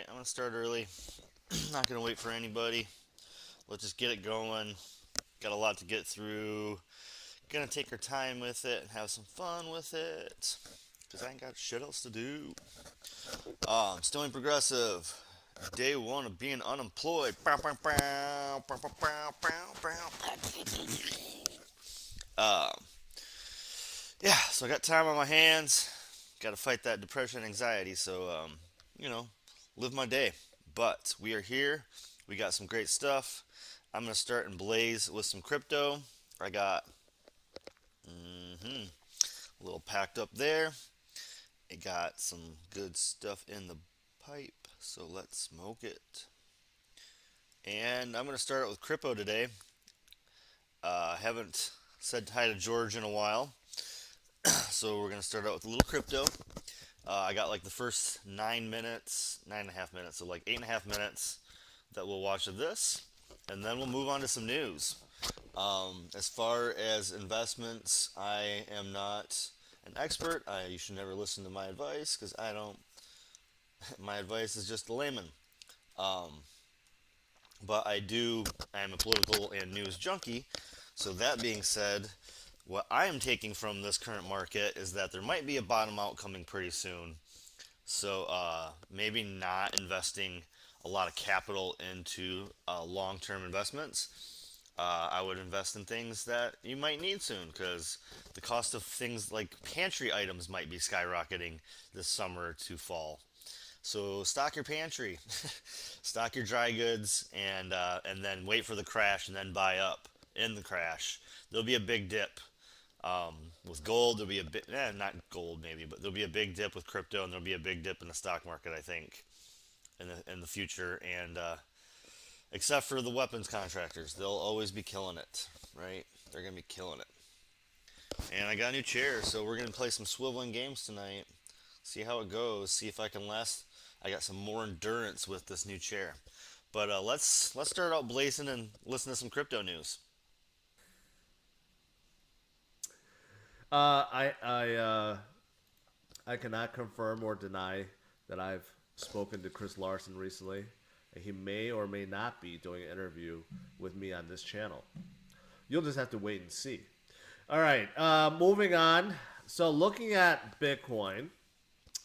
I'm gonna start early. Not gonna wait for anybody. Let's just get it going. Got a lot to get through. Gonna take our time with it and have some fun with it. Cause I ain't got shit else to do. Stoney Progressive. Day one of being unemployed. Uh, yeah, so I got time on my hands. Got to fight that depression and anxiety. So, you know, live my day. But we are here. We got some great stuff. I'm going to start and blaze with some crypto. I got a little packed up there. I got some good stuff in the pipe. So let's smoke it. And I'm going to start out with crypto today. Haven't said hi to George in a while. So we're going to start out with a little crypto. I got like the first 9 minutes, 9.5 minutes, so like 8.5 minutes that we'll watch of this, and then we'll move on to some news. As far as investments, I am not an expert. You should never listen to my advice because I don't. My advice is just a layman. Um, but I do. I am a political and news junkie. So that being said, what I am taking from this current market is that there might be a bottom out coming pretty soon. So maybe not investing a lot of capital into long-term investments. I would invest in things that you might need soon because the cost of things like pantry items might be skyrocketing this summer to fall. So stock your pantry, stock your dry goods, and then wait for the crash and then buy up in the crash. There'll be a big dip with gold. There'll be a bit, not gold maybe, but there'll be a big dip with crypto, and there'll be a big dip in the stock market. I think in the future, and except for the weapons contractors, they'll always be killing it, right? They're gonna be killing it. And I got a new chair, so we're gonna play some swiveling games tonight. See how it goes. See if I can last. I got some more endurance with this new chair. But let's start out blazing and listen to some crypto news. Uh, I I uh, I cannot confirm or deny that I've spoken to Chris Larson recently. He may or may not be doing an interview with me on this channel. You'll just have to wait and see. All right, moving on. So looking at Bitcoin,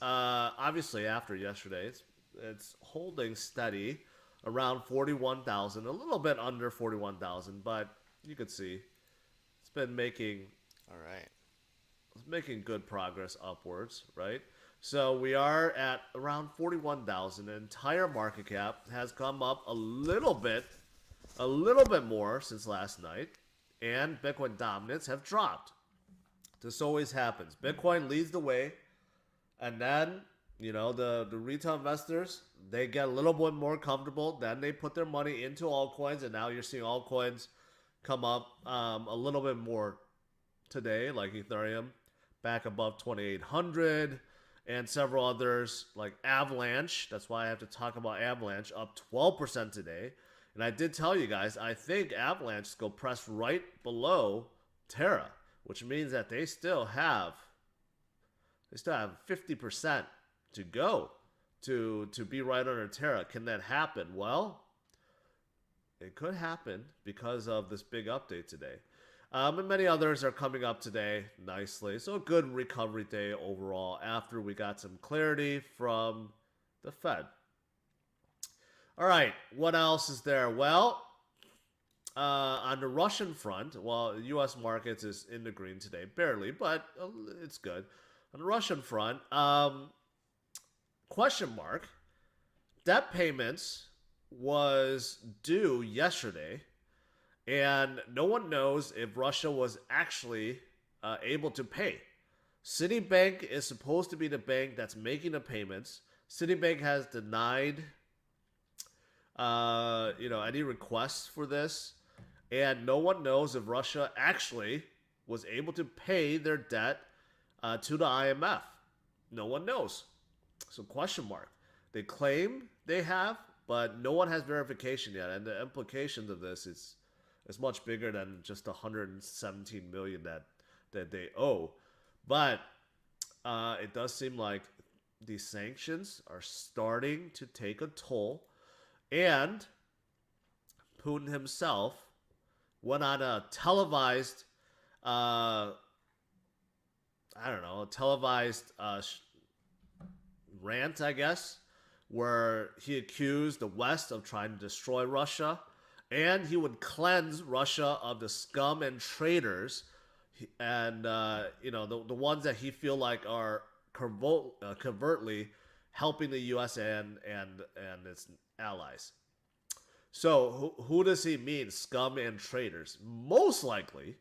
obviously after yesterday, it's holding steady around 41,000, a little bit under 41,000, but you could see it's been All right. making good progress upwards, right? So we are at around 41,000. The entire market cap has come up a little bit more since last night, and Bitcoin dominance have dropped. This always happens. Bitcoin leads the way, and then the retail investors, they get a little bit more comfortable. Then they put their money into altcoins, and now you're seeing altcoins come up a little bit more today, like Ethereum, back above 2,800, and several others like Avalanche. That's why I have to talk about Avalanche, up 12% today. And I did tell you guys, I think Avalanche go press right below Terra, which means that they still have 50% to go to be right under Terra. Can that happen? Well, it could happen because of this big update today. And many others are coming up today nicely. So a good recovery day overall after we got some clarity from the Fed. All right, what else is there? Well, on the Russian front, well, U.S. markets is in the green today, barely, but it's good. On the Russian front, question mark, debt payments was due yesterday, and no one knows if Russia was actually able to pay. Citibank is supposed to be the bank that's making the payments. Citibank has denied, any requests for this, and no one knows if Russia actually was able to pay their debt to the IMF. No one knows. So question mark. They claim they have, but no one has verification yet, and the implications of this is much bigger than just 117 million that they owe. But it does seem like these sanctions are starting to take a toll, and Putin himself went on a televised, uh, I don't know, a televised rant, I guess, where he accused the West of trying to destroy Russia, and he would cleanse Russia of the scum and traitors, and the ones that he feel like are covertly helping the U.S. and its allies. So who does he mean, scum and traitors? Most likely,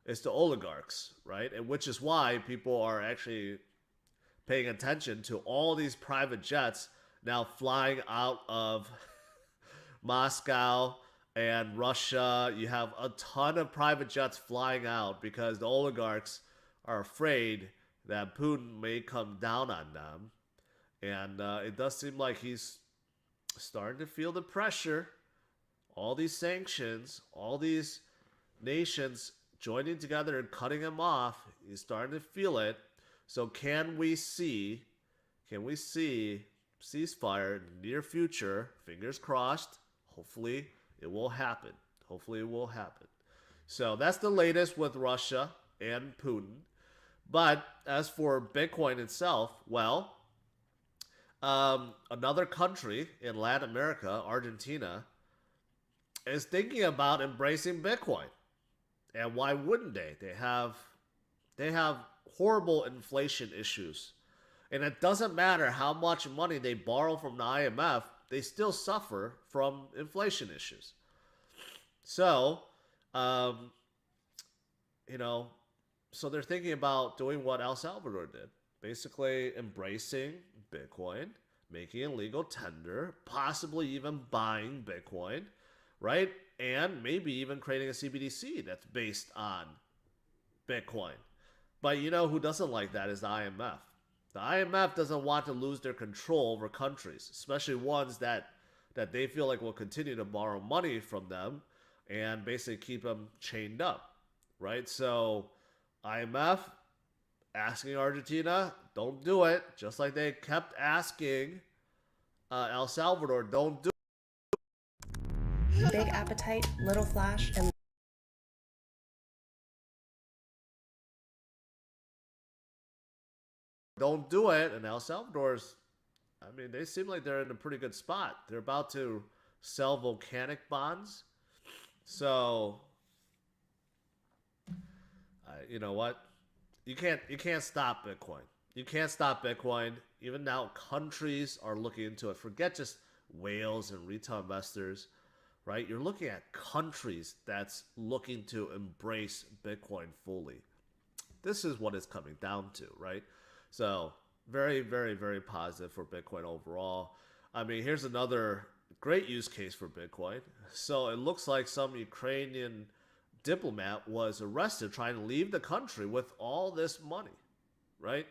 it's the oligarchs, right? And which is why people are actually paying attention to all these private jets now flying out of Moscow and Russia. You have a ton of private jets flying out because the oligarchs are afraid that Putin may come down on them. And it does seem like he's starting to feel the pressure. All these sanctions, all these nations joining together and cutting him off. He's starting to feel it. So can we see ceasefire in the near future? Fingers crossed. Hopefully it will happen. Hopefully it will happen. So that's the latest with Russia and Putin. But as for Bitcoin itself, well, another country in Latin America, Argentina, is thinking about embracing Bitcoin. And why wouldn't they? They have horrible inflation issues. And it doesn't matter how much money they borrow from the IMF, they still suffer from inflation issues. So, um, you know, so they're thinking about doing what El Salvador did, basically embracing Bitcoin, making it legal tender, possibly even buying Bitcoin, right? And maybe even creating a CBDC that's based on Bitcoin. But you know who doesn't like that is the IMF. The IMF doesn't want to lose their control over countries, especially ones that they feel like will continue to borrow money from them and basically keep them chained up, right? So IMF asking Argentina, don't do it, just like they kept asking El Salvador, don't do Big appetite, little flash, and don't do it. And El Salvador's, I mean, they seem like they're in a pretty good spot. They're about to sell volcanic bonds. So, you know what? You can't stop Bitcoin. You can't stop Bitcoin. Even now, countries are looking into it. Forget just whales and retail investors, right? You're looking at countries that's looking to embrace Bitcoin fully. This is what it's coming down to, right? So very, very, very positive for Bitcoin overall. I mean, here's another great use case for Bitcoin. So it looks like some Ukrainian diplomat was arrested trying to leave the country with all this money, right?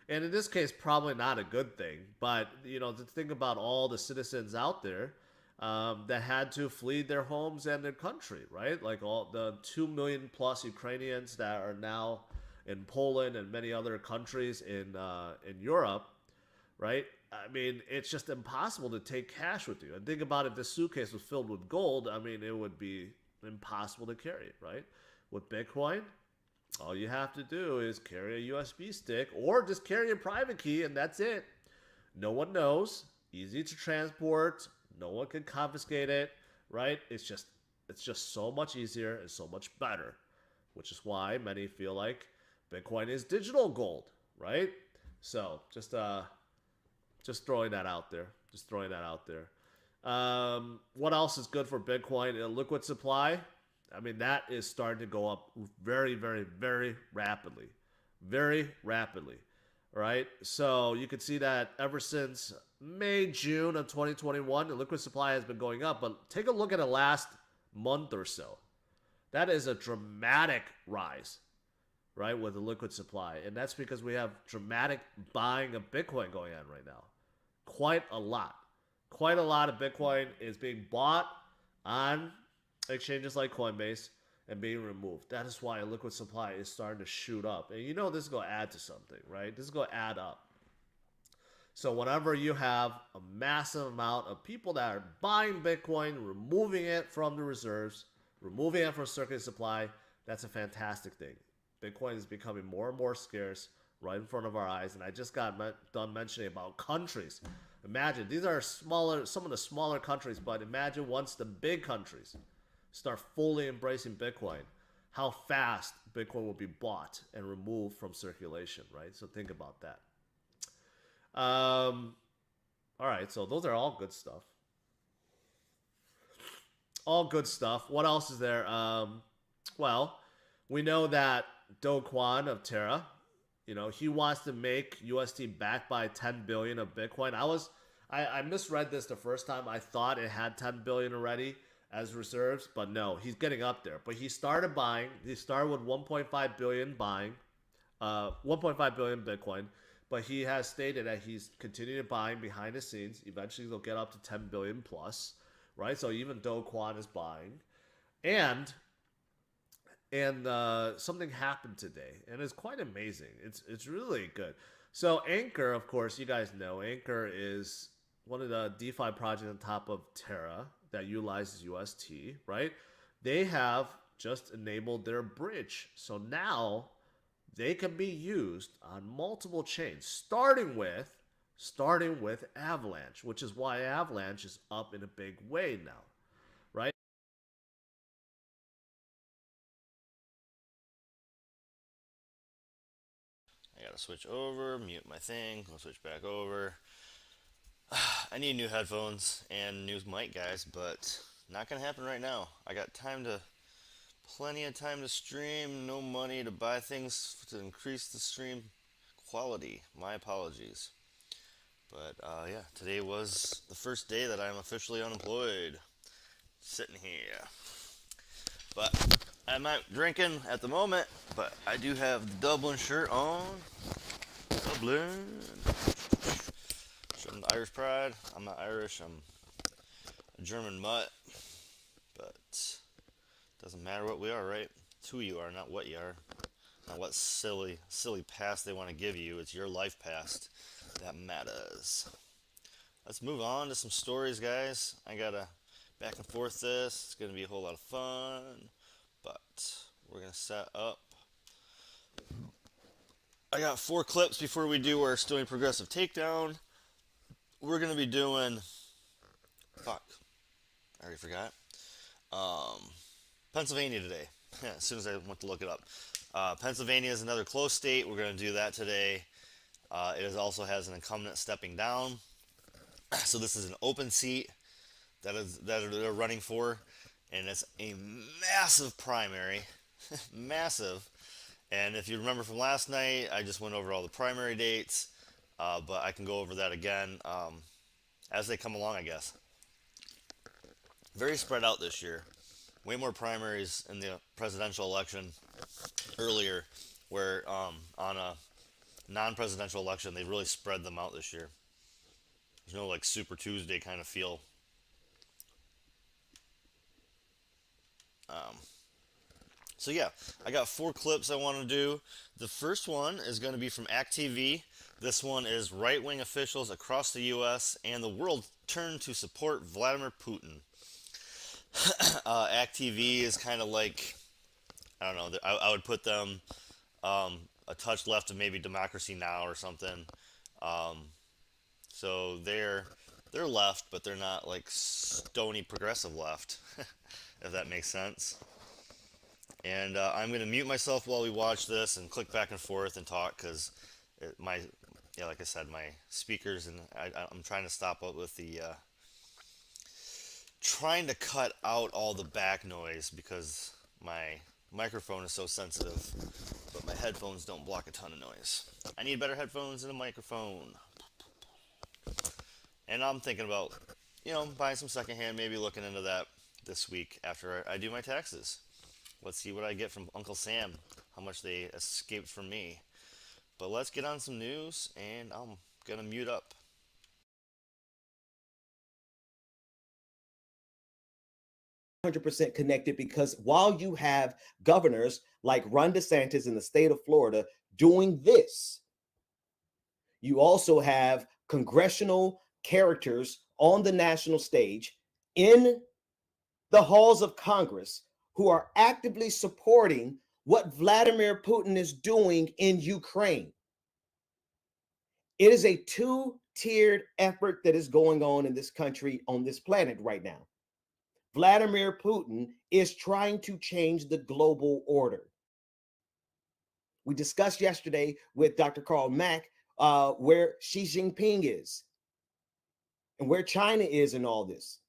And in this case, probably not a good thing. But to think about all the citizens out there that had to flee their homes and their country, right? Like all the 2 million plus Ukrainians that are now in Poland and many other countries in Europe, right? I mean, it's just impossible to take cash with you. And think about if this suitcase was filled with gold. I mean, it would be impossible to carry it, right? With Bitcoin, all you have to do is carry a USB stick or just carry a private key, and that's it. No one knows. Easy to transport. No one can confiscate it, right? It's just so much easier and so much better, which is why many feel like Bitcoin is digital gold, right? So just throwing that out there. Just throwing that out there. What else is good for Bitcoin? A liquid supply. I mean, that is starting to go up very, very, very rapidly. Very rapidly. Right? So you can see that ever since May, June of 2021, the liquid supply has been going up. But take a look at the last month or so. That is a dramatic rise, right, with the liquid supply. And that's because we have dramatic buying of Bitcoin going on right now. Quite a lot. Quite a lot of Bitcoin is being bought on exchanges like Coinbase and being removed. That is why a liquid supply is starting to shoot up. And this is going to add to something, right? This is going to add up. So whenever you have a massive amount of people that are buying Bitcoin, removing it from the reserves, removing it from circuit supply, that's a fantastic thing. Bitcoin is becoming more and more scarce right in front of our eyes. And I just got done mentioning about countries. Imagine these are smaller, some of the smaller countries, but imagine once the big countries start fully embracing Bitcoin, how fast Bitcoin will be bought and removed from circulation, right? So think about that. Um, all right, so those are all good stuff. All good stuff. What else is there? Well, we know that Do Kwon of Terra, he wants to make UST backed by 10 billion of Bitcoin. I misread this the first time. I thought it had 10 billion already as reserves, but no, he's getting up there. But he started buying. He started with 1.5 billion buying, 1.5 billion Bitcoin. But he has stated that he's continuing buying behind the scenes. Eventually, they'll get up to 10 billion plus, right? So even Do Kwon is buying, and something happened today, and it's quite amazing. It's really good. So Anchor, of course, you guys know Anchor is one of the DeFi projects on top of Terra that utilizes UST, right? They have just enabled their bridge, so now they can be used on multiple chains, starting with Avalanche, which is why Avalanche is up in a big way now, right? I gotta switch over, mute my thing, go switch back over. I need new headphones and new mic, guys, but not gonna happen right now. I got plenty of time to stream, no money to buy things to increase the stream quality. My apologies. But yeah, today was the first day that I'm officially unemployed. Sitting here. But I'm not drinking at the moment, but I do have the Dublin shirt on. Dublin. Showing the Irish pride. I'm not Irish, I'm a German mutt. But doesn't matter what we are, right? It's who you are, not what you are. Not what silly past they want to give you. It's your life past that matters. Let's move on to some stories, guys. I gotta back and forth this. It's gonna be a whole lot of fun. But we're gonna set up. I got 4 clips before we do our Stoney Progressive Takedown. We're gonna be doing. Fuck. I already forgot. Pennsylvania today. As soon as I went to look it up. Pennsylvania is another close state. We're going to do that today. Also has an incumbent stepping down. So this is an open seat that they're running for, and it's a massive primary, massive. And if you remember from last night, I just went over all the primary dates, but I can go over that again as they come along, I guess. Very spread out this year. Way more primaries in the presidential election earlier, where on a non-presidential election they really spread them out this year. There's no like Super Tuesday kind of feel. So yeah, I got 4 clips I want to do. The first one is going to be from ActTV. This one is right-wing officials across the U.S. and the world turn to support Vladimir Putin. ActTV is kind of like, I don't know, I would put them a touch left of maybe Democracy Now! Or something. So they're left, but they're not like Stoney progressive left, if that makes sense. And I'm gonna mute myself while we watch this and click back and forth and talk because like I said, my speakers and I'm trying to stop up with the trying to cut out all the back noise because my microphone is so sensitive, but my headphones don't block a ton of noise. I need better headphones and a microphone. And I'm thinking about, buying some secondhand, maybe looking into that this week after I do my taxes. Let's see what I get from Uncle Sam, how much they escaped from me. But let's get on some news, and I'm gonna mute up. 100% connected because while you have governors like Ron DeSantis in the state of Florida doing this, you also have congressional characters on the national stage in the halls of Congress who are actively supporting what Vladimir Putin is doing in Ukraine. It is a two-tiered effort that is going on in this country, on this planet right now. Vladimir Putin is trying to change the global order. We discussed yesterday with Dr. Carl Mack where Xi Jinping is and where China is in all this.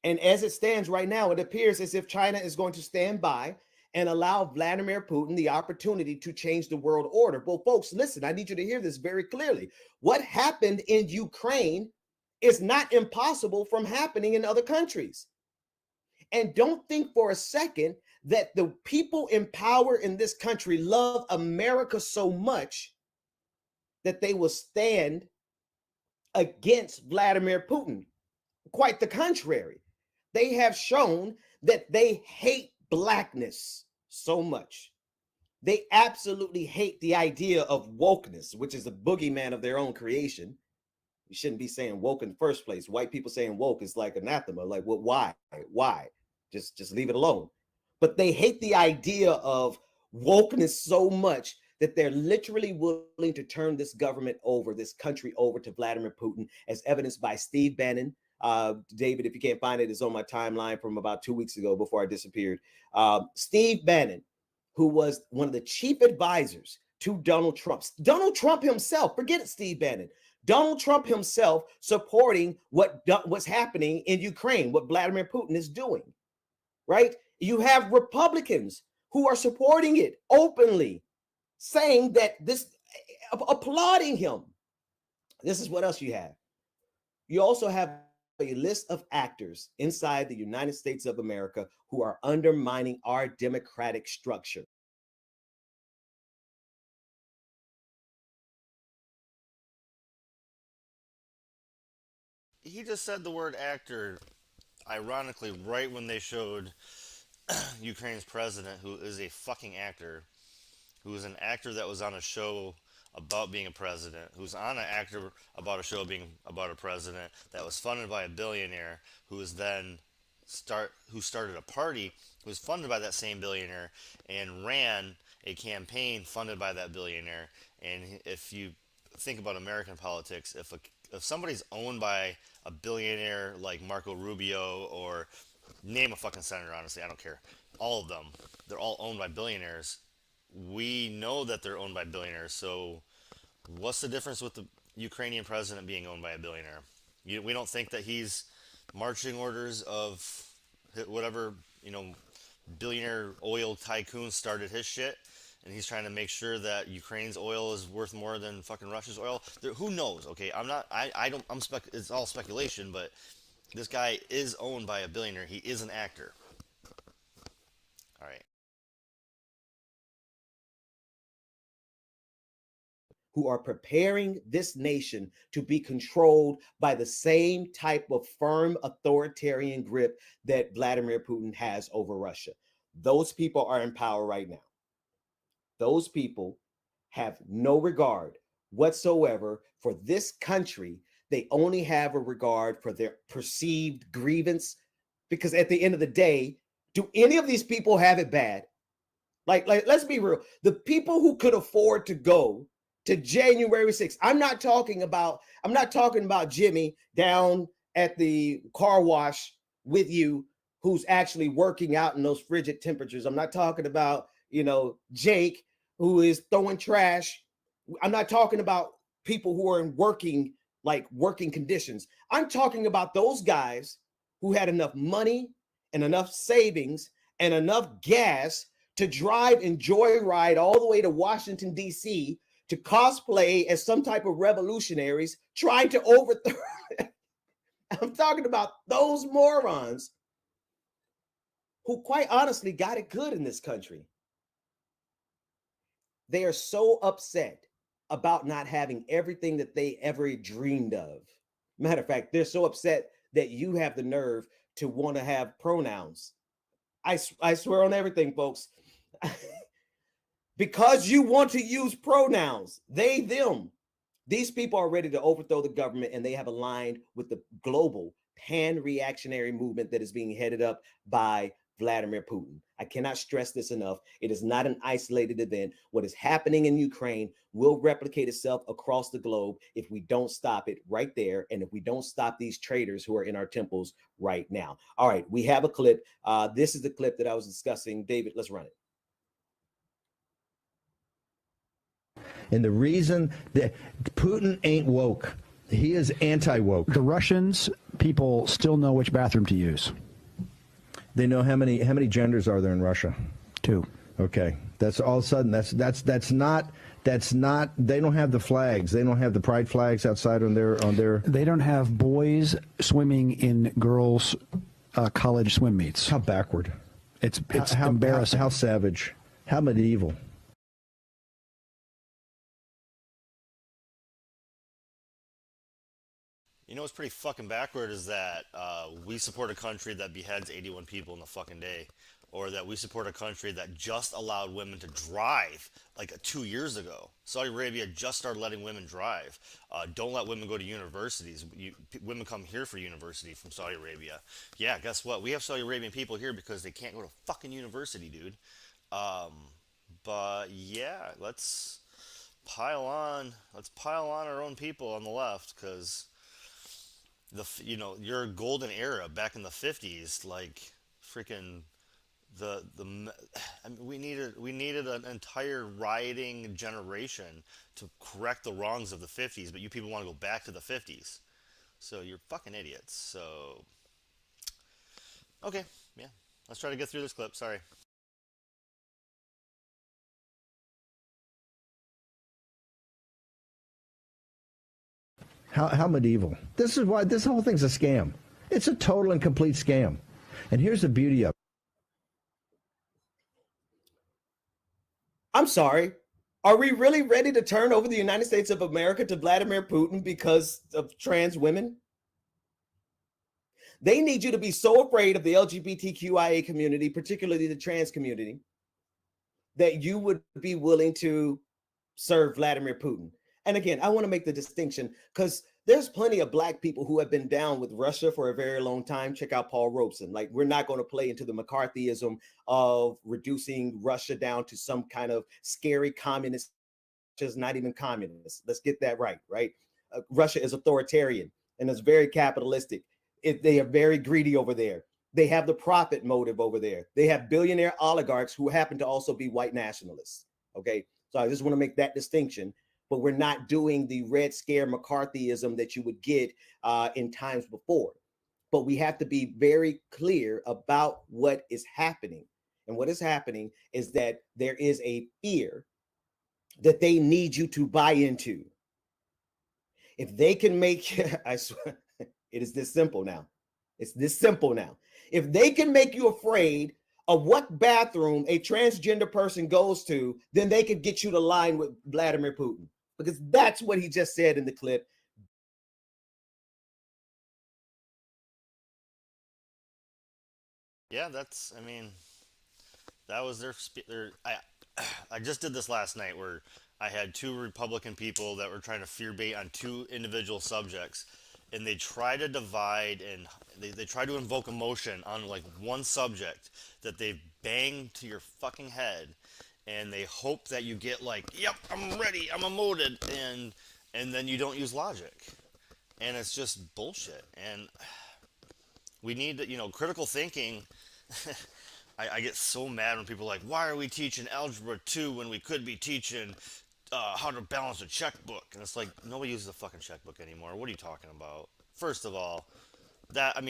And as it stands right now, it appears as if China is going to stand by and allow Vladimir Putin the opportunity to change the world order. Well, folks, listen, I need you to hear this very clearly. What happened in Ukraine is not impossible from happening in other countries. And don't think for a second that the people in power in this country love America so much that they will stand against Vladimir Putin. Quite the contrary. They have shown that they hate blackness so much. They absolutely hate the idea of wokeness, which is a boogeyman of their own creation. You shouldn't be saying woke in the first place. White people saying woke is like anathema. Like, well, why? Why? Just leave it alone. But they hate the idea of wokeness so much that they're literally willing to turn this government over, this country over to Vladimir Putin, as evidenced by Steve Bannon. David, if you can't find it, it's on my timeline from about 2 weeks ago before I disappeared. Steve Bannon, who was one of the chief advisors to Donald Trump. Donald Trump himself, forget it, Steve Bannon. Donald Trump himself supporting what's happening in Ukraine, what Vladimir Putin is doing, right? You have Republicans who are supporting it openly, saying that applauding him. This is what else you have. You also have a list of actors inside the United States of America who are undermining our democratic structure. He just said the word actor, ironically, right when they showed Ukraine's president, who is a fucking actor, who was an actor that was on a show about being a president, who's on an actor about a show being about a president that was funded by a billionaire, who was then who started a party who was funded by that same billionaire and ran a campaign funded by that billionaire. And if you think about American politics, if somebody's owned by a billionaire like Marco Rubio, or name a fucking senator, honestly, I don't care, all of them, they're all owned by billionaires. We know that they're owned by billionaires. So what's the difference with the Ukrainian president being owned by a billionaire? We don't think that he's marching orders of whatever, billionaire oil tycoon started his shit, and he's trying to make sure that Ukraine's oil is worth more than fucking Russia's oil. Who knows? Okay, it's all speculation, but this guy is owned by a billionaire. He is an actor. All right. Who are preparing this nation to be controlled by the same type of firm authoritarian grip that Vladimir Putin has over Russia. Those people are in power right now. Those people have no regard whatsoever for this country. They only have a regard for their perceived grievance, because at the end of the day, do any of these people have it bad? Like let's be real. The people who could afford to go to January 6th. I'm not talking about Jimmy down at the car wash with you who's actually working out in those frigid temperatures. I'm not talking about, Jake who is throwing trash. I'm not talking about people who are in working conditions. I'm talking about those guys who had enough money and enough savings and enough gas to drive and joyride all the way to Washington, D.C., to cosplay as some type of revolutionaries trying to overthrow. I'm talking about those morons who quite honestly got it good in this country. They are so upset about not having everything that they ever dreamed of. Matter of fact, they're so upset that you have the nerve to want to have pronouns. I swear on everything, folks. Because you want to use pronouns, they, them. These people are ready to overthrow the government, and they have aligned with the global pan reactionary movement that is being headed up by Vladimir Putin. I cannot stress this enough. It is not an isolated event. What is happening in Ukraine will replicate itself across the globe if we don't stop it right there, and if we don't stop these traitors who are in our temples right now. All right, we have a clip. This is the clip that I was discussing. David, let's run it. And the reason that Putin ain't woke, he is anti-woke. The Russians, people still know which bathroom to use. They know how many genders are there in Russia? 2. Okay, that's all of a sudden that's not they don't have the flags. They don't have the pride flags outside on their. They don't have boys swimming in girls' college swim meets. How backward! It's embarrassing. How savage! How medieval! You know what's pretty fucking backward is that we support a country that beheads 81 people in a fucking day, or that we support a country that just allowed women to drive like 2 years ago. Saudi Arabia just started letting women drive. Don't let women go to universities. Women come here for university from Saudi Arabia. Yeah, guess what? We have Saudi Arabian people here because they can't go to fucking university, dude. But yeah, let's pile on. Let's pile on our own people on the left, because your golden era back in the 50s, like freaking I mean, we needed an entire rioting generation to correct the wrongs of the 50s, but you people want to go back to the 50s, so you're fucking idiots. So okay, yeah, let's try to get through this clip. Sorry. How medieval! This is why this whole thing's a scam. It's a total and complete scam. And here's the beauty of it. I'm sorry. Are we really ready to turn over the United States of America to Vladimir Putin because of trans women? They need you to be so afraid of the LGBTQIA community, particularly the trans community, that you would be willing to serve Vladimir Putin. And again, I want to make the distinction because there's plenty of Black people who have been down with Russia for a very long time. Check out Paul Robeson. Like, we're not going to play into the McCarthyism of reducing Russia down to some kind of scary communist. Russia's not even communist. Let's get that right, right? Russia is authoritarian and it's very capitalistic. They are very greedy over there. They have the profit motive over there. They have billionaire oligarchs who happen to also be white nationalists. Okay. So I just want to make that distinction. But we're not doing the Red Scare McCarthyism that you would get in times before. But we have to be very clear about what is happening. And what is happening is that there is a fear that they need you to buy into. If they can make, I swear, it is this simple now. It's this simple now. If they can make you afraid of what bathroom a transgender person goes to, then they could get you to line with Vladimir Putin. Because that's what he just said in the clip. Yeah, I mean, that was I just did this last night where I had two Republican people that were trying to fear bait on two individual subjects, and they try to divide, and they try to invoke emotion on like one subject that they've banged to your fucking head, and they hope that you get like, yep, I'm ready, I'm emoted, and then you don't use logic, and it's just bullshit. And we need to, critical thinking. I get so mad when people are like, why are we teaching algebra 2 when we could be teaching how to balance a checkbook? And it's like, nobody uses a fucking checkbook anymore. What are you talking about? First of all,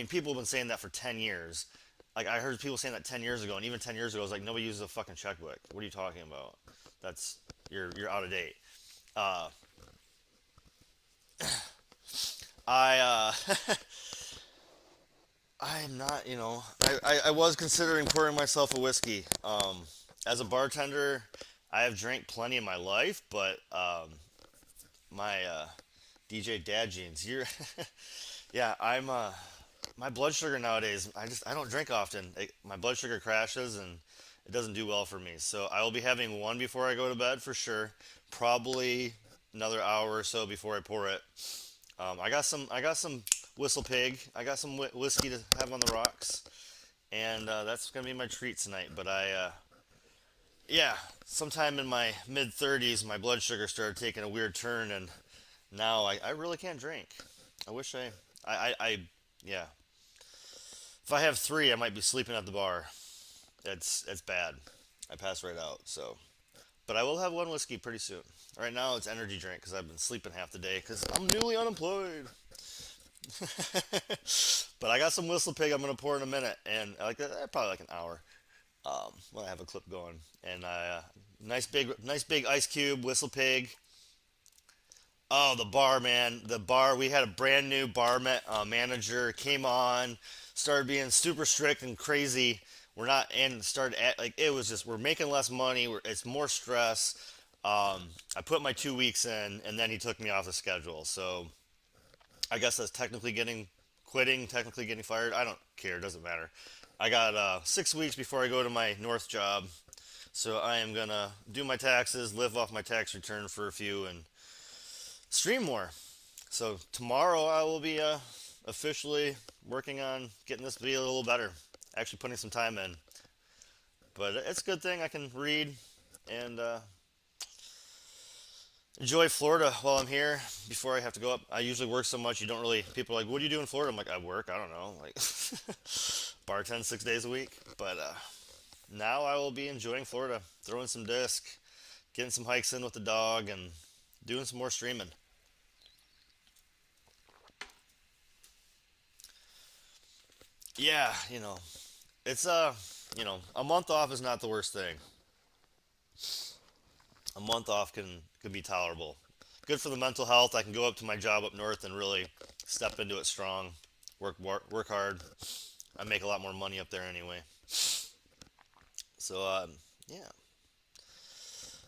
people have been saying that for 10 years. Like, I heard people saying that 10 years ago, and even 10 years ago, I was like, nobody uses a fucking checkbook. What are you talking about? You're out of date. I I'm not, I was considering pouring myself a whiskey. As a bartender, I have drank plenty in my life, but my DJ Dad Jeans, yeah, my blood sugar nowadays, I don't drink often. My blood sugar crashes and it doesn't do well for me. So I will be having one before I go to bed for sure. Probably another hour or so before I pour it. I got some Whistle Pig. I got some whiskey to have on the rocks, and that's gonna be my treat tonight. But yeah, sometime in my mid 30s, my blood sugar started taking a weird turn, and now I really can't drink. I wish I yeah. If I have three, I might be sleeping at the bar. It's bad. I pass right out. So, but I will have one whiskey pretty soon. Right now, it's energy drink because I've been sleeping half the day because I'm newly unemployed. But I got some Whistle Pig I'm gonna pour in a minute, and like probably like an hour when I have a clip going. And nice big ice cube Whistle Pig. Oh, the bar, man. The bar, we had a brand new manager, came on, started being super strict and crazy. We're not, and started at, like, it was just, we're making less money, it's more stress. I put my 2 weeks in, and then he took me off the schedule. So I guess that's technically quitting, technically getting fired. I don't care, it doesn't matter. I got 6 weeks before I go to my North job. So I am gonna do my taxes, live off my tax return for a few, and stream more. So tomorrow I will be officially working on getting this to be a little better. Actually putting some time in. But it's a good thing I can read and enjoy Florida while I'm here before I have to go up. I usually work so much you don't really. People are like, "What do you do in Florida?" I'm like, "I work. I don't know, like bartend 6 days a week." But now I will be enjoying Florida, throwing some disc, getting some hikes in with the dog, and doing some more streaming. Yeah, it's a month off is not the worst thing. A month off can be tolerable. Good for the mental health. I can go up to my job up north and really step into it strong. Work hard. I make a lot more money up there anyway. So yeah,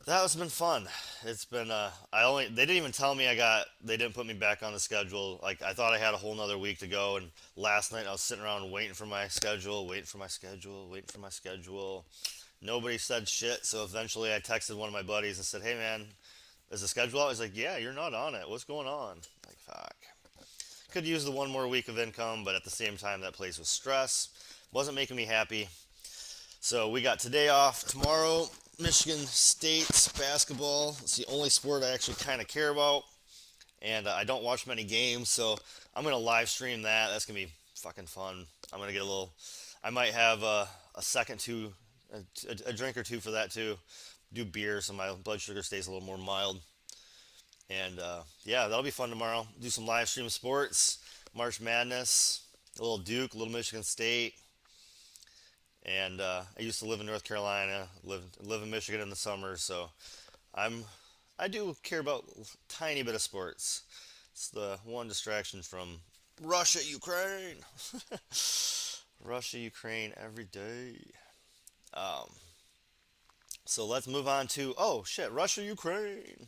that has been fun. It's been they didn't even tell me they didn't put me back on the schedule. Like I thought I had a whole nother week to go, and last night I was sitting around waiting for my schedule, waiting for my schedule, waiting for my schedule. Nobody said shit, so eventually I texted one of my buddies and said, "Hey man, is the schedule out?" He's like, "Yeah, you're not on it. What's going on?" Like, fuck. Could use the one more week of income, but at the same time that place was stress. Wasn't making me happy. So we got today off. Tomorrow, Michigan State's basketball. It's the only sport I actually kind of care about, and I don't watch many games, so I'm gonna live stream that. That's gonna be fucking fun. I'm gonna get a little. I might have a second a drink or two for that too. Do beer so my blood sugar stays a little more mild. And yeah, that'll be fun tomorrow. Do some live stream sports, March Madness, a little Duke, a little Michigan State. And I used to live in North Carolina, live in Michigan in the summer, so I do care about a tiny bit of sports. It's the one distraction from Russia, Ukraine, Russia, Ukraine every day. Um, so let's move on to oh shit, Russia, Ukraine,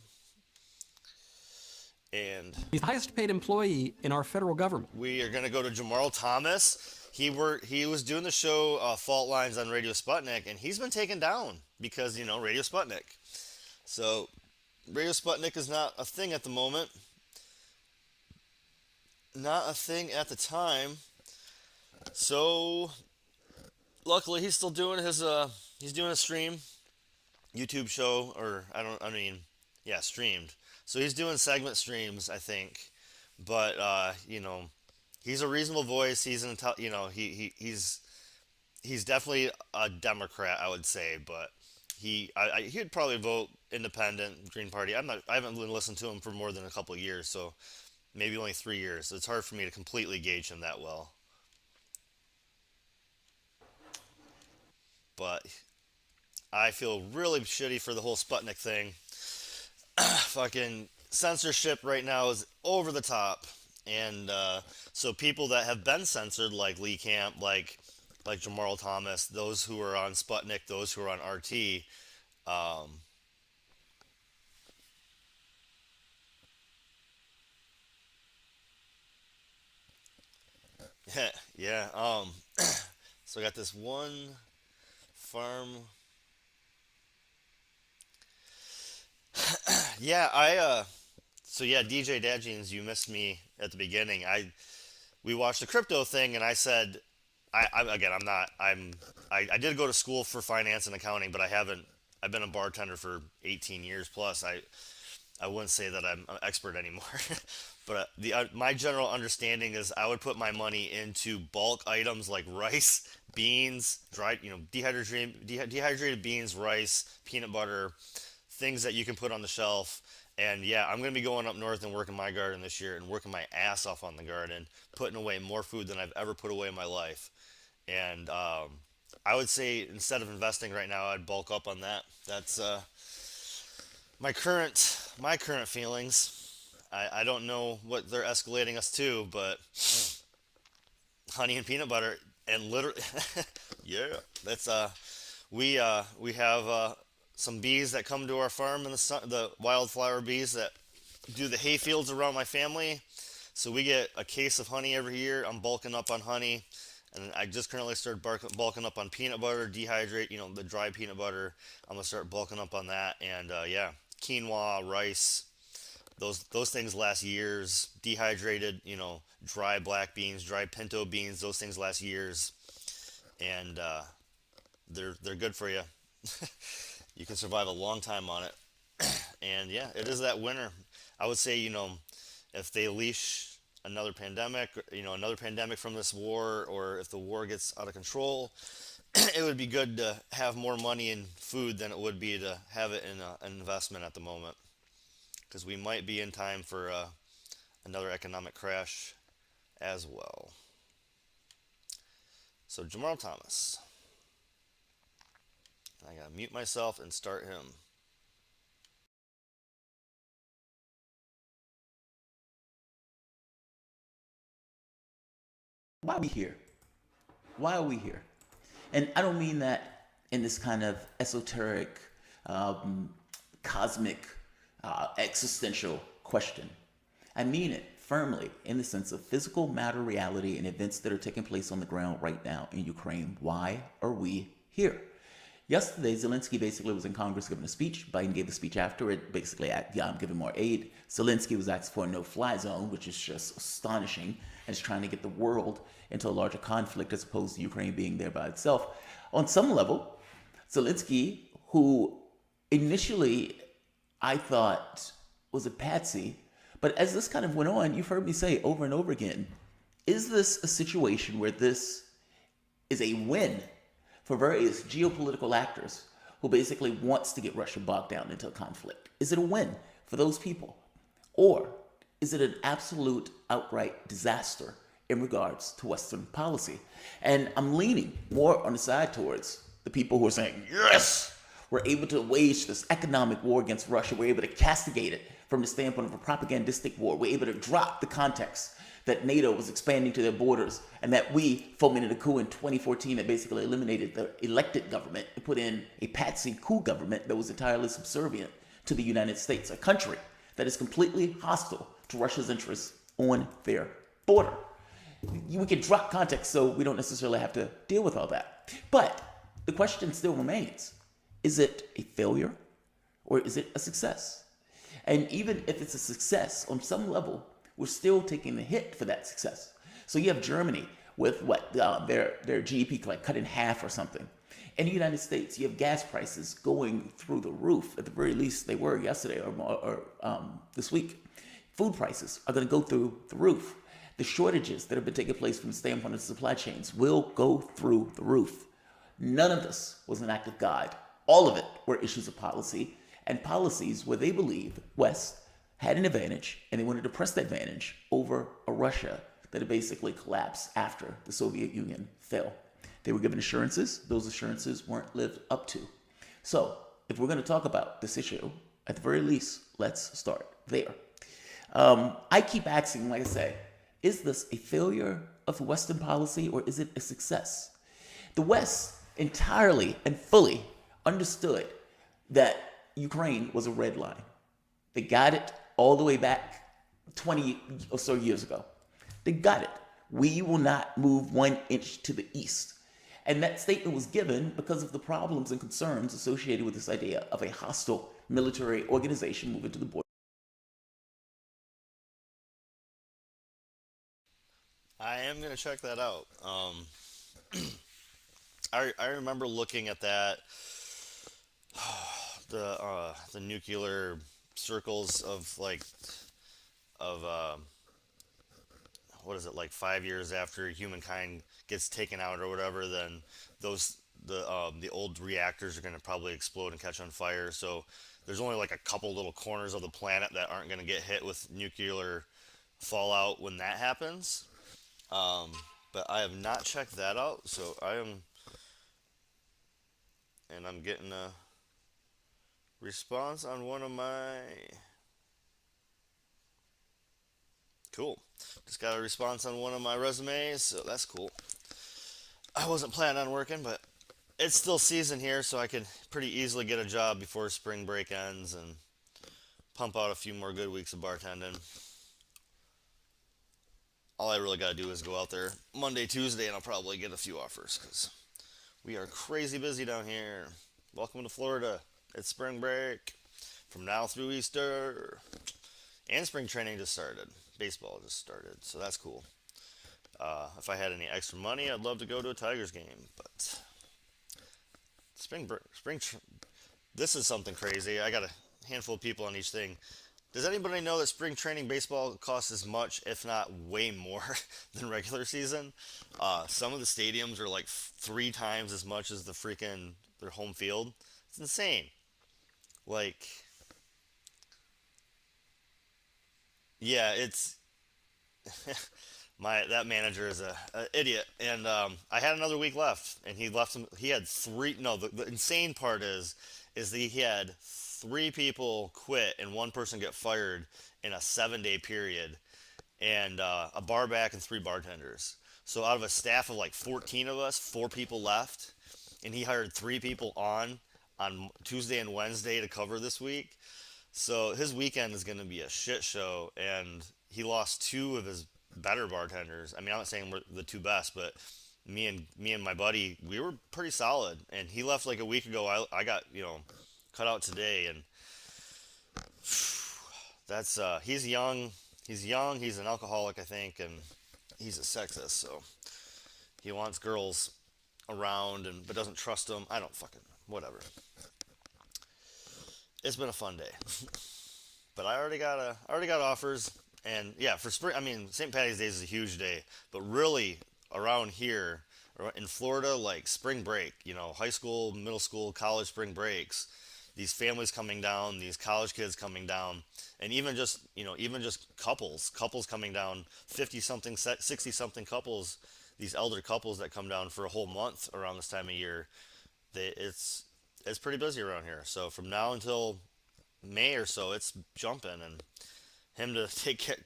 and He's the highest paid employee in our federal government. we are gonna go to Jamarl Thomas. He was doing the show Fault Lines on Radio Sputnik, and he's been taken down because Radio Sputnik. So Radio Sputnik is not a thing at the moment. Not a thing at the time. So luckily he's still doing he's doing a stream, YouTube show, or yeah, streamed. So he's doing segment streams, I think. But he's a reasonable voice. He's definitely a Democrat, I would say, but he'd probably vote independent, Green Party. I haven't listened to him for more than a couple of years, so maybe only 3 years. So it's hard for me to completely gauge him that well. But I feel really shitty for the whole Sputnik thing. Fucking censorship right now is over the top, and so people that have been censored, like Lee Camp, like Jamarl Thomas, those who are on Sputnik, those who are on RT, yeah. So I got this one farm. Yeah, So yeah, DJ Dad Jeans, you missed me at the beginning. We watched the crypto thing, and I said, again, I did go to school for finance and accounting, but I haven't. I've been a bartender for 18 years plus. I wouldn't say that I'm an expert anymore, but my general understanding is I would put my money into bulk items like rice, beans, dried, dehydrated beans, rice, peanut butter, things that you can put on the shelf. And yeah, I'm gonna be going up north and working my garden this year and working my ass off on the garden, putting away more food than I've ever put away in my life. And I would say instead of investing right now, I'd bulk up on that. That's my current feelings. I don't know what they're escalating us to, but honey and peanut butter and literally, yeah, that's we have some bees that come to our farm in the wildflower bees that do the hay fields around my family. So we get a case of honey every year. I'm bulking up on honey, and I just currently started bulking up on peanut butter, dehydrate, the dry peanut butter. I'm gonna start bulking up on that, and yeah, quinoa, rice. Those things last years. Dehydrated, dry black beans, dry pinto beans. Those things last years, and they're good for you. You can survive a long time on it. And yeah, it is that winter. I would say, if they unleash another pandemic from this war, or if the war gets out of control, it would be good to have more money in food than it would be to have it in an investment at the moment, because we might be in time for another economic crash as well. So Jamal Thomas, I gotta mute myself and start him. Why are we here? Why are we here? And I don't mean that in this kind of esoteric, cosmic, existential question. I mean it firmly in the sense of physical matter reality and events that are taking place on the ground right now in Ukraine. Why are we here? Yesterday, Zelensky basically was in Congress giving a speech. Biden gave the speech after it, basically, yeah, I'm giving more aid. Zelensky was asked for a no-fly zone, which is just astonishing, and is trying to get the world into a larger conflict as opposed to Ukraine being there by itself. On some level, Zelensky, who initially I thought was a patsy, but as this kind of went on, you've heard me say over and over again, is this a situation where this is a win for various geopolitical actors who basically wants to get Russia bogged down into a conflict? Is it a win for those people? Or is it an absolute outright disaster in regards to Western policy? And I'm leaning more on the side towards the people who are saying, yes, we're able to wage this economic war against Russia. We're able to castigate it from the standpoint of a propagandistic war. We're able to drop the context that NATO was expanding to their borders, and that we fomented a coup in 2014 that basically eliminated the elected government and put in a patsy coup government that was entirely subservient to the United States, a country that is completely hostile to Russia's interests on their border. We can drop context so we don't necessarily have to deal with all that. But the question still remains, is it a failure or is it a success? And even if it's a success on some level, we're still taking the hit for that success. So you have Germany with their GDP like cut in half or something. In the United States, you have gas prices going through the roof. At the very least, they were yesterday or this week. Food prices are going to go through the roof. The shortages that have been taking place from the standpoint of supply chains will go through the roof. None of this was an act of God. All of it were issues of policy, and policies where they believed West had an advantage, and they wanted to press that advantage over a Russia that had basically collapsed after the Soviet Union fell. They were given assurances. Those assurances weren't lived up to. So if we're going to talk about this issue, at the very least, let's start there. I keep asking, like I say, is this a failure of Western policy or is it a success? The West entirely and fully understood that Ukraine was a red line. They got it all the way back 20 or so years ago. They got it. We will not move 1 inch to the east. And that statement was given because of the problems and concerns associated with this idea of a hostile military organization moving to the border. I am gonna check that out. I remember looking at that the nuclear circles of like of what is it, like 5 years after humankind gets taken out or whatever, then those the old reactors are going to probably explode and catch on fire. So there's only like a couple little corners of the planet that aren't going to get hit with nuclear fallout when that happens. Um, but I have not checked that out, so I am, and I'm getting a response on one of my. Cool. Just got a response on one of my resumes, so that's cool. I wasn't planning on working, but it's still season here, so I could pretty easily get a job before spring break ends and pump out a few more good weeks of bartending. All I really got to do is go out there Monday, Tuesday, and I'll probably get a few offers because we are crazy busy down here. Welcome to Florida. It's spring break from now through Easter. And spring training just started. Baseball just started, so that's cool. If I had any extra money, I'd love to go to a Tigers game, but this is something crazy. I got a handful of people on each thing. Does anybody know that spring training baseball costs as much, if not way more, than regular season? Some of the stadiums are like 3 times as much as their home field. It's insane. Like, yeah, it's that manager is a idiot, and I had another week left, and he left some. He had three. No, the insane part is that he had 3 people quit and 1 person get fired in a 7-day period, and a bar back and 3 bartenders. So out of a staff of like 14 of us, 4 people left, and he hired 3 people on Tuesday and Wednesday to cover this week. So his weekend is going to be a shit show, and he lost 2 of his better bartenders. I mean, I'm not saying we're the 2 best, but me and my buddy, we were pretty solid. And he left like a week ago. I got cut out today, and that's he's young. He's young. He's an alcoholic, I think, and he's a sexist. So he wants girls around, but doesn't trust them. I don't fucking whatever. It's been a fun day. But I already got offers, and yeah, for spring. I mean, St. Patty's Day is a huge day, but really around here in Florida, like spring break, high school, middle school, college spring breaks, these families coming down, these college kids coming down, and even just couples coming down, 50 something, 60 something couples, these elder couples that come down for a whole month around this time of year. It's pretty busy around here. So from now until May or so, it's jumping, and him to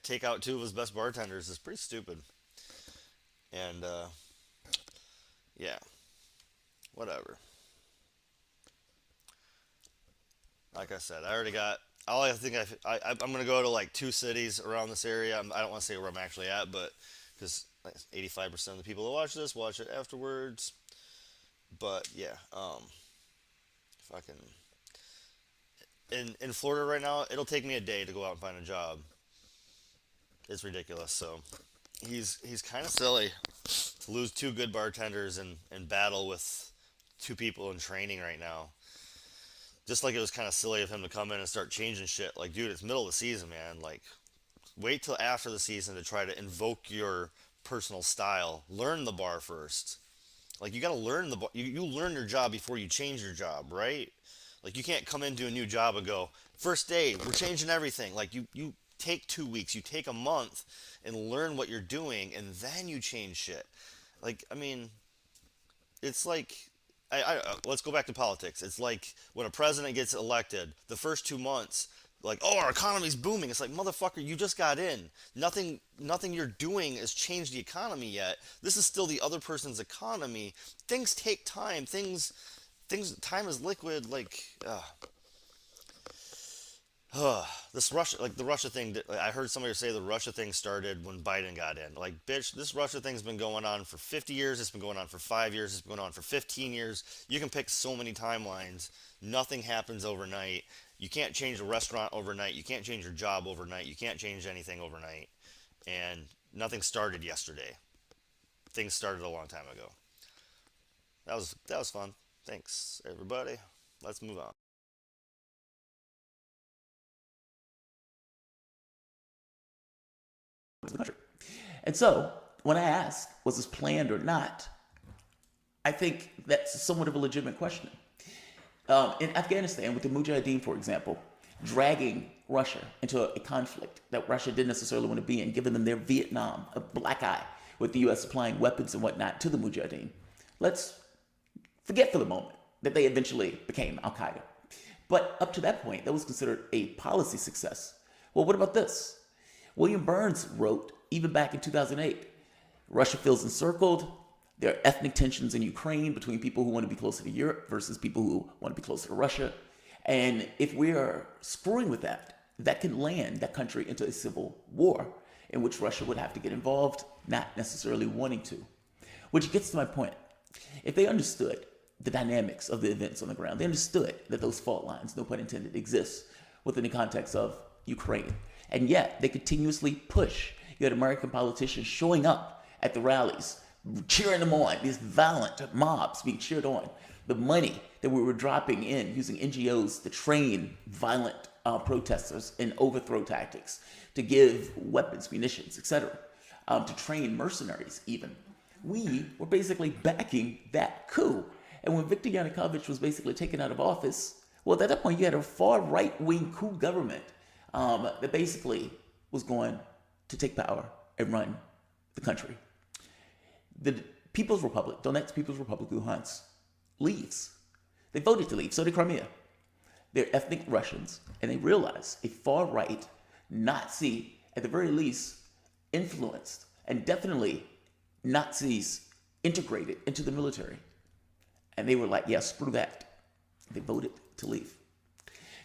take out 2 of his best bartenders is pretty stupid. And yeah, whatever. Like I said, I already got. All I think I'm gonna go to like 2 cities around this area. I don't want to say where I'm actually at, but because 85% of the people that watch this watch it afterwards. But yeah, if I can. In Florida right now, it'll take me a day to go out and find a job. It's ridiculous. So he's kind of silly to lose 2 good bartenders and battle with 2 people in training right now. Just like it was kind of silly of him to come in and start changing shit. Like, dude, it's middle of the season, man. Like, wait till after the season to try to invoke your personal style. Learn the bar first. Like, you gotta learn the bar. You learn your job before you change your job, right? Like, you can't come into a new job and go, first day, we're changing everything. Like, you take 2 weeks, you take a month and learn what you're doing, and then you change shit. Like, I mean, it's like, let's go back to politics. It's like when a president gets elected, the first 2 months, like, oh, our economy's booming. It's like, motherfucker, you just got in. Nothing you're doing has changed the economy yet. This is still the other person's economy. Things take time. Time is liquid. Like, this Russia, like the Russia thing. I heard somebody say the Russia thing started when Biden got in. Like, bitch, this Russia thing's been going on for 50 years. It's been going on for 5 years. It's been going on for 15 years. You can pick so many timelines. Nothing happens overnight. You can't change a restaurant overnight. You can't change your job overnight. You can't change anything overnight. And nothing started yesterday. things started a long time ago. That was fun. Thanks, everybody. Let's move on. The country. And so, when I asked, was this planned or not, I think that's somewhat of a legitimate question. In Afghanistan, with the Mujahideen, for example, dragging Russia into a conflict that Russia didn't necessarily want to be in, giving them their Vietnam, a black eye, with the U.S. supplying weapons and whatnot to the Mujahideen. Let's forget for the moment that they eventually became Al Qaeda. But up to that point, that was considered a policy success. Well, what about this? William Burns wrote, even back in 2008, Russia feels encircled. There are ethnic tensions in Ukraine between people who want to be closer to Europe versus people who want to be closer to Russia. And if we are screwing with that, that can land that country into a civil war in which Russia would have to get involved, not necessarily wanting to. Which gets to my point. If they understood the dynamics of the events on the ground, they understood that those fault lines, no pun intended, exist within the context of Ukraine. And yet they continuously push. You had American politicians showing up at the rallies, cheering them on, these violent mobs being cheered on. The money that we were dropping in using NGOs to train violent protesters in overthrow tactics, to give weapons, munitions, etc., to train mercenaries even. We were basically backing that coup. And when Viktor Yanukovych was basically taken out of office, well, at that point you had a far right-wing coup government that basically was going to take power and run the country. The People's Republic, Donetsk People's Republic, Luhansk, leaves. They voted to leave, so did Crimea. They're ethnic Russians, and they realize a far-right Nazi, at the very least, influenced, and definitely Nazis integrated into the military. And they were like, yeah, screw that. They voted to leave.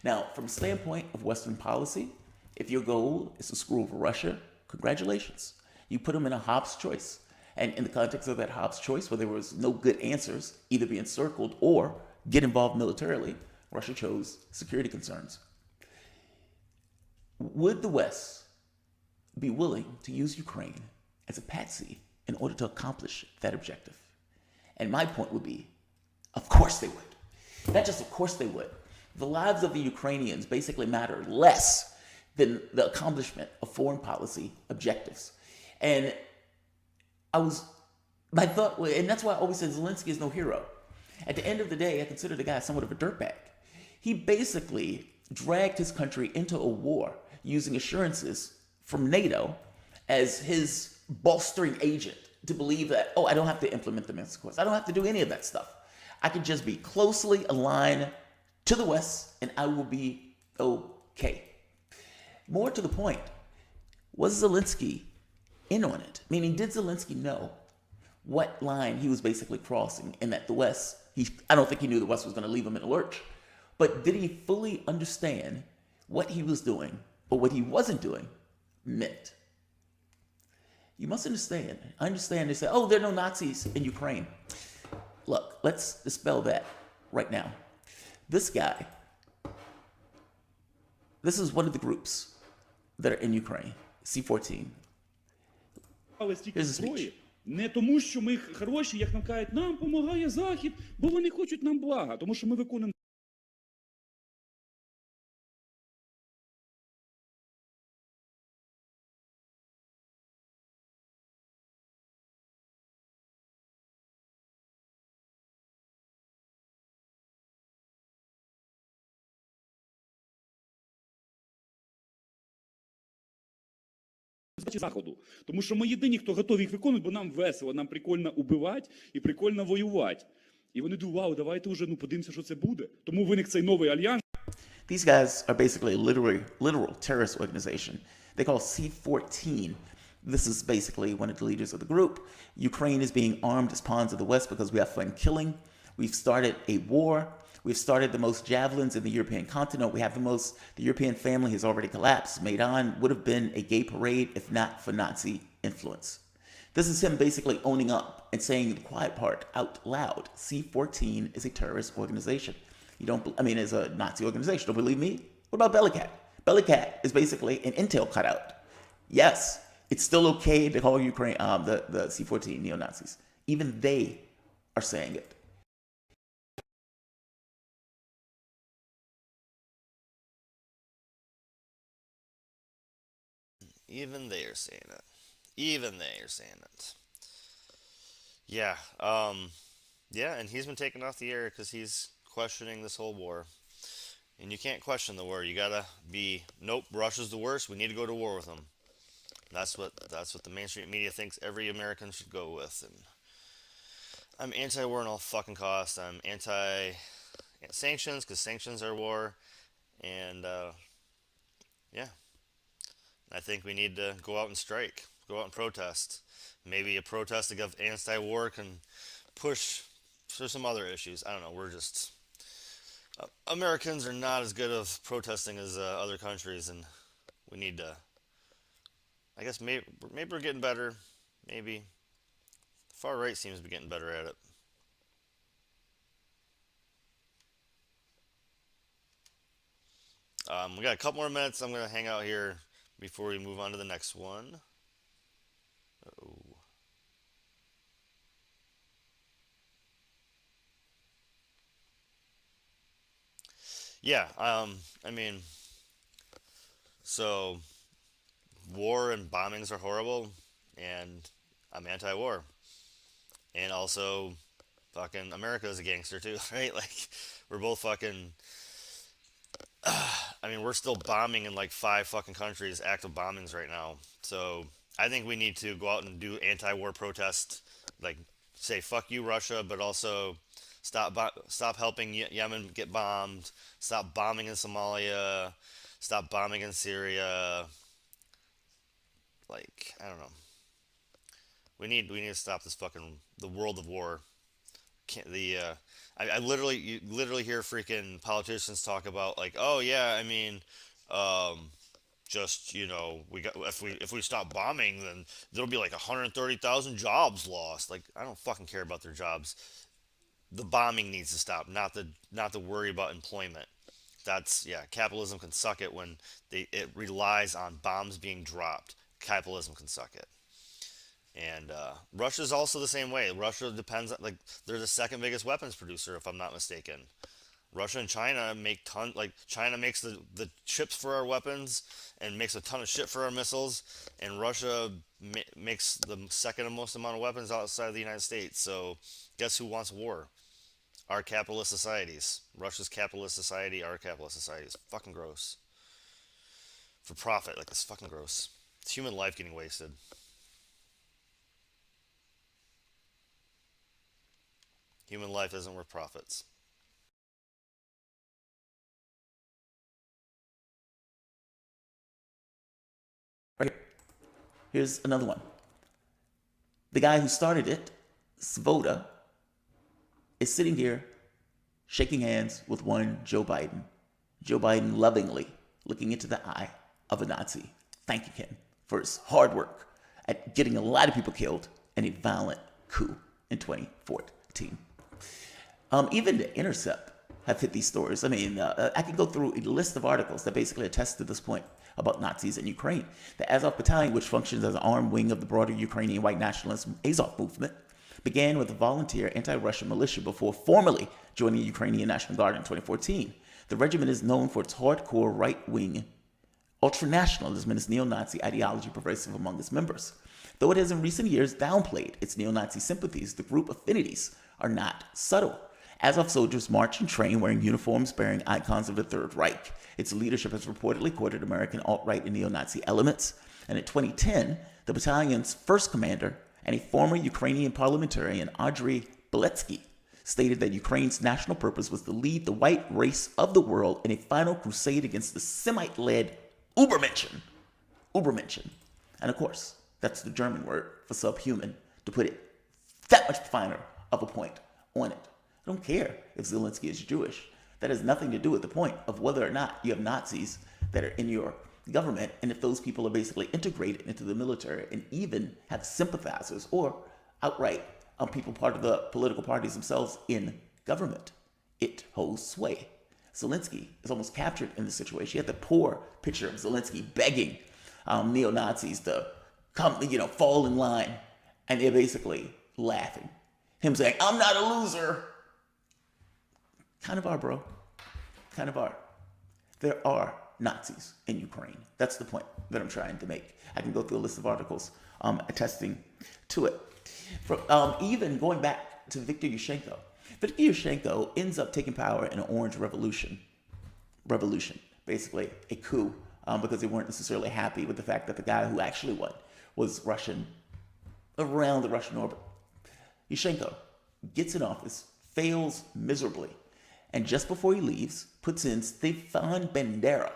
Now, from a standpoint of Western policy, if your goal is to screw over Russia, congratulations. You put them in a Hobbes choice. And in the context of that Hobbes choice, where there was no good answers, either be encircled or get involved militarily, Russia chose security concerns. Would the West be willing to use Ukraine as a patsy in order to accomplish that objective? And my point would be, of course they would. Not just of course they would. The lives of the Ukrainians basically matter less than the accomplishment of foreign policy objectives. And my thought, and that's why I always said Zelensky is no hero. At the end of the day, I consider the guy somewhat of a dirtbag. He basically dragged his country into a war using assurances from NATO as his bolstering agent to believe that, oh, I don't have to implement the Minsk Accords. I don't have to do any of that stuff. I can just be closely aligned to the West and I will be okay. More to the point, was Zelensky in on it? Meaning, did Zelensky know what line he was basically crossing and that the West, I don't think he knew the West was going to leave him in a lurch, but did he fully understand what he was doing or what he wasn't doing meant? You must understand. I understand they say, oh, there are no Nazis in Ukraine. Look, let's dispel that right now. This guy, this is one of the groups that are in Ukraine, C-14. Here's a speech. Не тому, що ми хороші, як нам кажуть, нам допомагає Захід, бо вони хочуть нам блага, тому що ми виконуємо. Заходу. Тому що ми єдині, хто готові їх виконувати, бо нам весело, нам прикольно убивати і прикольно воювати. І вони думають, вау, давайте вже подивимося, що це буде. Тому виник цей новий альянс. These guys are basically a literal terrorist organization. They call C-14. This is basically one of the leaders of the group. Ukraine is being armed as pawns of the West because we have fun killing. We've started a war. We've started the most javelins in the European continent. We have the European family has already collapsed. Maidan would have been a gay parade if not for Nazi influence. This is him basically owning up and saying the quiet part out loud. C-14 is a terrorist organization. It's a Nazi organization. Don't believe me? What about Bellingcat? Bellingcat is basically an intel cutout. Yes, It's still okay to call Ukraine the C-14 neo-Nazis. Even they are saying it. Even they are saying it. Even they are saying it. Yeah. Yeah, and he's been taken off the air because he's questioning this whole war. And you can't question the war. You gotta be, nope, Russia's the worst. We need to go to war with them. That's what the mainstream media thinks every American should go with. And I'm anti-war at all fucking costs. I'm anti-sanctions because sanctions are war. And yeah, I think we need to go out and strike, go out and protest. Maybe a protest against anti-war can push for some other issues. I don't know. We're just Americans are not as good of protesting as other countries, and we need to. I guess maybe we're getting better. Maybe far right seems to be getting better at it. We got a couple more minutes. I'm gonna hang out here before we move on to the next one. Oh. Yeah. I mean, so war and bombings are horrible, and I'm anti-war. And also, fucking America is a gangster too, right? Like, we're both fucking. I mean, we're still bombing in like 5 fucking countries, active bombings right now. So I think we need to go out and do anti-war protest, like say fuck you Russia, but also stop helping Yemen get bombed, stop bombing in Somalia, stop bombing in Syria. Like, I don't know. We need to stop this fucking the world of war. Can't, the I literally you literally hear freaking politicians talk about like, oh yeah, I mean, um, just we got if we stop bombing, then there'll be like 130,000 jobs lost. Like, I don't fucking care about their jobs. The bombing needs to stop, not the worry about employment. That's, yeah, capitalism can suck it when it relies on bombs being dropped. Capitalism can suck it. And Russia's also the same way. Russia depends on, like, they're the second biggest weapons producer, if I'm not mistaken. Russia and China make like China makes the chips for our weapons and makes a ton of shit for our missiles, and Russia makes the second most amount of weapons outside of the United States. So guess who wants war? Our capitalist societies. Russia's capitalist society, our capitalist society. Is fucking gross. For profit, like, it's fucking gross. It's human life getting wasted. Human life isn't worth profits. Right here. Here's another one. The guy who started it, Svoboda, is sitting here shaking hands with one Joe Biden. Joe Biden lovingly looking into the eye of a Nazi. Thank you, Ken, for his hard work at getting a lot of people killed in a violent coup in 2014. Even The Intercept have hit these stories. I mean, I can go through a list of articles that basically attest to this point about Nazis in Ukraine. The Azov Battalion, which functions as an armed wing of the broader Ukrainian white nationalist Azov movement, began with a volunteer anti-Russian militia before formally joining the Ukrainian National Guard in 2014. The regiment is known for its hardcore right-wing ultranationalism and its neo-Nazi ideology pervasive among its members. Though it has in recent years downplayed its neo-Nazi sympathies, the group affinities are not subtle. Azov soldiers march and train wearing uniforms bearing icons of the Third Reich. Its leadership has reportedly courted American alt-right and neo-Nazi elements. And in 2010, the battalion's first commander and a former Ukrainian parliamentarian, Andriy Beletsky, stated that Ukraine's national purpose was to lead the white race of the world in a final crusade against the Semite-led Übermenschen. Übermenschen. And of course, that's the German word for subhuman, to put it that much finer of a point on it. I don't care if Zelensky is Jewish. That has nothing to do with the point of whether or not you have Nazis that are in your government, and if those people are basically integrated into the military and even have sympathizers or outright people part of the political parties themselves in government. It holds sway. Zelensky is almost captured in this situation. You have the poor picture of Zelensky begging neo-Nazis to come, fall in line, and they're basically laughing. Him saying, "I'm not a loser." Kind of are, bro. Kind of are. There are Nazis in Ukraine. That's the point that I'm trying to make. I can go through a list of articles attesting to it. Even going back to Viktor Yushchenko. Viktor Yushchenko ends up taking power in an orange revolution, basically a coup, because they weren't necessarily happy with the fact that the guy who actually won was Russian, around the Russian orbit. Yushchenko gets in office, fails miserably, and just before he leaves, puts in Stefan Bandera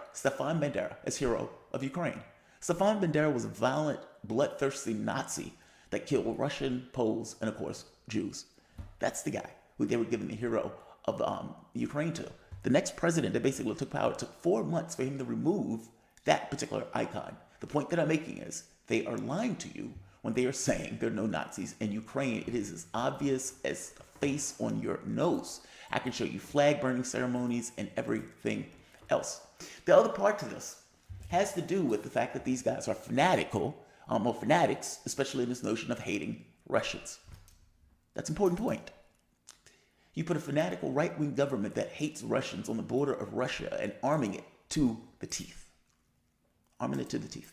as hero of Ukraine. Stefan Bandera was a violent, bloodthirsty Nazi that killed Russian, Poles, and of course, Jews. That's the guy who they were giving the hero of Ukraine to. The next president that basically took power, it took 4 months for him to remove that particular icon. The point that I'm making is they are lying to you when they are saying there are no Nazis in Ukraine. It is as obvious as the face on your nose. I can show you flag burning ceremonies and everything else. The other part to this has to do with the fact that these guys are fanatical, or fanatics, especially in this notion of hating Russians. That's an important point. You put a fanatical right-wing government that hates Russians on the border of Russia and arming it to the teeth. Arming it to the teeth.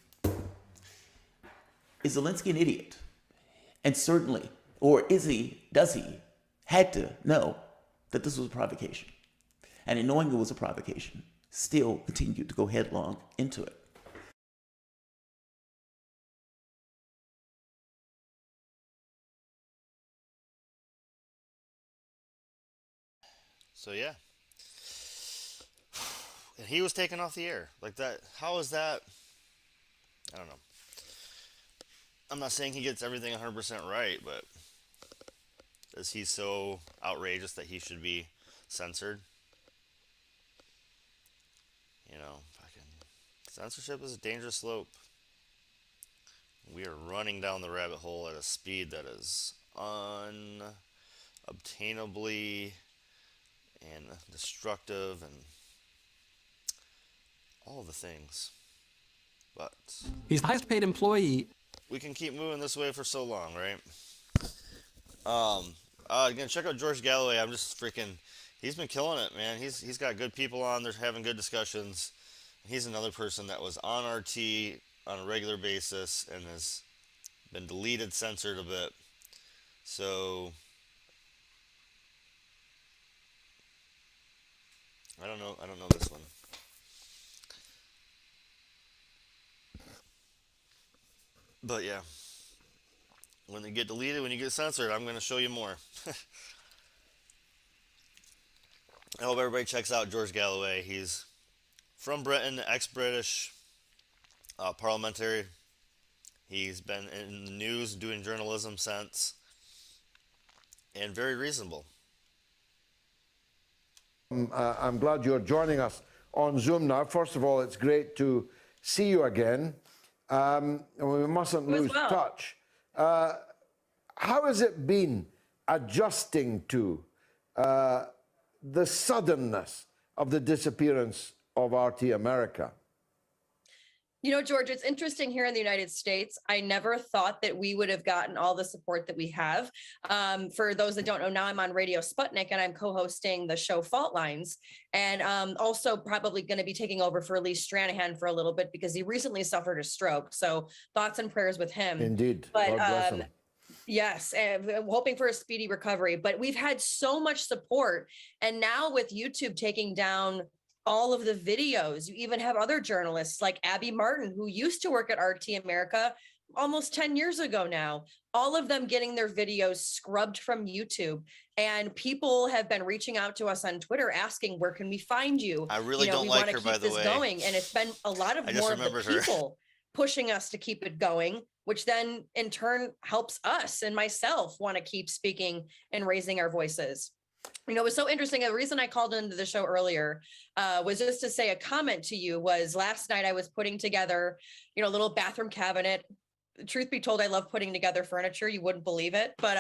Is Zelensky an idiot? And certainly, or does he, had to know that this was a provocation. And in knowing it was a provocation, still continued to go headlong into it. So yeah, and he was taken off the air like that. How is that? I don't know. I'm not saying he gets everything 100% right, but is he so outrageous that he should be censored? Fucking censorship is a dangerous slope. We are running down the rabbit hole at a speed that is unobtainably and destructive and all of the things. But He's the highest paid employee. we can keep moving this way for so long, right? Again, check out George Galloway. I'm just freaking. He's been killing it, man. He's got good people on. They're having good discussions. He's another person that was on RT on a regular basis and has been deleted, censored a bit. So I don't know this one. But yeah, when they get deleted, when you get censored, I'm going to show you more. I hope everybody checks out George Galloway. He's from Britain, ex-British, parliamentary. He's been in the news doing journalism since, and very reasonable. I'm glad you're joining us on Zoom now. First of all, it's great to see you again. And we mustn't lose touch. How has it been adjusting to the suddenness of the disappearance of RT America? George, it's interesting here in the United States. I never thought that we would have gotten all the support that we have. For those that don't know, now I'm on Radio Sputnik and I'm co-hosting the show Fault Lines, and also probably going to be taking over for Lee Stranahan for a little bit because he recently suffered a stroke. So thoughts and prayers with him. Indeed. But God bless him. yes, and I'm hoping for a speedy recovery. But we've had so much support, and now with YouTube taking down all of the videos, you even have other journalists like Abby Martin, who used to work at RT America almost 10 years ago now, all of them getting their videos scrubbed from YouTube. And people have been reaching out to us on Twitter asking, where can we find you? I really don't like her, by the way. Going. And it's been a lot of more of the people pushing us to keep it going, which then in turn helps us and myself want to keep speaking and raising our voices. It was so interesting. The reason I called into the show earlier was just to say a comment to you. Was last night I was putting together, a little bathroom cabinet. Truth be told, I love putting together furniture. You wouldn't believe it. But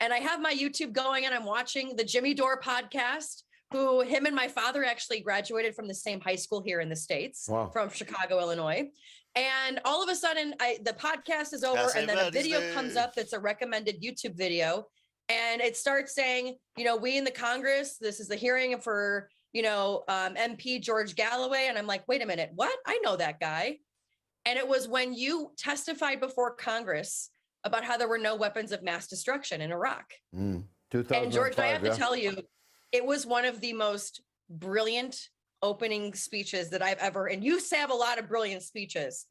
and I have my YouTube going and I'm watching the Jimmy Dore podcast who him and my father actually graduated from the same high school here in the States, Wow. from Chicago, Illinois. And all of a sudden, the podcast is over, Happy and then a Mother's video Day. comes up that's a recommended YouTube video. And it starts saying, you know, we in the Congress, this is the hearing for, you know, MP George Galloway. And I'm like, wait a minute, what? I know that guy. And it was when you testified before Congress about how there were no weapons of mass destruction in Iraq. 2005, And George, I have yeah. to tell you, it was one of the most brilliant opening speeches that I've ever, and you have a lot of brilliant speeches,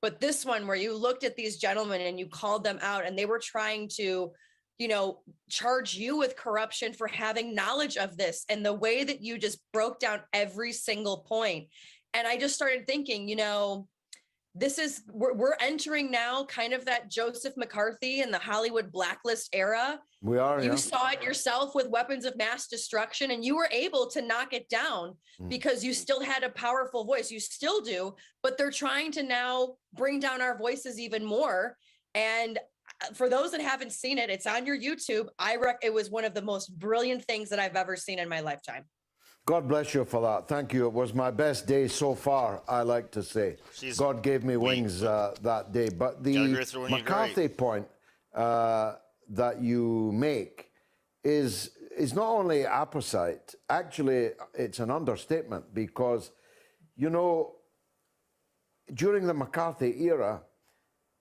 but this one where you looked at these gentlemen and you called them out and they were trying to, you know, charge you with corruption for having knowledge of this, and the way that you just broke down every single point. And I just started thinking, you know, this is, we're entering now kind of that Joseph McCarthy and the Hollywood blacklist era. We are, You yeah. saw it yourself with weapons of mass destruction, and you were able to knock it down because you still had a powerful voice. You still do, but they're trying to now bring down our voices even more. And for those that haven't seen it, it's on your YouTube. It was one of the most brilliant things that I've ever seen in my lifetime. God bless you for that. Thank you. It was my best day so far, I like to say. God gave me wings that day. But the McCarthy point that you make is not only apposite, actually, it's an understatement, because, you know, during the McCarthy era,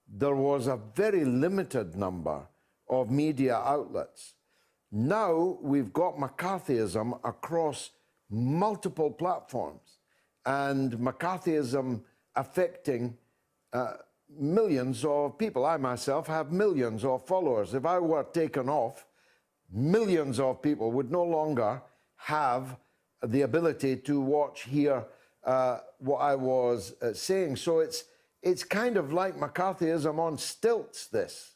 there was a very limited number of media outlets. Now we've got McCarthyism across multiple platforms, and McCarthyism affecting millions of people. I myself have millions of followers. If I were taken off, millions of people would no longer have the ability to watch, hear what I was saying. So it's kind of like McCarthyism on stilts, this.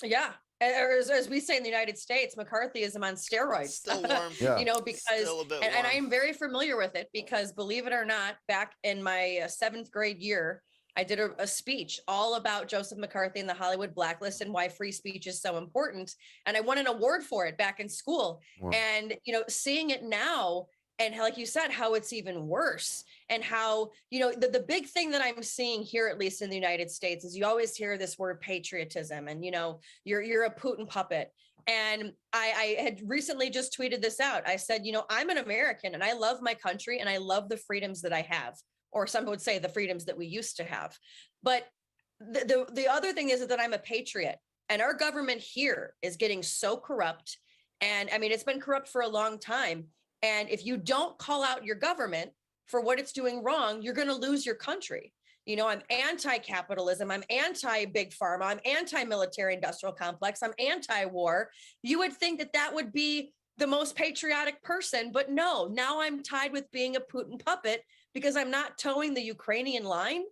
Yeah. As we say in the United States, McCarthyism on steroids. Still warm. Yeah. You know, because, and I am very familiar with it, because believe it or not, back in my 7th grade year, I did a speech all about Joseph McCarthy and the Hollywood blacklist and why free speech is so important. And I won an award for it back in school. Wow. And, you know, seeing it now, and like you said, how it's even worse, and how, you know, the big thing that I'm seeing here, at least in the United States, is you always hear this word patriotism, and, you know, you're a Putin puppet. And I had recently just tweeted this out. I said, you know, I'm an American and I love my country and I love the freedoms that I have, or some would say the freedoms that we used to have. But the other thing is that I'm a patriot, and our government here is getting so corrupt. And I mean, it's been corrupt for a long time. And if you don't call out your government for what it's doing wrong, you're going to lose your country. You know, I'm anti-capitalism. I'm anti-big pharma. I'm anti-military industrial complex. I'm anti-war. You would think that that would be the most patriotic person, but no, now I'm tied with being a Putin puppet because I'm not towing the Ukrainian line.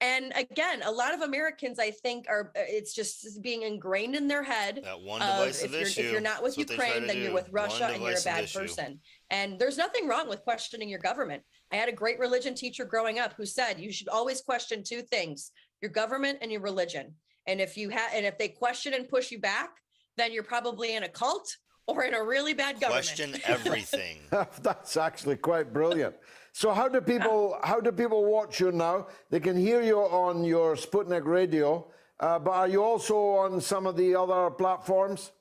And again, a lot of Americans, I think, it's just being ingrained in their head. That one divisive issue. If you're not with Ukraine, then you're with Russia and you're a bad person. And there's nothing wrong with questioning your government. I had a great religion teacher growing up who said you should always question 2 things: your government and your religion. And if they question and push you back, then you're probably in a cult or in a really bad government. Question everything. That's actually quite brilliant. So how do people watch you now? They can hear you on your Sputnik radio, but are you also on some of the other platforms?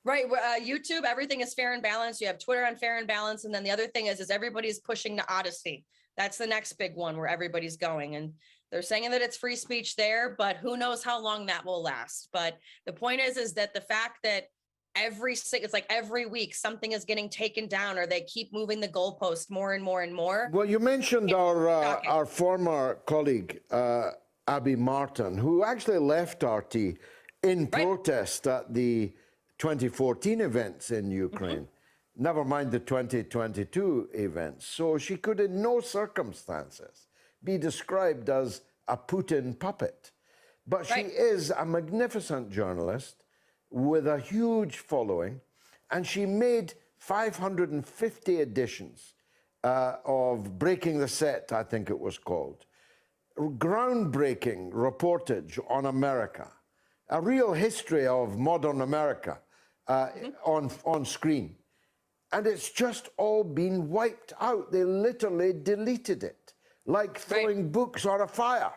Right. YouTube, everything is fair and balanced. You have Twitter on fair and balanced. And then the other thing is everybody's pushing to Odyssey. That's the next big one where everybody's going. And they're saying that it's free speech there, but who knows how long that will last. But the point is that the fact that it's like every week something is getting taken down, or they keep moving the goalpost more and more and more. Well, you mentioned our former colleague, Abby Martin, who actually left RT in protest at the 2014 events in Ukraine, never mind the 2022 events. So she could in no circumstances be described as a Putin puppet. But she is a magnificent journalist with a huge following, and she made 550 editions of Breaking the Set, I think it was called. Groundbreaking reportage on America, a real history of modern America on screen. and it's just all been wiped out. They literally deleted it, like throwing books on a fire.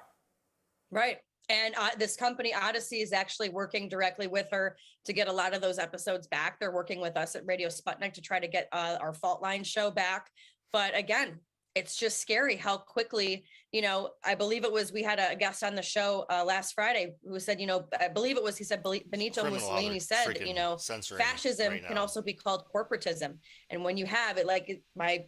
Right. And this company, Odyssey, is actually working directly with her to get a lot of those episodes back. They're working with us at Radio Sputnik to try to get our Fault Line show back. But again, it's just scary how quickly, you know, I believe it was, we had a guest on the show last Friday who said, you know, I believe it was, he said, Benito Mussolini said that, you know, fascism can also be called corporatism. And when you have it, like my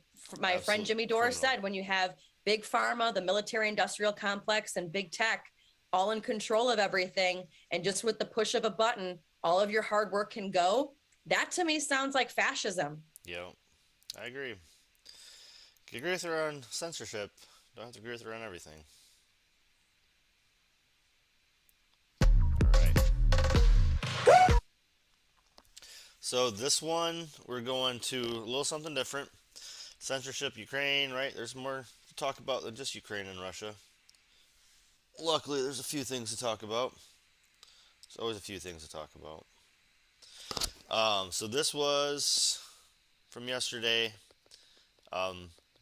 friend Jimmy Dore said, when you have big pharma, the military industrial complex, and big tech all in control of everything, and just with the push of a button, all of your hard work can go. That to me sounds like fascism. Yeah, I agree. You agree with her on censorship. Don't have to agree with her on everything. Alright. So this one, we're going to a little something different. Censorship, Ukraine, right? There's more to talk about than just Ukraine and Russia. Luckily, there's a few things to talk about. There's always a few things to talk about. So this was from yesterday.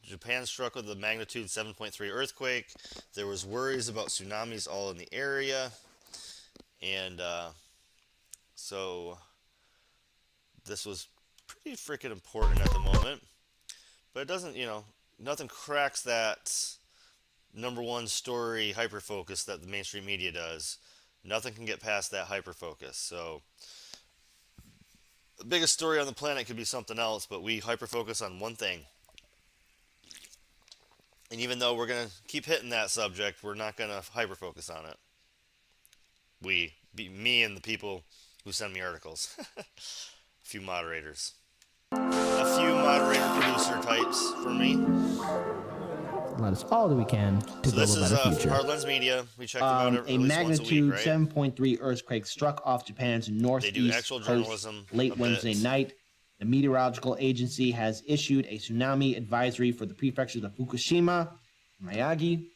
Japan struck with a magnitude 7.3 earthquake. There was worries about tsunamis all in the area. And so this was pretty freaking important at the moment. But it doesn't, you know, nothing cracks that #1 story hyperfocus that the mainstream media does. Nothing can get past that hyperfocus. So the biggest story on the planet could be something else, but we hyperfocus on one thing. And even though we're going to keep hitting that subject, we're not going to hyperfocus on it. Me and the people who send me articles. A few moderators. A few moderator producer types for me. Let us all that we can to build a better future. Heartlands Media. We check them out at a least magnitude once a week, right? 7.3 earthquake struck off Japan's northeast They do actual coast journalism late Wednesday night. The meteorological agency has issued a tsunami advisory for the prefectures of Fukushima, Miyagi.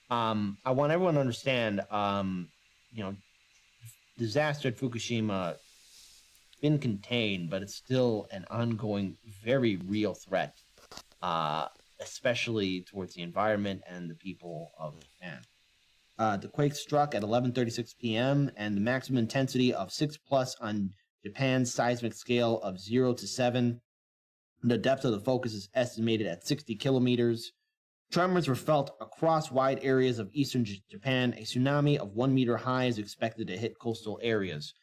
I want everyone to understand, disaster at Fukushima been contained, but it's still an ongoing, very real threat, especially towards the environment and the people of Japan. The quake struck at 11:36 p.m. and the maximum intensity of 6+ on Japan's seismic scale of 0 to 7. The depth of the focus is estimated at 60 kilometers. Tremors were felt across wide areas of eastern Japan. A tsunami of 1 meter high is expected to hit coastal areas.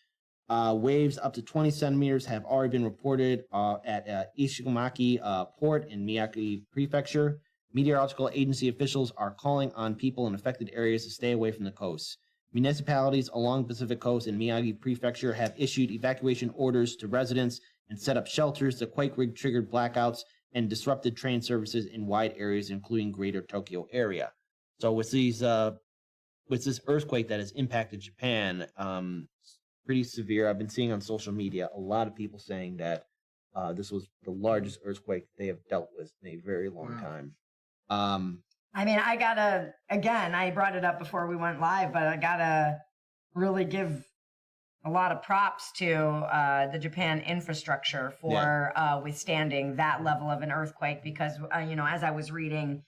Waves up to 20 centimeters have already been reported at Ishigaki port in Miyagi Prefecture. Meteorological agency officials are calling on people in affected areas to stay away from the coast. Municipalities along the Pacific coast and Miyagi Prefecture have issued evacuation orders to residents and set up shelters. The quake rig triggered blackouts and disrupted train services in wide areas, including greater Tokyo area. So with this earthquake that has impacted Japan, pretty severe. I've been seeing on social media a lot of people saying that this was the largest earthquake they have dealt with in a very long time. I mean, I brought it up before we went live, but I gotta really give a lot of props to the Japan infrastructure for withstanding that level of an earthquake, because, as I was reading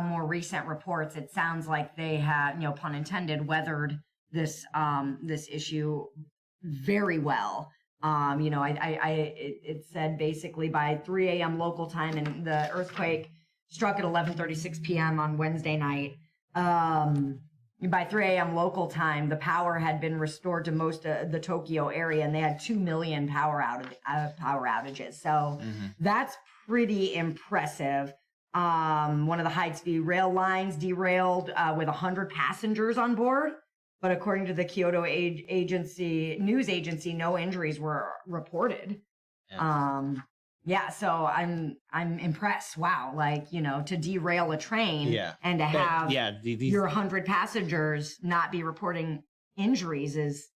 more recent reports, it sounds like they had, pun intended, weathered this issue very well. It said basically by 3 a.m. local time, and the earthquake struck at 11:36 p.m. on Wednesday night. By 3 a.m. local time, the power had been restored to most of the Tokyo area, and they had 2 million power outages. So that's pretty impressive. One of the high-speed rail lines derailed with 100 passengers on board. But according to the Kyoto news agency, no injuries were reported. So I'm impressed. Wow, to derail a train and to have your 100 passengers not be reporting injuries is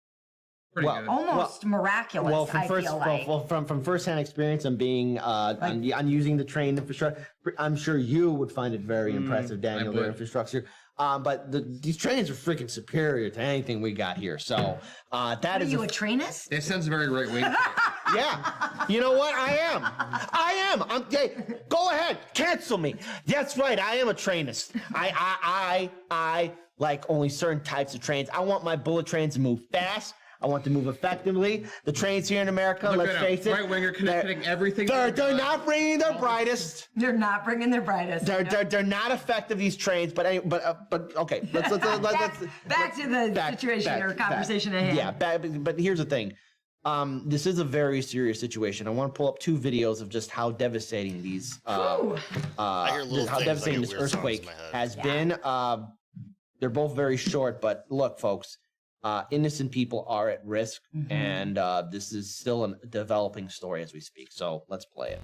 almost miraculous. Well, from firsthand experience on being on using the train infrastructure, I'm sure you would find it very impressive, Daniel. Their infrastructure. But these trains are freaking superior to anything we got here. So that is you a trainist? That sounds very right wing. Yeah. You know what? I am. Hey, go ahead. Cancel me. That's right. I am a trainist. I like only certain types of trains. I want my bullet trains to move fast. I want to move effectively. The trains here in America, let's face it. Right winger connecting everything. They're not bringing their brightest. They're not bringing their brightest. They're not effective, these trains. But okay. Let's back to the situation or conversation at hand. Yeah, but here's the thing. This is a very serious situation. I want to pull up 2 videos of just how devastating these how devastating this earthquake has been. They're both very short, but look, folks, innocent people are at risk, and this is still a developing story as we speak. So let's play it.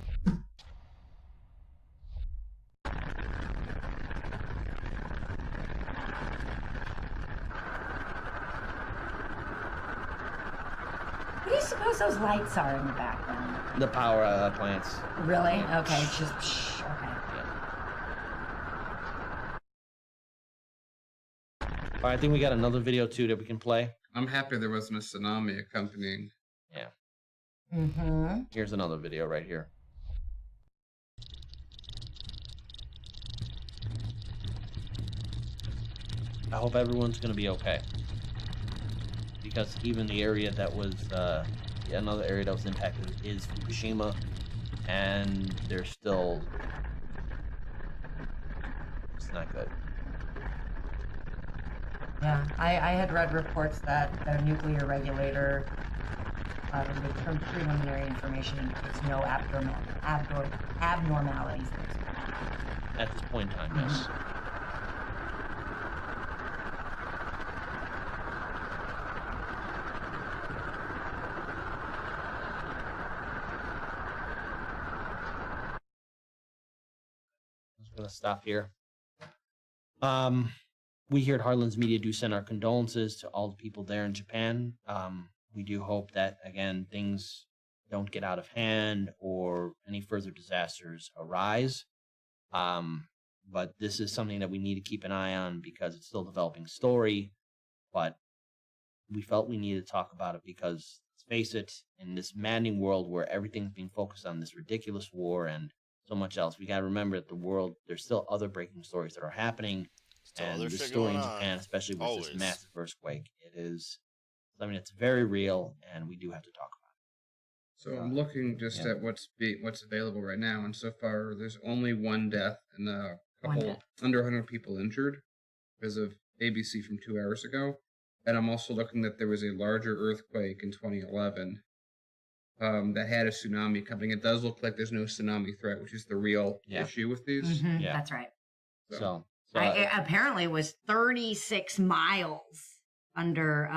What do you suppose those lights are in the background? The power plants. Really? Okay, just okay. All right, I think we got another video too that we can play. I'm happy there wasn't a tsunami accompanying. Yeah. Here's another video right here. I hope everyone's gonna be okay. Because even the area that was, another area that was impacted is Fukushima, and they're still, it's not good. Yeah, I had read reports that the nuclear regulator from preliminary information indicates no abnormalities. At this point in time, yes. I'm gonna stop here. We here at Heartlands Media do send our condolences to all the people there in Japan. We do hope that, again, things don't get out of hand or any further disasters arise. But this is something that we need to keep an eye on because it's still a developing story. But we felt we needed to talk about it because, let's face it, in this maddening world where everything's being focused on this ridiculous war and so much else, we got to remember that the world, there's still other breaking stories that are happening. And the story in Japan, especially with this massive earthquake, it is something that's very real, and we do have to talk about it. So I'm looking just at what's available right now, and so far there's only 1 death and a couple under 100 people injured because of ABC from 2 hours ago. And I'm also looking that there was a larger earthquake in 2011 that had a tsunami coming. It does look like there's no tsunami threat, which is the real issue with these. That's right. So it apparently was 36 miles under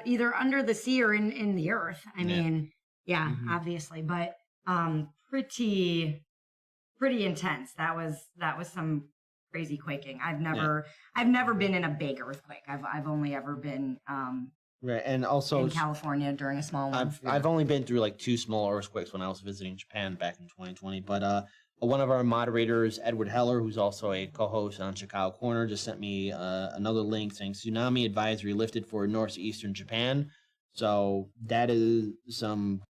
either under the sea or in the earth. I mean, obviously, but pretty intense. That was some crazy quaking. I've never been in a big earthquake. I've only ever been right, and also in California during a small one. I've only been through like 2 small earthquakes when I was visiting Japan back in 2020, but one of our moderators, Edward Heller, who's also a co-host on Chicago Corner, just sent me another link saying tsunami advisory lifted for northeastern Japan. So that is some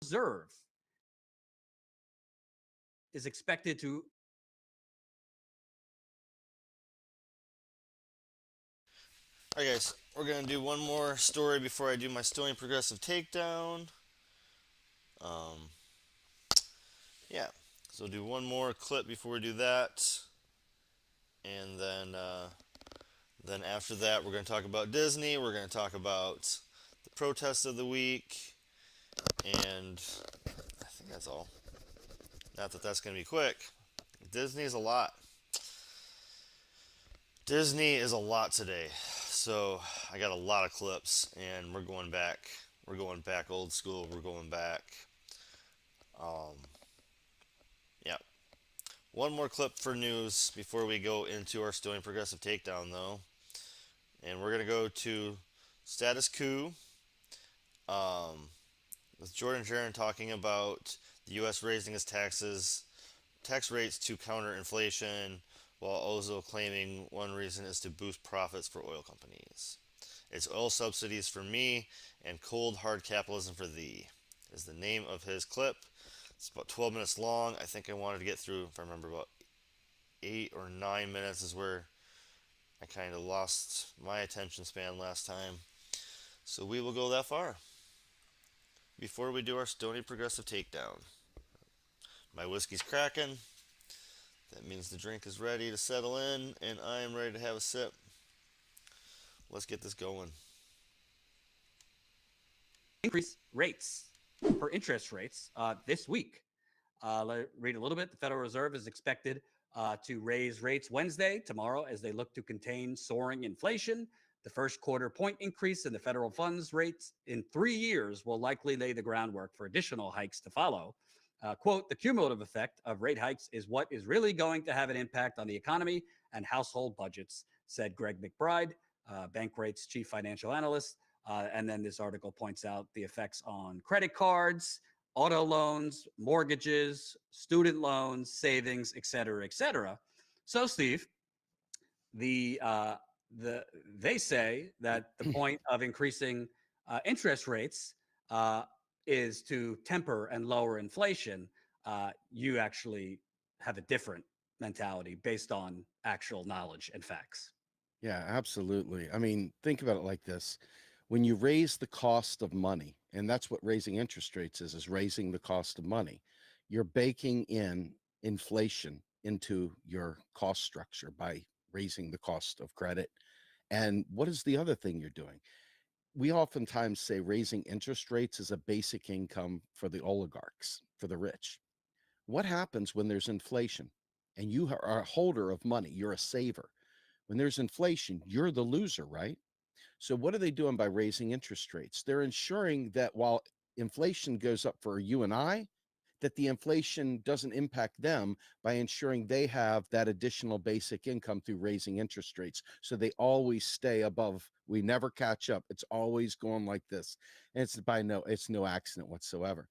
Reserve is expected to All right, guys, we're gonna do one more story before I do my Stoney progressive takedown. Yeah, so do one more clip before we do that, and then after that, we're gonna talk about Disney. We're gonna talk about the protests of the week, and I think that's all. Not that that's gonna be quick. Disney is a lot. Disney is a lot today. So I got a lot of clips, and we're going back. We're going back old school. We're going back. Yeah. One more clip for news before we go into our Stoney Progressive Takedown, though. And we're going to go to Status Coup with Jordan Jaron talking about the U.S. raising its tax rates to counter inflation, while also claiming one reason is to boost profits for oil companies. It's oil subsidies for me and cold hard capitalism for thee is the name of his clip. It's about 12 minutes long. I think I wanted to get through, if I remember, about 8 or 9 minutes is where I kind of lost my attention span last time. So we will go that far. Before we do our Stoney Progressive Takedown, my whiskey's cracking. That means the drink is ready to settle in, and I am ready to have a sip. Let's get this going. Increase rates for interest rates this week. Let read a little bit. The Federal Reserve is expected to raise rates Wednesday, tomorrow, as they look to contain soaring inflation. The first quarter point increase in the federal funds rates in 3 years will likely lay the groundwork for additional hikes to follow. Quote, the cumulative effect of rate hikes is what is really going to have an impact on the economy and household budgets, said Greg McBride, Bankrate's chief financial analyst. And then this article points out the effects on credit cards, auto loans, mortgages, student loans, savings, et cetera, et cetera. So, Steve, they say that the point of increasing interest rates is to temper and lower inflation. You actually have a different mentality based on actual knowledge and facts. Yeah, absolutely. I mean, think about it like this. When you raise the cost of money, and that's what raising interest rates is raising the cost of money, you're baking in inflation into your cost structure by raising the cost of credit. And what is the other thing you're doing? We oftentimes say raising interest rates is a basic income for the oligarchs, for the rich. What happens when there's inflation and you are a holder of money? You're a saver. When there's inflation, you're the loser, right? So what are they doing by raising interest rates? They're ensuring that while inflation goes up for you and I, that the inflation doesn't impact them by ensuring they have that additional basic income through raising interest rates. So they always stay above. We never catch up. It's always going like this. And it's no accident whatsoever.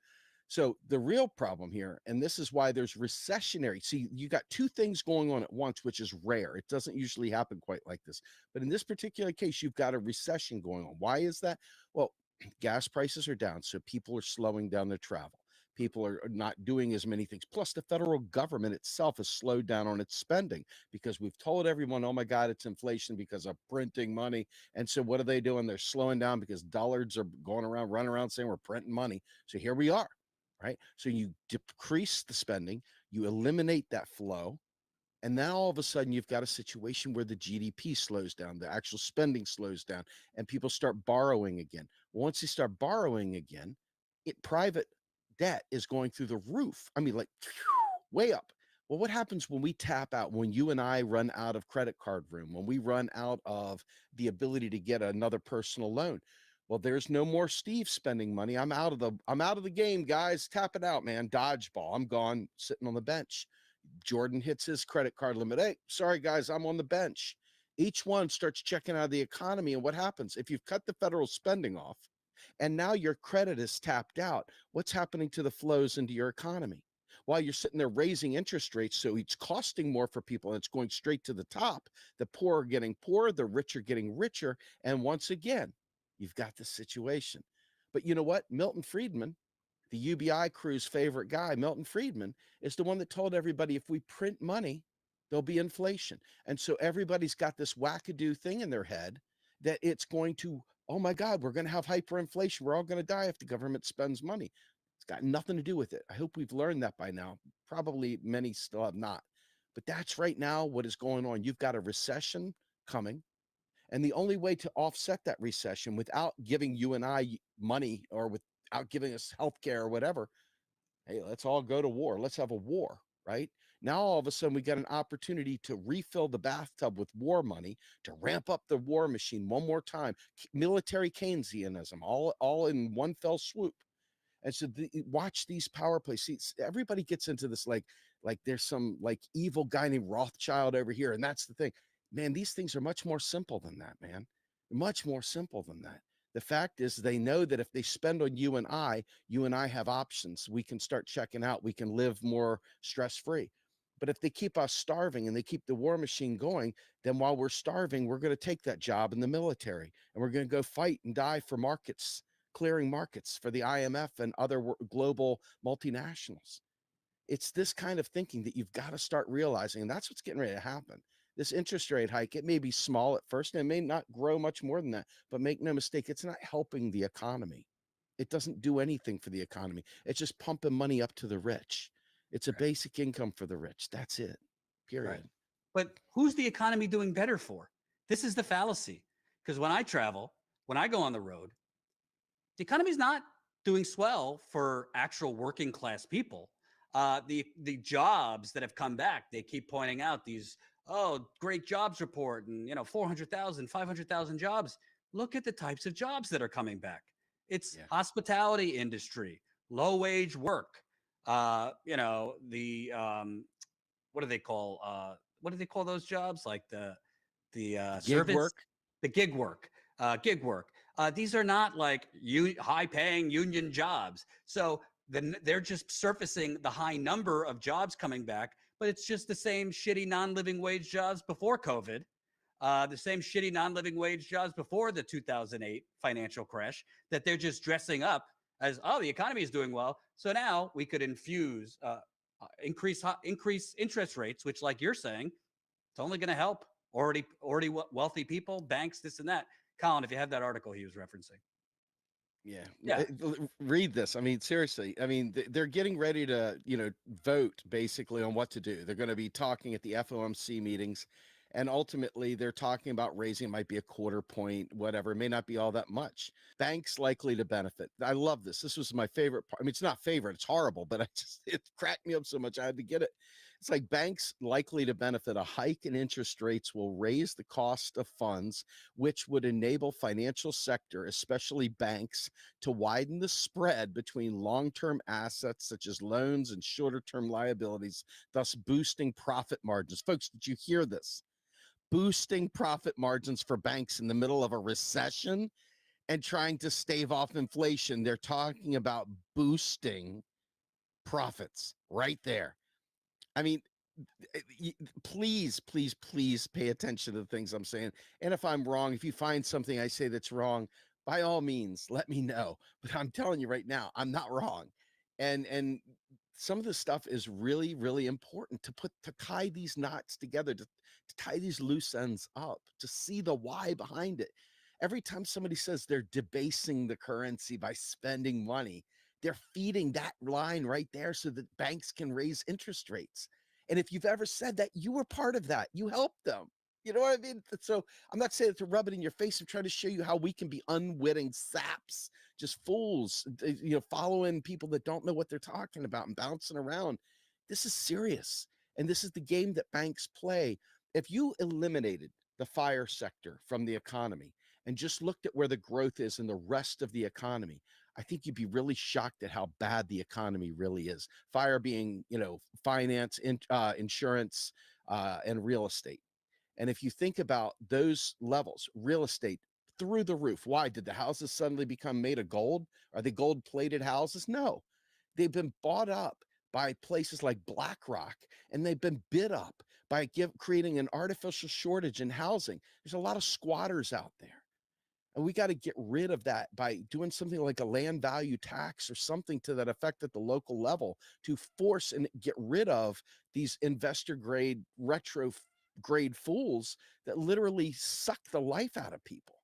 So the real problem here, and this is why there's recessionary. See, you got two things going on at once, which is rare. It doesn't usually happen quite like this. But in this particular case, you've got a recession going on. Why is that? Well, gas prices are down, so people are slowing down their travel. People are not doing as many things. Plus, the federal government itself has slowed down on its spending because we've told everyone, oh my God, it's inflation because of printing money. And so what are they doing? They're slowing down because dullards are going around, running around saying we're printing money. So here we are. Right? So you decrease the spending, you eliminate that flow, and now all of a sudden you've got a situation where the GDP slows down, the actual spending slows down, and people start borrowing again. Once they start borrowing again, private debt is going through the roof. I mean, like way up. Well, what happens when we tap out, when you and I run out of credit card room, when we run out of the ability to get another personal loan? Well, there's no more Steve spending money. I'm out of the game, guys. Tap it out, man. Dodgeball. I'm gone, sitting on the bench. Jordan hits his credit card limit. Hey, sorry guys, I'm on the bench. Each one starts checking out of the economy. And what happens if you've cut the federal spending off and now your credit is tapped out? What's happening to the flows into your economy? While you're sitting there raising interest rates, so it's costing more for people and it's going straight to the top. The poor are getting poorer, the rich are getting richer. And once again, you've got this situation. But you know what? Milton Friedman, the UBI crew's favorite guy, Milton Friedman, is the one that told everybody if we print money, there'll be inflation. And so everybody's got this wackadoo thing in their head that it's going to, oh my God, we're going to have hyperinflation. We're all going to die if the government spends money. It's got nothing to do with it. I hope we've learned that by now. Probably many still have not. But that's right now what is going on. You've got a recession coming. And the only way to offset that recession without giving you and I money or without giving us health care or whatever, hey, let's all go to war. Let's have a war, right? Now, all of a sudden, we got an opportunity to refill the bathtub with war money, to ramp up the war machine one more time. Military Keynesianism, all in one fell swoop. And so watch these power plays. See, everybody gets into this like there's some like evil guy named Rothschild over here, and that's the thing. Man, these things are much more simple than that, man. Much more simple than that. The fact is, they know that if they spend on you and I have options. We can start checking out. We can live more stress free. But if they keep us starving and they keep the war machine going, then while we're starving, we're going to take that job in the military and we're going to go fight and die for markets, clearing markets for the IMF and other global multinationals. It's this kind of thinking that you've got to start realizing, and that's what's getting ready to happen. This interest rate hike, it may be small at first and it may not grow much more than that, but make no mistake, it's not helping the economy. It doesn't do anything for the economy. It's just pumping money up to the rich. It's a basic income for the rich. That's it. Period. Right. But who's the economy doing better for? This is the fallacy. Because when I travel, when I go on the road, the economy's not doing swell for actual working class people. The jobs that have come back, they keep pointing out these, great jobs report and 400,000, 500,000 jobs. Look at the types of jobs that are coming back. It's hospitality industry, low wage work. What do they call those jobs? Like the gig service work, the gig work. These are not like high paying union jobs. So then they're just surfacing the high number of jobs coming back, but it's just the same shitty non-living wage jobs before COVID, the same shitty non-living wage jobs before the 2008 financial crash that they're just dressing up as, the economy is doing well. So now we could increase interest rates, which, like you're saying, it's only going to help already wealthy people, banks, this and that. Colin, if you have that article he was referencing. Yeah. Read this. I mean, seriously. I mean, they're getting ready to, vote basically on what to do. They're going to be talking at the FOMC meetings, and ultimately they're talking about raising, it might be a quarter point, whatever. It may not be all that much. Banks likely to benefit. I love this. This was my favorite part. I mean, it's not favorite, it's horrible, but it cracked me up so much I had to get it. It's like banks likely to benefit. A hike in interest rates will raise the cost of funds, which would enable financial sector, especially banks, to widen the spread between long-term assets such as loans and shorter-term liabilities, thus boosting profit margins. Folks, did you hear this? Boosting profit margins for banks in the middle of a recession and trying to stave off inflation. They're talking about boosting profits right there. I mean, please pay attention to the things I'm saying. And if I'm wrong, if you find something I say that's wrong, by all means, let me know. But I'm telling you right now, I'm not wrong. And some of this stuff is really, really important to tie these knots together, to tie these loose ends up, to see the why behind it. Every time somebody says they're debasing the currency by spending money, they're feeding that line right there so that banks can raise interest rates. And if you've ever said that, you were part of that. You helped them. You know what I mean? So I'm not saying to rub it in your face. I'm trying to show you how we can be unwitting saps, just fools, following people that don't know what they're talking about and bouncing around. This is serious. And this is the game that banks play. If you eliminated the fire sector from the economy and just looked at where the growth is in the rest of the economy, I think you'd be really shocked at how bad the economy really is. Fire being, finance, insurance, and real estate. And if you think about those levels, real estate through the roof. Why did the houses suddenly become made of gold? Are they gold plated houses? No, they've been bought up by places like BlackRock, and they've been bid up by creating an artificial shortage in housing. There's a lot of squatters out there. And we got to get rid of that by doing something like a land value tax or something to that effect at the local level to force and get rid of these investor grade, retro grade fools that literally suck the life out of people.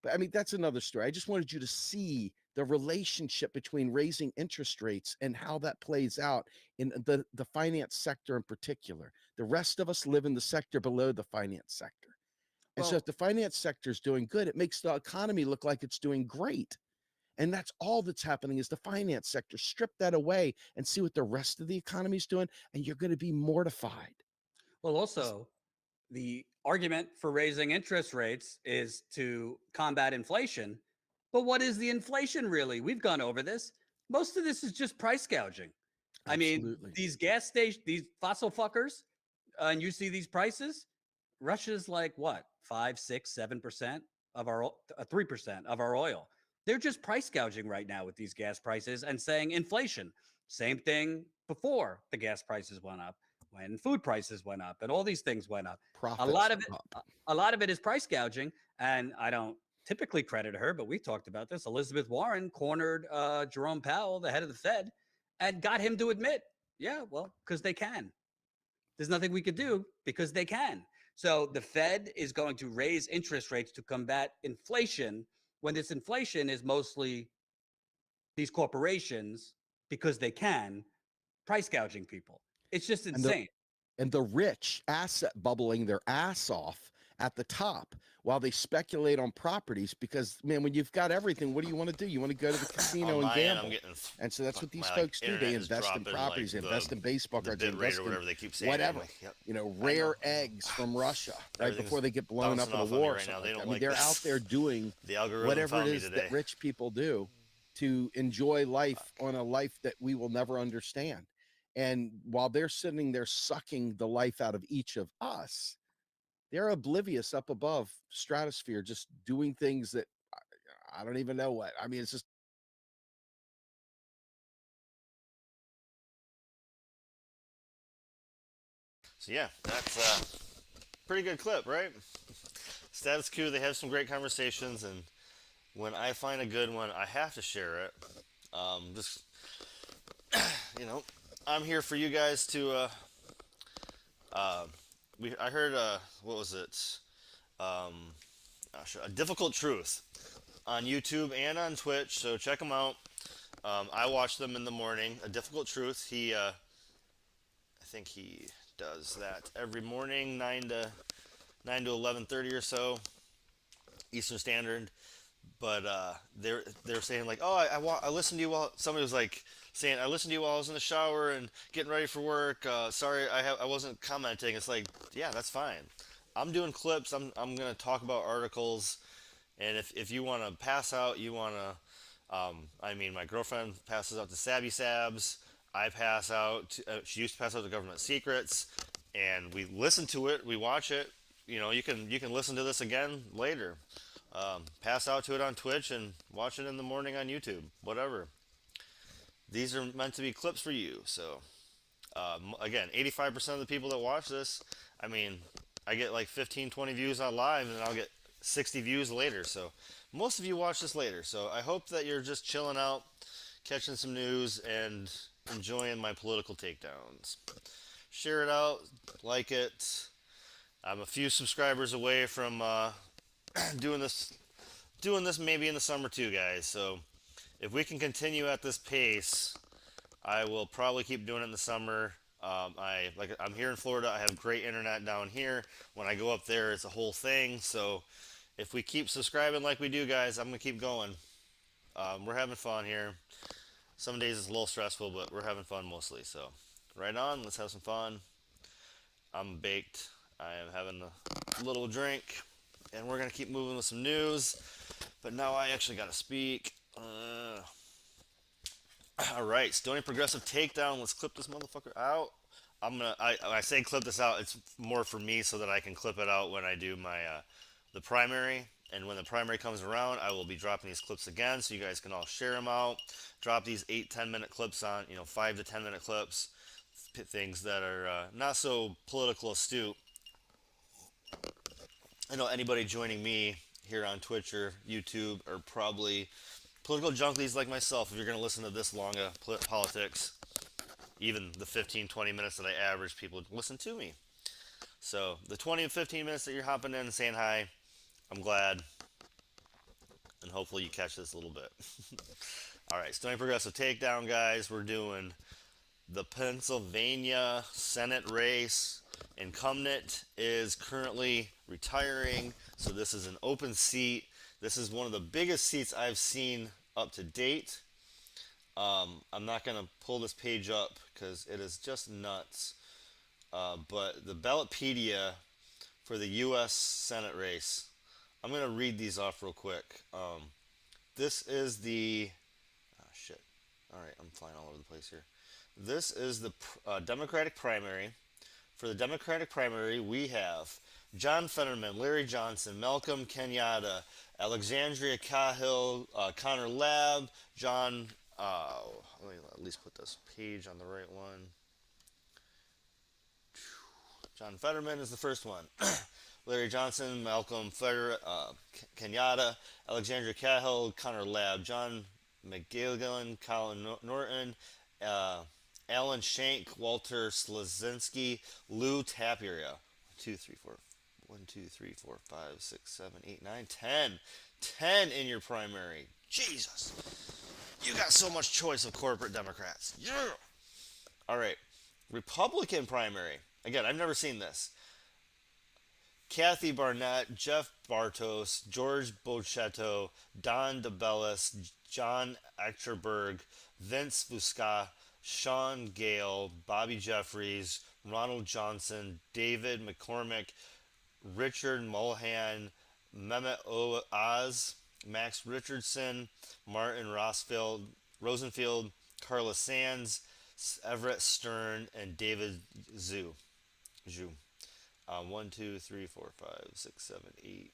But I mean, that's another story. I just wanted you to see the relationship between raising interest rates and how that plays out in the finance sector in particular. The rest of us live in the sector below the finance sector. And so if the finance sector is doing good, it makes the economy look like it's doing great. And that's all that's happening is the finance sector. Strip that away and see what the rest of the economy is doing, and you're going to be mortified. Well, also, the argument for raising interest rates is to combat inflation. But what is the inflation really? We've gone over this. most of this is just price gouging. I mean, Absolutely. these gas stations, these fossil fuckers, and you see these prices. Russia's like what, 5, 6, 7% of our 3% of our oil. They're just price gouging right now with these gas prices and saying inflation. Same thing before the gas prices went up, when food prices went up, and all these things went up. A Profits lot of it, up. a lot of it is price gouging, and I don't typically credit her, but we talked about this. Elizabeth Warren cornered Jerome Powell, the head of the Fed, and got him to admit, yeah, well, because they can. There's nothing we could do because they can. So the Fed is going to raise interest rates to combat inflation when this inflation is mostly these corporations, because they can, price gouging people. It's just insane. And the rich asset bubbling their ass off at the top while they speculate on properties because, man, when you've got everything, what do you want to do? You want to go to the casino and gamble. And so that's what these folks do. They invest in properties, they invest in baseball cards, they invest in whatever they keep saying. whatever. Like, yep. You know, rare eggs from Russia right before they get blown up in a war. Right now. I mean, they're out there doing whatever it is that rich people do to enjoy life on a life that we will never understand. And while they're sitting there sucking the life out of each of us, they're oblivious up above stratosphere, just doing things that I don't even know what. I mean, it's just. So yeah, that's a pretty good clip, right? Status Quo, they have some great conversations, and when I find a good one, I have to share it. Just, you know, I'm here for you guys to, I heard, what was it? A Difficult Truth on YouTube and on Twitch, so check them out. I watch them in the morning. A Difficult Truth, I think he does that every morning, 9 to 11:30 or so Eastern Standard. But they're saying like, oh, I listened to you while somebody was like saying I listened to you while I was in the shower and getting ready for work. Sorry, I wasn't commenting. It's like, yeah, that's fine. I'm doing clips. I'm gonna talk about articles, and if you want to pass out, you want to. I mean, my girlfriend passes out to Sabby Sabs. I pass out. She used to pass out to Government Secrets, and we listen to it. We watch it. You know, you can listen to this again later. Pass out to it on Twitch and watch it in the morning on YouTube. Whatever. These are meant to be clips for you. So, again, 85% of the people that watch this, I mean, I get like 15, 20 views on live, and then I'll get 60 views later. So, most of you watch this later. So, I hope that you're just chilling out, catching some news, and enjoying my political takedowns. Share it out, like it. I'm a few subscribers away from doing this maybe in the summer too, guys. So if we can continue at this pace, I will probably keep doing it in the summer. I'm here in Florida. I have great internet down here. When I go up there, it's a whole thing. So if we keep subscribing like we do, guys, I'm gonna keep going. We're having fun here. Some days it's a little stressful, but we're having fun mostly. So right on, let's have some fun. I'm baked. I am having a little drink, and we're gonna keep moving with some news. But now I actually gotta speak. All right, Stoney Progressive Takedown. Let's clip this motherfucker out. I say clip this out. It's more for me so that I can clip it out when I do my the primary. And when the primary comes around, I will be dropping these clips again, so you guys can all share them out. Drop these 8-10 minute clips on, 5 to 10 minute clips, things that are not so political astute. I know anybody joining me here on Twitch or YouTube are probably political junkies like myself. If you're going to listen to this long of politics, even the 15-20 minutes that I average people listen to me. So the 20 and 15 minutes that you're hopping in and saying hi, I'm glad, and hopefully you catch this a little bit. All right, Stoney Progressive Takedown, guys. We're doing the Pennsylvania Senate race. Incumbent is currently retiring, so this is an open seat. This is one of the biggest seats I've seen up to date. I'm not going to pull this page up because it is just nuts. But the Ballotpedia for the U.S. Senate race, I'm going to read these off real quick. This is the... Oh, shit. All right, I'm flying all over the place here. This is the Democratic primary. For the Democratic primary, we have John Fetterman, Larry Johnson, Malcolm Kenyatta, Alexandria Cahill, Connor Lab, John. Let me at least put this page on the right one. John Fetterman is the first one. Larry Johnson, Malcolm Kenyatta, Alexandria Cahill, Connor Lab, John McGilligan, Colin Norton, Alan Shank, Walter Slazinski, Lou Tapia. 2, 3, 4. 1, 2, 3, 4, 5, 6, 7, 8, 9, 10. 10 in your primary. Jesus. You got so much choice of corporate Democrats. Yeah. All right. Republican primary. Again, I've never seen this. Kathy Barnett, Jeff Bartos, George Bochetto, Don DeBellis, John Achterberg, Vince Fusca, Sean Gale, Bobby Jeffries, Ronald Johnson, David McCormick, Richard Mulhan, Mehmet Oz, Max Richardson, Martin Rosenfield, Carla Sands, Everett Stern, and David Zhu. 1, 2, 3, 4, 5, 6, 7, 8,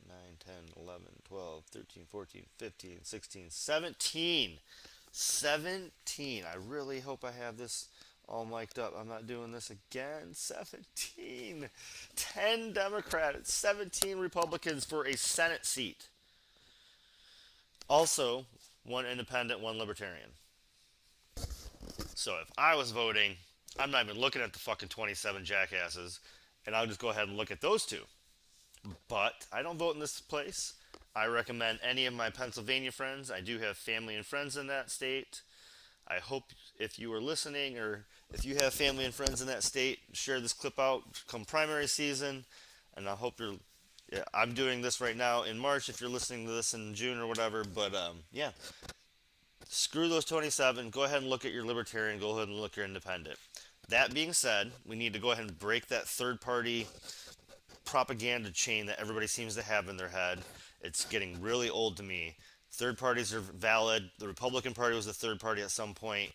9, 10, 11, 12, 13, 14, 15, 16, 17. 17. I really hope I have this all mic'd up. I'm not doing this again. 17. 10 Democrats, 17 Republicans for a Senate seat. Also, 1 independent, 1 libertarian. So if I was voting, I'm not even looking at the fucking 27 jackasses, and I'll just go ahead and look at those 2. But I don't vote in this place. I recommend any of my Pennsylvania friends. I do have family and friends in that state. I hope if you are listening, or if you have family and friends in that state, share this clip out come primary season. And I hope you're, yeah, I'm doing this right now in March if you're listening to this in June or whatever. But yeah, screw those 27. Go ahead and look at your libertarian. Go ahead and look at your independent. That being said, we need to go ahead and break that third-party propaganda chain that everybody seems to have in their head. It's getting really old to me. Third parties are valid. The Republican Party was a third party at some point.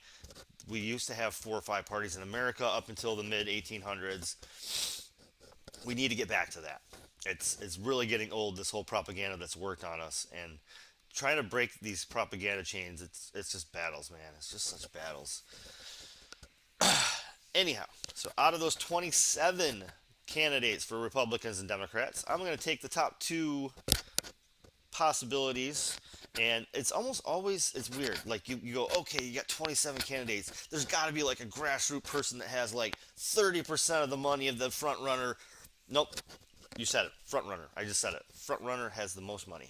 We used to have 4 or 5 parties in America up until the mid-1800s. We need to get back to that. It's really getting old, this whole propaganda that's worked on us. And trying to break these propaganda chains, it's just battles, man. It's just such battles. Anyhow, so out of those 27 candidates for Republicans and Democrats, I'm going to take the top 2 possibilities, and it's almost always, it's weird. Like you go, okay, you got 27 candidates. There's got to be like a grassroots person that has like 30% of the money of the front runner. Nope, you said it, front runner. I just said it. Front runner has the most money.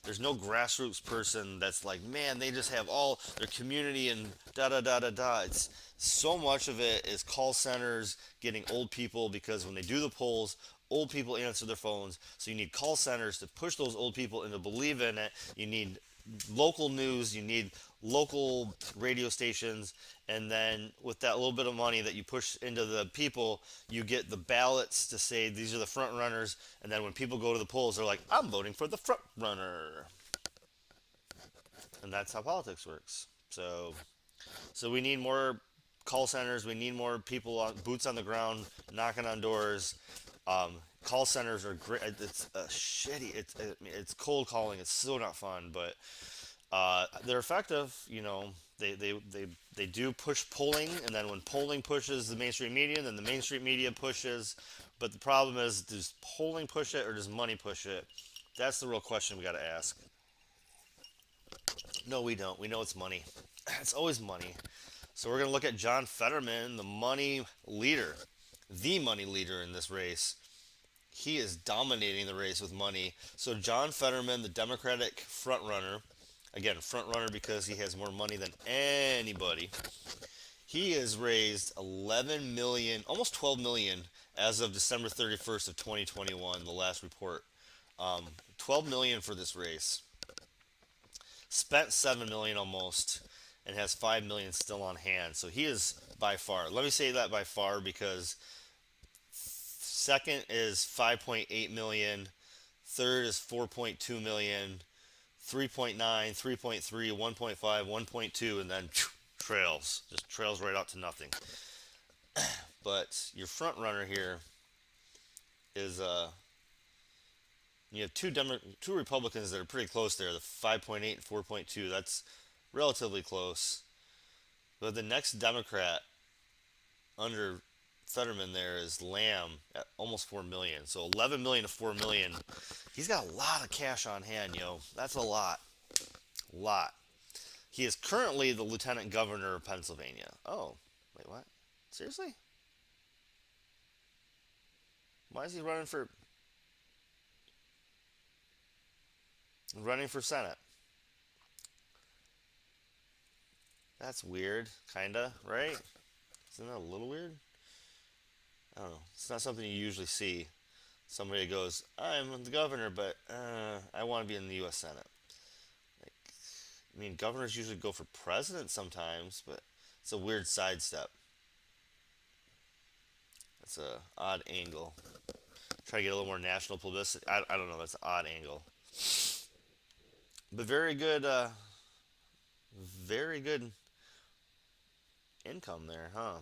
There's no grassroots person that's like, man, they just have all their community and da-da-da-da-da. It's so much of it is call centers getting old people, because when they do the polls, old people answer their phones. So you need call centers to push those old people into believe in it. You need local news. You need local radio stations. And then with that little bit of money that you push into the people, you get the ballots to say these are the front runners. And then when people go to the polls, they're like, I'm voting for the front runner. And that's how politics works. So we need more call centers. We need more people, boots on the ground, knocking on doors. Call centers are great. It's shitty. It's cold calling. It's so not fun, but they're effective. You know, they do push polling, and then when polling pushes the mainstream media, then the mainstream media pushes. But the problem is, does polling push it or does money push it? That's the real question we got to ask. No, we don't. We know it's money. It's always money. So we're going to look at John Fetterman, the money leader in this race. He is dominating the race with money. So John Fetterman, the Democratic frontrunner, again, frontrunner because he has more money than anybody. He has raised 11 million, almost 12 million as of December 31st of 2021, the last report. 12 million for this race. Spent 7 million almost, and has 5 million still on hand. So he is by far, let me say that by far, because second is 5.8 million, third is 4.2 million, 3.9, 3.3, 1.5, 1.2, and then just trails right out to nothing. But your front runner here is you have two Republicans that are pretty close there, the 5.8 and 4.2. That's relatively close. But the next Democrat under Fetterman there is Lamb at almost 4 million. So 11 million to 4 million. He's got a lot of cash on hand, yo. That's a lot. He is currently the lieutenant governor of Pennsylvania. Oh, wait, what? Seriously? Why is he running for Senate? That's weird, kinda, right? Isn't that a little weird? I don't know. It's not something you usually see. Somebody goes, I'm the governor, but I want to be in the U.S. Senate. Like, I mean, governors usually go for president sometimes, but it's a weird sidestep. That's a odd angle. Try to get a little more national publicity. I don't know. That's an odd angle. But very good income there, huh?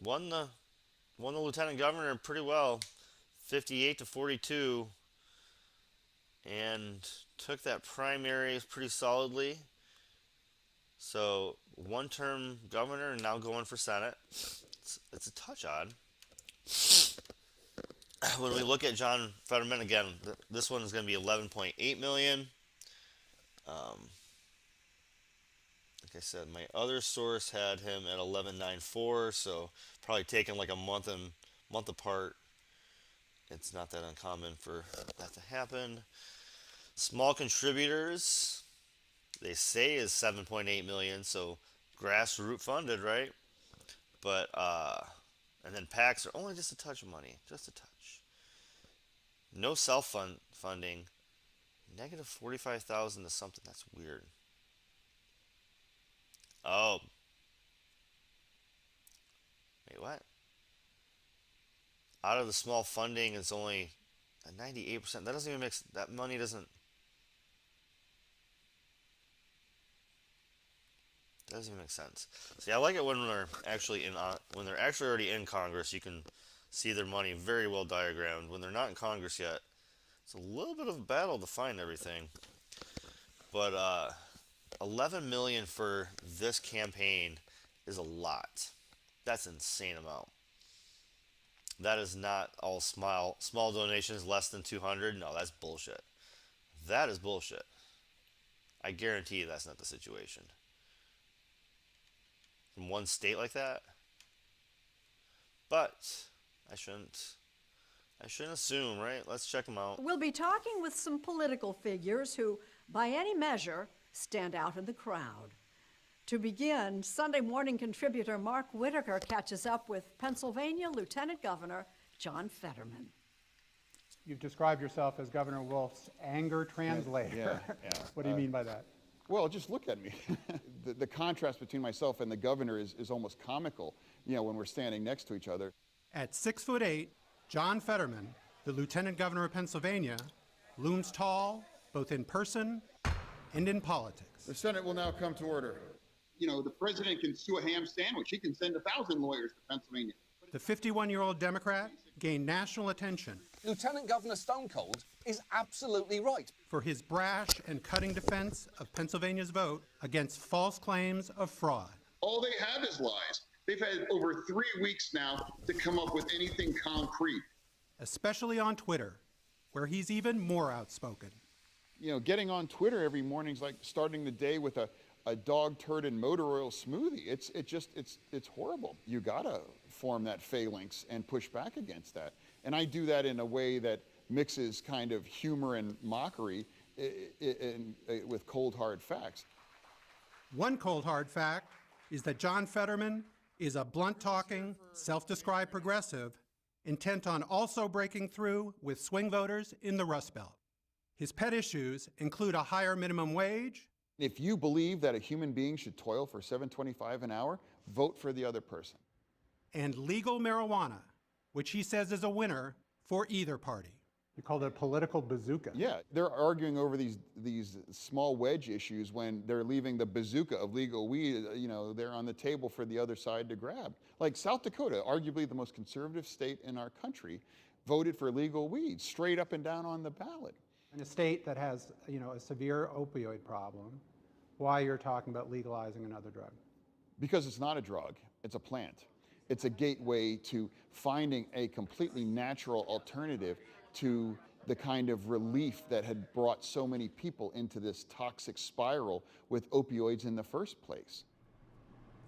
Won the lieutenant governor pretty well, 58 to 42, and took that primary pretty solidly. So one-term governor and now going for Senate. It's a touch odd. When we look at John Fetterman again, this one is going to be 11.8 million. Like I said, my other source had him at 11.94, so probably taking like a month apart. It's not that uncommon for that to happen. Small contributors, they say, is 7.8 million, so grassroots funded, right? But and then PACs are only just a touch of money, just a touch. No self-funding, negative 45,000 to something. That's weird. Oh. Wait, what? Out of the small funding, it's only a 98%. That doesn't even make that money doesn't even make sense. See, I like it when they're actually when they're actually already in Congress. You can see their money very well diagrammed. When they're not in Congress yet, it's a little bit of a battle to find everything. But 11 million for this campaign is a lot. That's an insane amount. That is not all small donations less than 200. No, that's bullshit. That is bullshit. I guarantee you that's not the situation. From one state like that. But I shouldn't assume, right? Let's check them out. We'll be talking with some political figures who, by any measure, stand out in the crowd. To begin, Sunday morning contributor Mark Whitaker catches up with Pennsylvania Lieutenant Governor John Fetterman. You've described yourself as Governor Wolf's anger translator. Yeah. What do you mean by that? Well, just look at me. the contrast between myself and the governor is almost comical, when we're standing next to each other. At 6'8", John Fetterman, the Lieutenant Governor of Pennsylvania, looms tall both in person and in politics. The Senate will now come to order. The president can sue a ham sandwich. He can send 1,000 lawyers to Pennsylvania. The 51-year-old Democrat gained national attention. Lieutenant Governor Stone Cold is absolutely right. For his brash and cutting defense of Pennsylvania's vote against false claims of fraud. All they have is lies. They've had over 3 weeks now to come up with anything concrete. Especially on Twitter, where he's even more outspoken. Getting on Twitter every morning is like starting the day with a dog turd and motor oil smoothie. It's horrible. You gotta form that phalanx and push back against that. And I do that in a way that mixes kind of humor and mockery with cold hard facts. One cold hard fact is that John Fetterman is a blunt-talking, self-described progressive intent on also breaking through with swing voters in the Rust Belt. His pet issues include a higher minimum wage. If you believe that a human being should toil for $7.25 an hour, vote for the other person. And legal marijuana, which he says is a winner for either party. You called it a political bazooka. Yeah, they're arguing over these small wedge issues when they're leaving the bazooka of legal weed, they're on the table for the other side to grab. Like South Dakota, arguably the most conservative state in our country, voted for legal weed straight up and down on the ballot. In a state that has, a severe opioid problem, why you're talking about legalizing another drug? Because it's not a drug, it's a plant. It's a gateway to finding a completely natural alternative to the kind of relief that had brought so many people into this toxic spiral with opioids in the first place.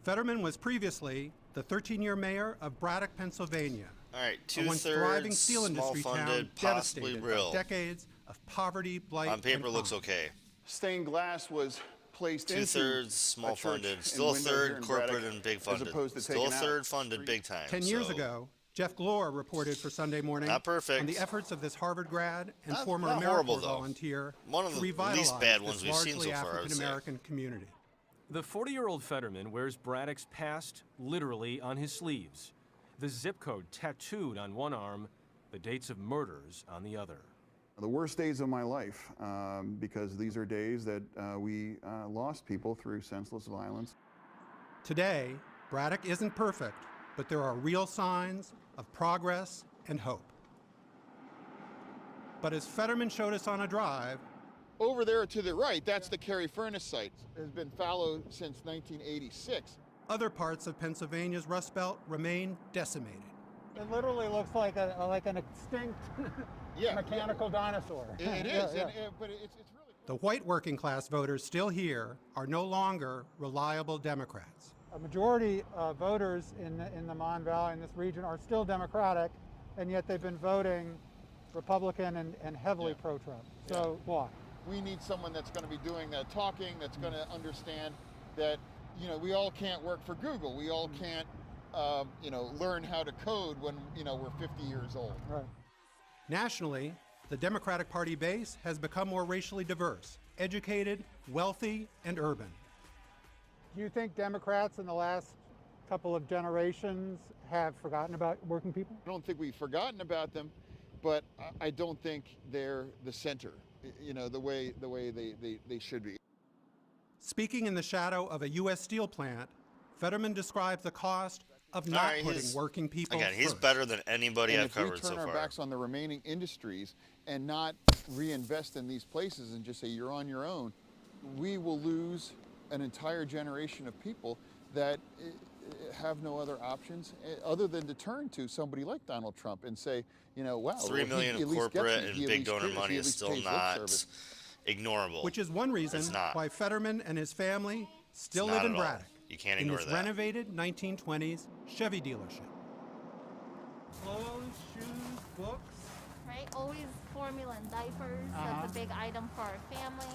Fetterman was previously the 13-year mayor of Braddock, Pennsylvania. All right, a once thriving two-thirds steel industry town small-funded, possibly devastated real. by decades of poverty, blight, On paper, and looks crime. okay. Stained glass was placed into Two-thirds small-funded, still a third corporate and big funded. Still a third funded big time. 10 years ago, Jeff Glor reported for Sunday Morning Not perfect. on the efforts of this Harvard grad and Not- former not AmeriCorps horrible, though. volunteer One of to the revitalize least bad this ones we've seen largely so far, I would say. African-American community. The 40-year-old Fetterman wears Braddock's past literally on his sleeves. The zip code tattooed on one arm, the dates of murders on the other. The worst days of my life, because these are days that we lost people through senseless violence. Today, Braddock isn't perfect, but there are real signs of progress and hope. But as Fetterman showed us on a drive, Over there to the right, that's the Carey Furnace site. It has been fallow since 1986. other parts of Pennsylvania's Rust Belt remain decimated. It literally looks like an extinct mechanical dinosaur. It is, but it's really... The white working class voters still here are no longer reliable Democrats. A majority of voters in the Mon Valley, in this region, are still Democratic, and yet they've been voting Republican and heavily pro-Trump. So why? We need someone that's going to be doing that talking, that's going to understand that, we all can't work for Google. We all can't, learn how to code when, we're 50 years old. Right. Nationally, the Democratic Party base has become more racially diverse, educated, wealthy, and urban. Do you think Democrats in the last couple of generations have forgotten about working people? I don't think we've forgotten about them, but I don't think they're the center, the way they should be. Speaking in the shadow of a U.S. steel plant, Fetterman describes the cost of not putting working people Again, he's first. better than anybody And I've if we covered turn so our far. backs on the remaining industries and not reinvest in these places and just say you're on your own, we will lose an entire generation of people that have no other options other than to turn to somebody like Donald Trump and say, wow, $3 million of corporate and big donor money is still not ignorable. Which is one reason It's not. why Fetterman and his family still It's live not in at all. Braddock. You can't in ignore this that. renovated 1920s Chevy dealership. Clothes, shoes, books. Right? Always formula and diapers. That's a big item for our family.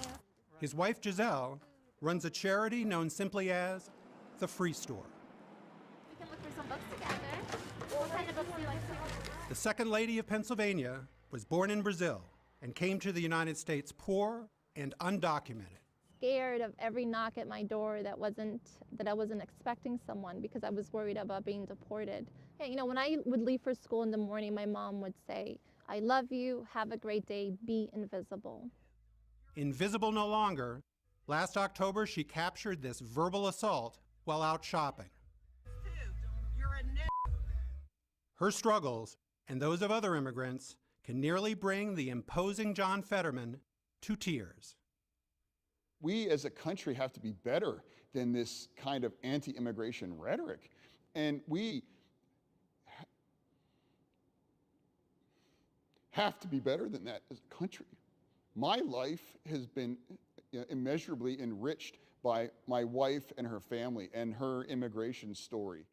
His wife Giselle runs a charity known simply as the Free Store. We can look for some books together. What kind of books do you like to read? The Second Lady of Pennsylvania was born in Brazil and came to the United States poor and undocumented. Scared of every knock at my door that I wasn't expecting someone because I was worried about being deported. Yeah, when I would leave for school in the morning, my mom would say, "I love you, have a great day, be invisible." Invisible no longer, last October she captured this verbal assault while out shopping. Her struggles, and those of other immigrants, can nearly bring the imposing John Fetterman to tears. We as a country have to be better than this kind of anti-immigration rhetoric. And we have to be better than that as a country. My life has been immeasurably enriched by my wife and her family and her immigration story.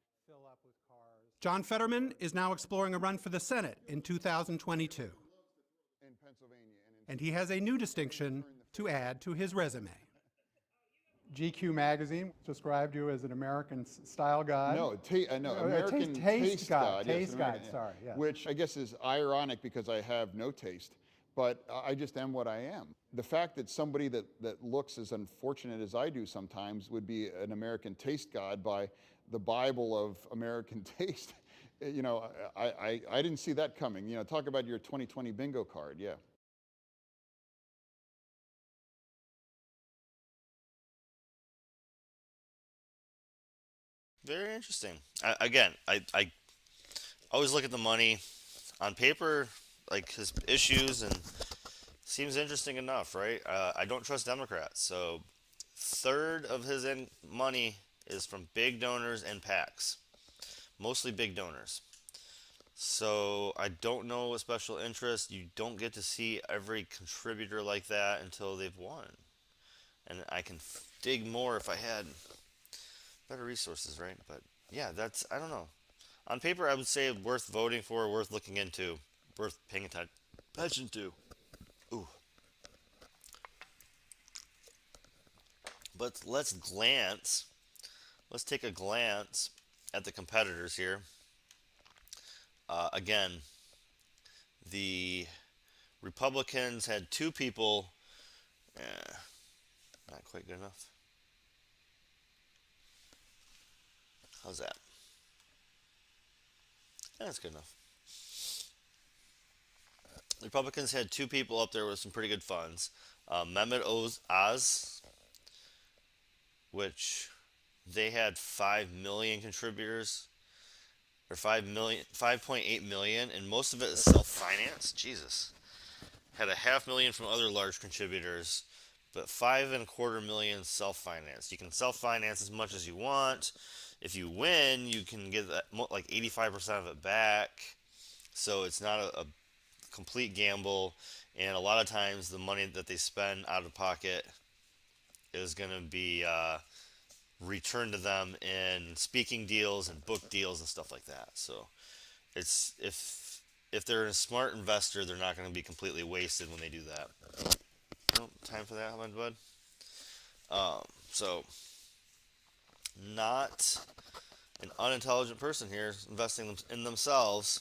John Fetterman is now exploring a run for the Senate in 2022. And he has a new distinction to add to his resume. GQ magazine described you as an American style guy. No, American taste guy. God. Yes, Taste guy, American, sorry. Yeah. Which I guess is ironic because I have no taste, but I just am what I am. The fact that somebody that looks as unfortunate as I do sometimes would be an American taste god by the Bible of American taste You know, I didn't see that coming. You know, talk about your 2020 bingo card. Yeah. Very interesting. I always look at the money on paper, like his issues, and seems interesting enough, right? I don't trust Democrats, so third of his money is from big donors and PACs, mostly big donors. So I don't know what special interest. You don't get to see every contributor like that until they've won, and I can dig more if I had better resources, right? But yeah, I don't know. On paper, I would say worth voting for, worth looking into, worth paying attention to. Ooh. But let's take a glance at the competitors here. Again, the Republicans had two people. Not quite good enough. How's that? That's good enough. The Republicans had two people up there with some pretty good funds. Mehmet Oz, which they had 5 million contributors, or 5.8 million, and most of it is self-financed. Jesus. Had 500,000 from other large contributors, but 5.25 million self-financed. You can self-finance as much as you want. If you win, you can get that, like 85% of it back. So it's not a complete gamble, and a lot of times the money that they spend out of pocket is going to be returned to them in speaking deals and book deals and stuff like that. So it's if they're a smart investor, they're not going to be completely wasted when they do that. Oh, time for that, my bud. So not an unintelligent person here investing in themselves,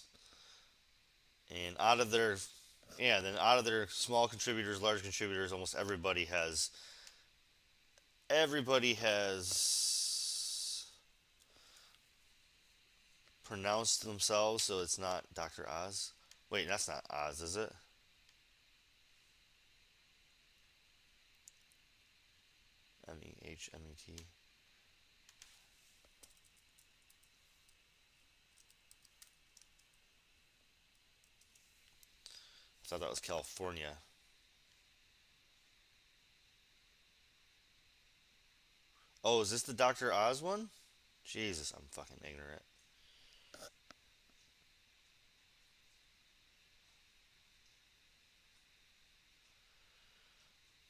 and out of their small contributors, large contributors, almost everybody has pronounced themselves, so it's not Dr. Oz. Wait, that's not Oz, is it? MEHMET. I thought that was California. Oh, is this the Dr. Oz one? Jesus, I'm fucking ignorant.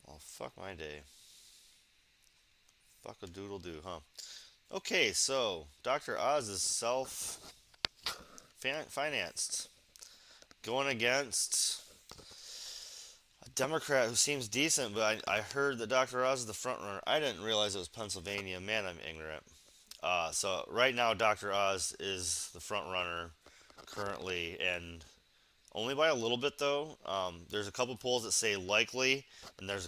Well, fuck my day. Fuck a doodle do, huh? Okay, so Dr. Oz is self-financed. Going against a Democrat who seems decent, but I heard that Dr. Oz is the front runner. I didn't realize it was Pennsylvania. Man, I'm ignorant. So right now, Dr. Oz is the front runner currently, and only by a little bit though. There's a couple polls that say likely, and there's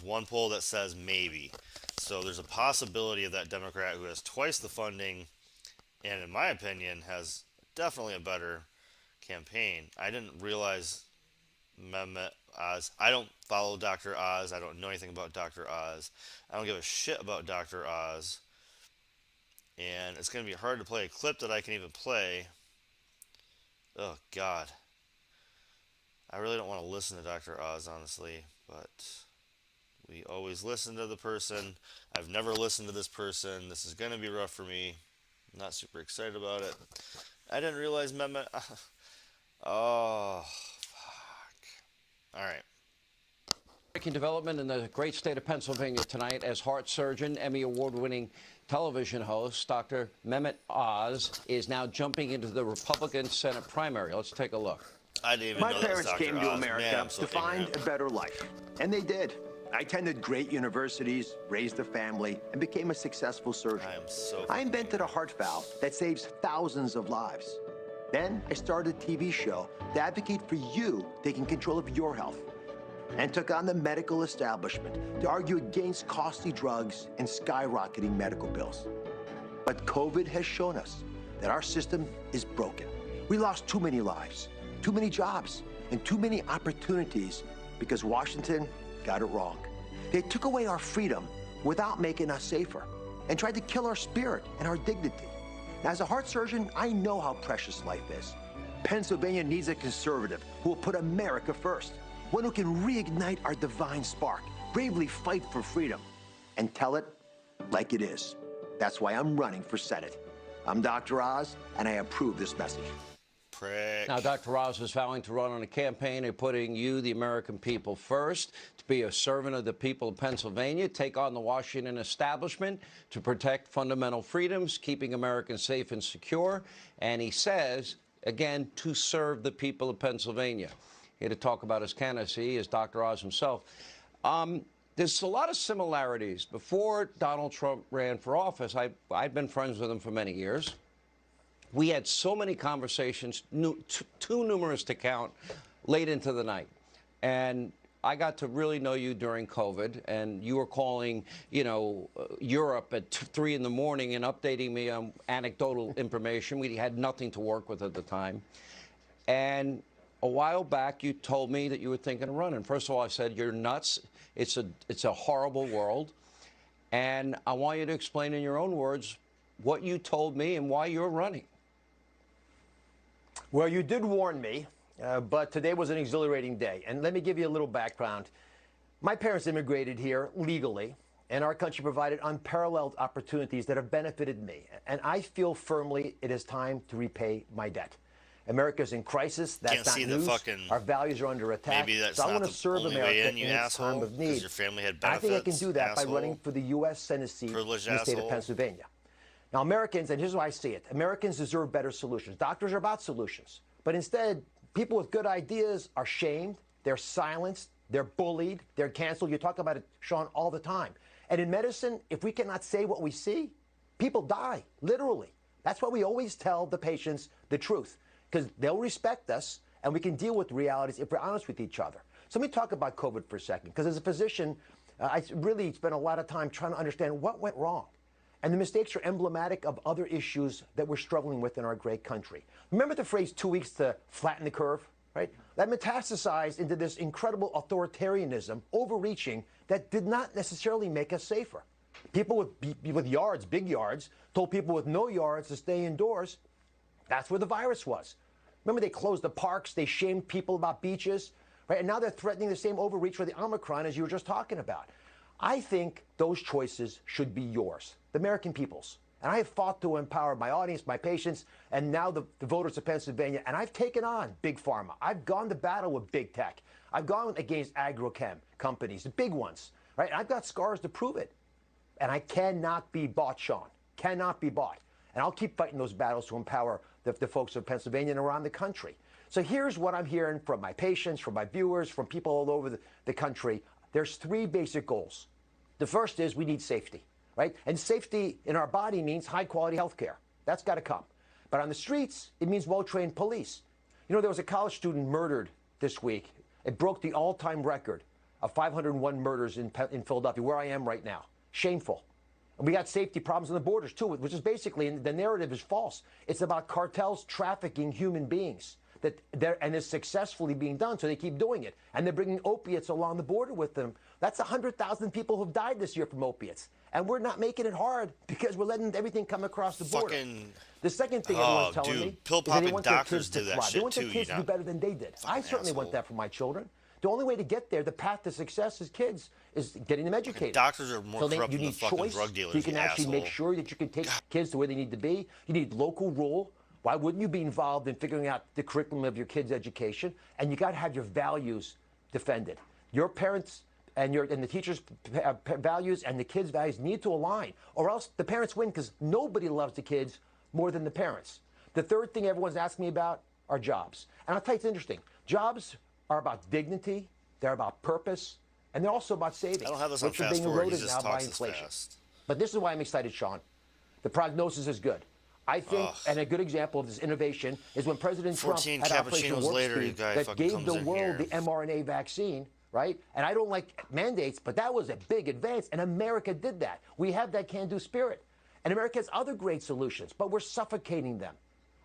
one poll that says maybe. So there's a possibility of that Democrat who has twice the funding, and in my opinion has definitely a better campaign. I didn't realize Mehmet Oz. I don't follow Dr. Oz. I don't know anything about Dr. Oz. I don't give a shit about Dr. Oz. And it's going to be hard to play a clip that I can even play. Oh, God. I really don't want to listen to Dr. Oz, honestly, but we always listen to the person. I've never listened to this person. This is going to be rough for me. I'm not super excited about it. I didn't realize Mehmet... Oh, fuck. All right. Breaking development in the great state of Pennsylvania tonight as heart surgeon, Emmy Award-winning television host, Dr. Mehmet Oz, is now jumping into the Republican Senate primary. Let's take a look. I didn't even My know that was parents Dr. came to Oz. America Man, I'm so to find ignorant. a better life, and they did. I attended great universities, raised a family, and became a successful surgeon. I invented a heart valve that saves thousands of lives. Then I started a TV show to advocate for you taking control of your health, and took on the medical establishment to argue against costly drugs and skyrocketing medical bills. But COVID has shown us that our system is broken. We lost too many lives, too many jobs, and too many opportunities because Washington got it wrong. They took away our freedom without making us safer and tried to kill our spirit and our dignity. Now, as a heart surgeon, I know how precious life is. Pennsylvania needs a conservative who will put America first, one who can reignite our divine spark, bravely fight for freedom, and tell it like it is. That's why I'm running for Senate. I'm Dr. Oz, and I approve this message. Now, Dr. Oz is vowing to run on a campaign of putting you, the American people, first, to be a servant of the people of Pennsylvania, take on the Washington establishment to protect fundamental freedoms, keeping Americans safe and secure. And he says, again, to serve the people of Pennsylvania. Here to talk about his candidacy is Dr. Oz himself. There's a lot of similarities. Before Donald Trump ran for office, I'd been friends with him for many years. We had so many conversations, too numerous to count, late into the night. And I got to really know you during COVID, and you were calling, Europe at 3 in the morning and updating me on anecdotal information. We had nothing to work with at the time. And a while back, you told me that you were thinking of running. First of all, I said, you're nuts. It's a horrible world. And I want you to explain in your own words what you told me and why you're running. Well, you did warn me, but today was an exhilarating day. And let me give you a little background. My parents immigrated here legally, and our country provided unparalleled opportunities that have benefited me. And I feel firmly it is time to repay my debt. America's in crisis. That's not news. Our values are under attack. Maybe that's so I not want to the serve only America way in, you in its asshole, time of need. your family had I think I can benefits, do that asshole. by running for the U.S. Senate seat Privileged in the state of asshole. Pennsylvania. Now, Americans, and here's how I see it, Americans deserve better solutions. Doctors are about solutions. But instead, people with good ideas are shamed, they're silenced, they're bullied, they're canceled. You talk about it, Sean, all the time. And in medicine, if we cannot say what we see, people die, literally. That's why we always tell the patients the truth, because they'll respect us and we can deal with realities if we're honest with each other. So let me talk about COVID for a second, because as a physician, I really spent a lot of time trying to understand what went wrong. And the mistakes are emblematic of other issues that we're struggling with in our great country. Remember the phrase 2 weeks to flatten the curve, right? That metastasized into this incredible authoritarianism, overreaching, that did not necessarily make us safer. People with yards, big yards, told people with no yards to stay indoors. That's where the virus was. Remember, they closed the parks, they shamed people about beaches, right? And now they're threatening the same overreach for the Omicron as you were just talking about. I think those choices should be yours, the American people's. And I have fought to empower my audience, my patients, and now the voters of Pennsylvania. And I've taken on Big Pharma. I've gone to battle with Big Tech. I've gone against agrochem companies, the big ones, right? And I've got scars to prove it. And I cannot be bought, Sean. Cannot be bought. And I'll keep fighting those battles to empower the folks of Pennsylvania and around the country. So here's what I'm hearing from my patients, from my viewers, from people all over the country. There's 3 basic goals. The first is we need safety, right? And safety in our body means high-quality health care. That's got to come. But on the streets, it means well-trained police. You know, there was a college student murdered this week. It broke the all-time record of 501 murders in Philadelphia, where I am right now. Shameful. And we got safety problems on the borders, too, which is basically, the narrative is false. It's about cartels trafficking human beings. And it's successfully being done, so they keep doing it. And they're bringing opiates along the border with them. That's 100,000 people who've died this year from opiates. And we're not making it hard because we're letting everything come across the border. The second thing everyone's telling me is that they want their kids to thrive. They want their kids to do better than they did. I certainly want that for my children. The only way to get there, the path to success as kids, is getting them educated. Doctors are more corrupt you than the need fucking choice, drug dealers, so you can you actually make asshole. sure that you can take kids to where they need to be. You need local rule. Why wouldn't you be involved in figuring out the curriculum of your kids' education? And you got to have your values defended. Your parents and the teachers' values and the kids' values need to align, or else the parents win, because nobody loves the kids more than the parents. The third thing everyone's asking me about are jobs. And I'll tell you, it's interesting. Jobs are about dignity, they're about purpose, and they're also about savings, I don't have this on which are fast being forward. He eroded just now by talks as inflation. fast. But this is why I'm excited, Sean. The prognosis is good. I think, and a good example of this innovation is when President Trump 14 had Operation cappuccinos Warp later, Speed you guy that fucking gave the comes in world here. the mRNA vaccine, right? And I don't like mandates, but that was a big advance, and America did that. We have that can-do spirit. And America has other great solutions, but we're suffocating them.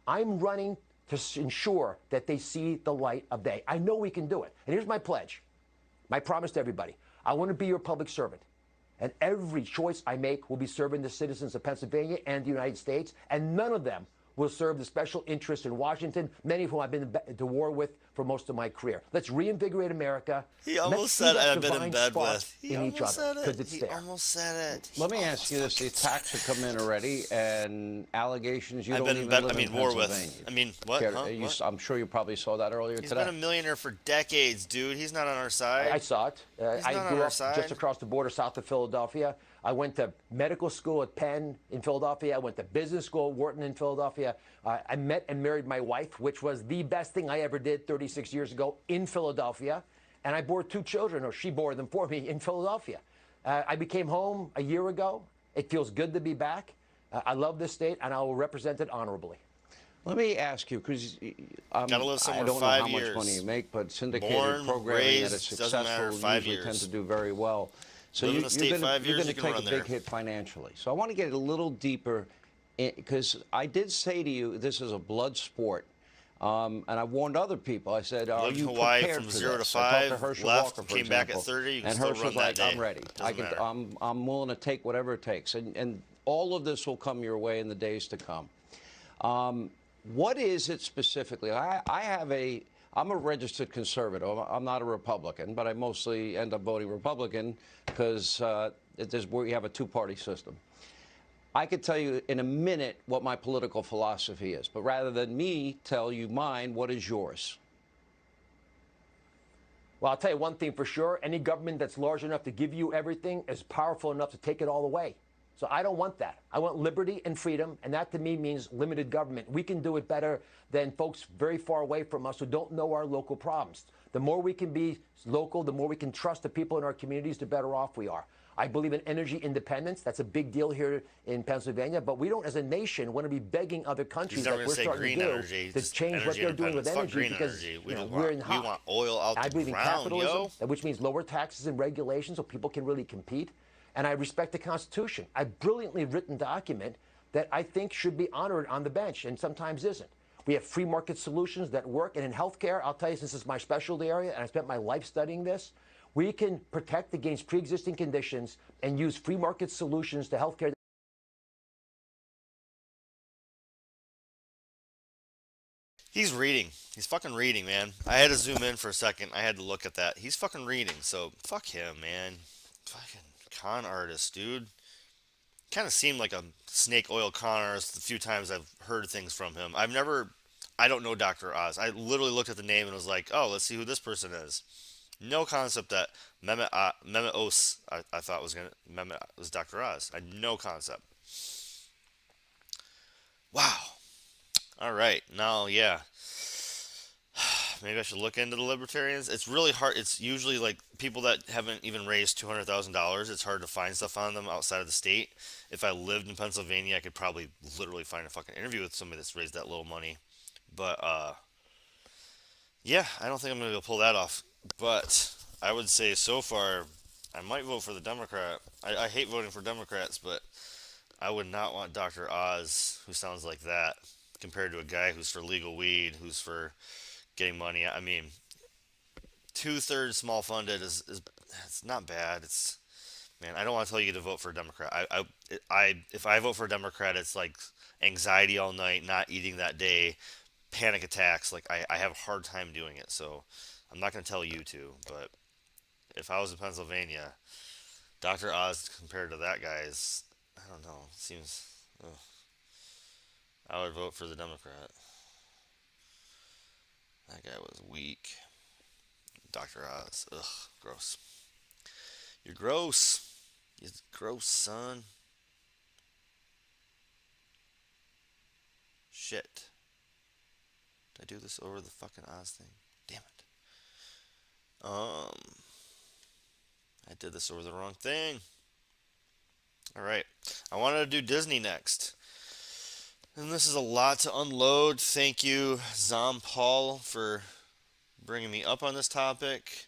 I'm running to ensure that they see the light of day. I know we can do it. And here's my pledge, my promise to everybody. I want to be your public servant. And every choice I make will be serving the citizens of Pennsylvania and the United States, and none of them will serve the special interests in Washington, many of whom I've been to war with for most of my career. Let's reinvigorate America. He almost said I've been in bed with. He almost said it. It's He there. almost said it. Let me ask you this: the attacks have come in already, and allegations you I've don't been even in bed. live I mean, in war Pennsylvania. with. I mean, what? Huh? What? I'm sure you probably saw that earlier He's today. been a millionaire for decades, dude. He's not on our side. I saw it. I not on grew our up side. just across the border south of Philadelphia. I went to medical school at Penn in Philadelphia. I went to business school at Wharton in Philadelphia. I met and married my wife, which was the best thing I ever did 36 years ago in Philadelphia. And I bore 2 children, or she bore them for me in Philadelphia. I became home a year ago. It feels good to be back. I love this state, and I will represent it honorably. Let me ask you, because I Gotta live don't somewhere know 5 how years. much money you make, but syndicated Born, programming raised, that is doesn't matter, successful 5 usually tend years. to do very well. So Live in the state you're 5 going years, to you can take a run big there. hit financially. So I want to get a little deeper, because I did say to you, this is a blood sport. And I warned other people. I said, "Are Lived in you Hawaii prepared from for 0 to this?" I talked to 5, Herschel left, Walker, for came back at example. 30, you can and still Herschel's run that like, day. "I'm ready. Doesn't matter. I'm willing to take whatever it takes." And all of this will come your way in the days to come. What is it specifically? I'm a registered conservative. I'm not a Republican, but I mostly end up voting Republican because we have a 2-party system. I could tell you in a minute what my political philosophy is, but rather than me tell you mine, what is yours? Well, I'll tell you one thing for sure. Any government that's large enough to give you everything is powerful enough to take it all away. So I don't want that. I want liberty and freedom, and that to me means limited government. We can do it better than folks very far away from us who don't know our local problems. The more we can be local, the more we can trust the people in our communities, the better off we are. I believe in energy independence. That's a big deal here in Pennsylvania. But we don't, as a nation, want to be begging other countries like we're starting to do to change what they're doing with energy because we're in hot. We want oil out I the believe in ground, capitalism, yo. which means lower taxes and regulations so people can really compete. And I respect the Constitution. A brilliantly written document that I think should be honored on the bench and sometimes isn't. We have free market solutions that work. And in healthcare, I'll tell you, since it's my specialty area and I spent my life studying this, we can protect against pre-existing conditions and use free market solutions to healthcare. He's reading. He's fucking reading, man. I had to zoom in for a second. I had to look at that. He's fucking reading, so fuck him, man. Fucking con artist, dude. Kind of seemed like a snake oil con artist the few times I've heard things from him. I don't know Dr. Oz. I literally looked at the name and was like, oh, let's see who this person is. No concept that Mehmet Oz, I thought was Dr. Oz. I had no concept. Wow. All right. Now, yeah. Maybe I should look into the libertarians. It's really hard. It's usually like people that haven't even raised $200,000. It's hard to find stuff on them outside of the state. If I lived in Pennsylvania, I could probably literally find a fucking interview with somebody that's raised that little money. But, yeah, I don't think I'm going to be able to pull that off. But I would say so far, I might vote for the Democrat. I hate voting for Democrats, but I would not want Dr. Oz, who sounds like that, compared to a guy who's for legal weed, who's for getting money. I mean, 2/3 small funded is it's not bad. It's, man, I don't want to tell you to vote for a Democrat. If I vote for a Democrat, it's like anxiety all night, not eating that day, panic attacks. Like I have a hard time doing it. So I'm not going to tell you to, but if I was in Pennsylvania, Dr. Oz compared to that guy is, I don't know, seems, ugh. I would vote for the Democrat. That guy was weak. Dr. Oz, ugh, gross. You're gross. You're gross, son. Shit. Did I do this over the fucking Oz thing? Damn it. I did this over the wrong thing. Alright. I wanted to do Disney next. And this is a lot to unload. Thank you, Zom Paul, for bringing me up on this topic.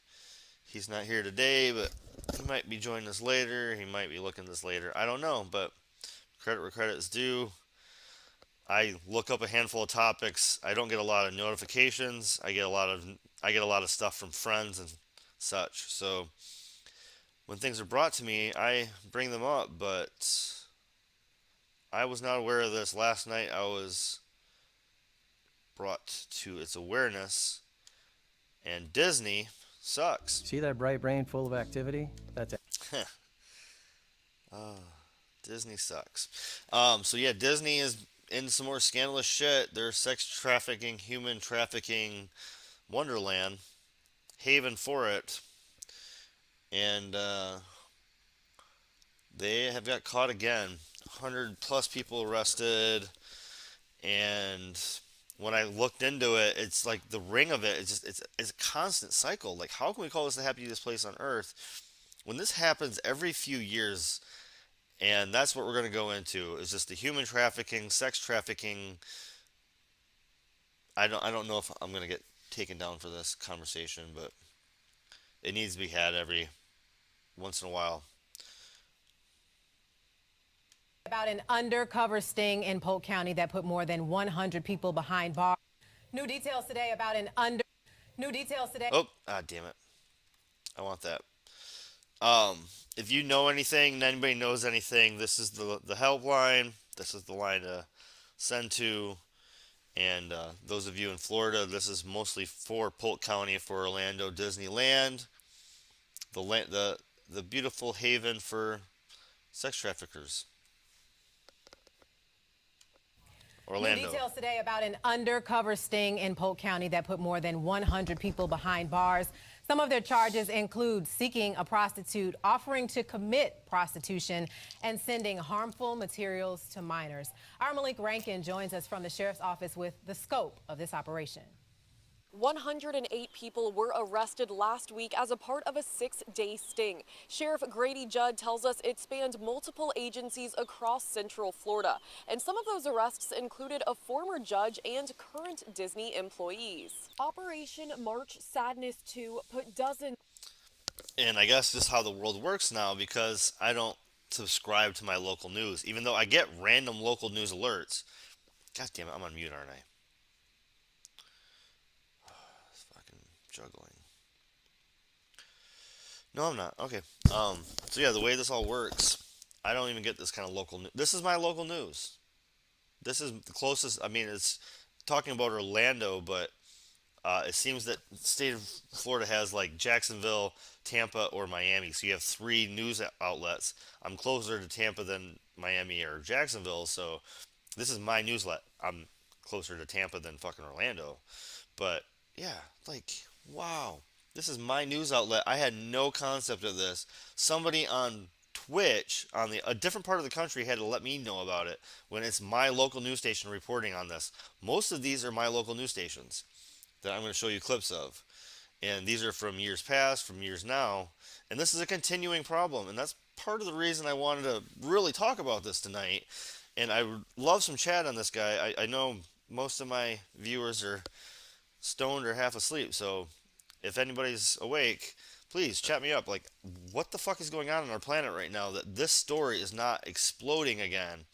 He's not here today, but he might be joining us later. He might be looking at this later. I don't know, but credit where credit is due. I look up a handful of topics. I don't get a lot of notifications. I get a lot of stuff from friends and such. So when things are brought to me, I bring them up, but I was not aware of this. Last night I was brought to its awareness, and Disney sucks. See that bright brain full of activity? That's it. Disney sucks. So yeah, Disney is in some more scandalous shit. They're sex trafficking, human trafficking wonderland, haven for it, and they have got caught again. 100 plus people arrested, and when I looked into it, it's like the ring of it. It's a constant cycle. Like, how can we call this the happiest place on earth when this happens every few years? And that's what we're going to go into, is just the human trafficking, sex trafficking. I don't know if I'm going to get taken down for this conversation, but it needs to be had every once in a while. About an undercover sting in Polk County that put more than 100 people behind bars. New details today about New details today. Oh, damn it. I want that. If you know anything, and anybody knows anything, this is the helpline. This is the line to send to. And those of you in Florida, this is mostly for Polk County, for Orlando Disneyland, the beautiful haven for sex traffickers. Orlando. New details today about an undercover sting in Polk County that put more than 100 people behind bars. Some of their charges include seeking a prostitute, offering to commit prostitution, and sending harmful materials to minors. Our Malik Rankin joins us from the sheriff's office with the scope of this operation. 108 people were arrested last week as a part of a 6-day sting. Sheriff Grady Judd tells us it spanned multiple agencies across Central Florida. And some of those arrests included a former judge and current Disney employees. Operation March Sadness 2 put dozens. And I guess this is how the world works now, because I don't subscribe to my local news, even though I get random local news alerts. God damn it, I'm on mute, aren't I? Juggling. No, I'm not. Okay. So yeah, the way this all works, I don't even get this kind of local news. This is my local news. This is the closest. I mean, it's talking about Orlando, but it seems that the state of Florida has like Jacksonville, Tampa, or Miami. So you have 3 news outlets. I'm closer to Tampa than Miami or Jacksonville, so this is my newslet. I'm closer to Tampa than fucking Orlando. But yeah, like, wow, this is my news outlet. I had no concept of this. Somebody on Twitch, on a different part of the country, had to let me know about it when it's my local news station reporting on this. Most of these are my local news stations that I'm going to show you clips of. And these are from years past, from years now. And this is a continuing problem. And that's part of the reason I wanted to really talk about this tonight. And I would love some chat on this guy. I know most of my viewers are stoned or half asleep, so if anybody's awake, please chat me up. Like, what the fuck is going on our planet right now that this story is not exploding again?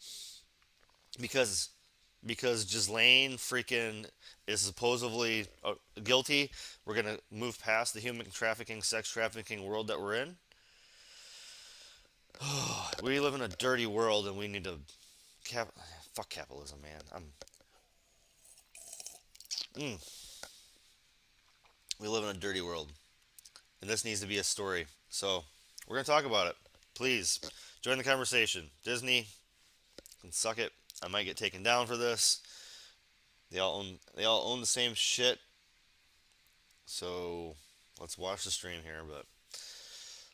Because Ghislaine freaking is supposedly guilty, we're gonna move past the human trafficking, sex trafficking world that we're in. We live in a dirty world, and we need to fuck capitalism, man. We live in a dirty world, and this needs to be a story. So we're going to talk about it. Please join the conversation. Disney can suck it. I might get taken down for this. They all own the same shit. So let's watch the stream here, but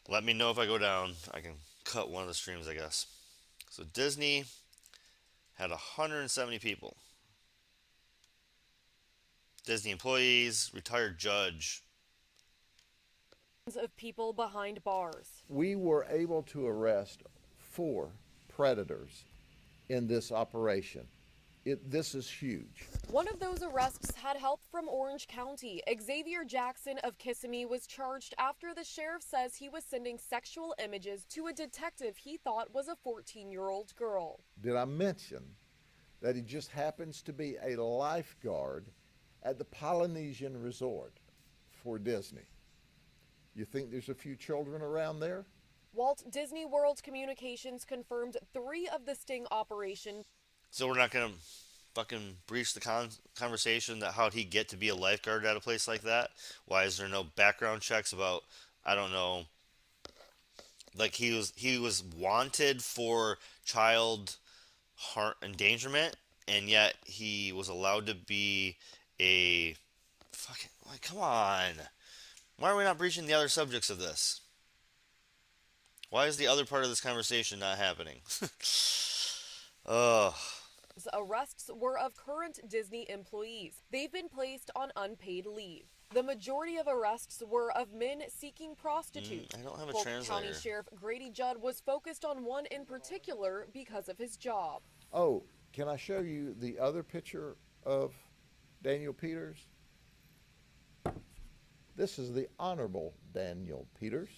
let me know if I go down. I can cut one of the streams, I guess. So Disney had 170 people. Disney employees, retired judge. Of people behind bars. We were able to arrest 4 predators in this operation. This is huge. One of those arrests had help from Orange County. Xavier Jackson of Kissimmee was charged after the sheriff says he was sending sexual images to a detective he thought was a 14-year-old girl. Did I mention that he just happens to be a lifeguard at the Polynesian Resort for Disney? You think there's a few children around there? Walt Disney World Communications confirmed 3 of the sting operations. So we're not going to fucking breach the conversation that how'd he get to be a lifeguard at a place like that? Why is there no background checks about, I don't know, like he was wanted for child endangerment, and yet he was allowed to be a fucking, like, come on. Why are we not breaching the other subjects of this? Why is the other part of this conversation not happening? Ugh. Arrests were of current Disney employees. They've been placed on unpaid leave. The majority of arrests were of men seeking prostitutes. I don't have a Polk translator. County Sheriff Grady Judd was focused on one in particular because of his job. Oh, can I show you the other picture of Daniel Peters? This is the Honorable Daniel Peters,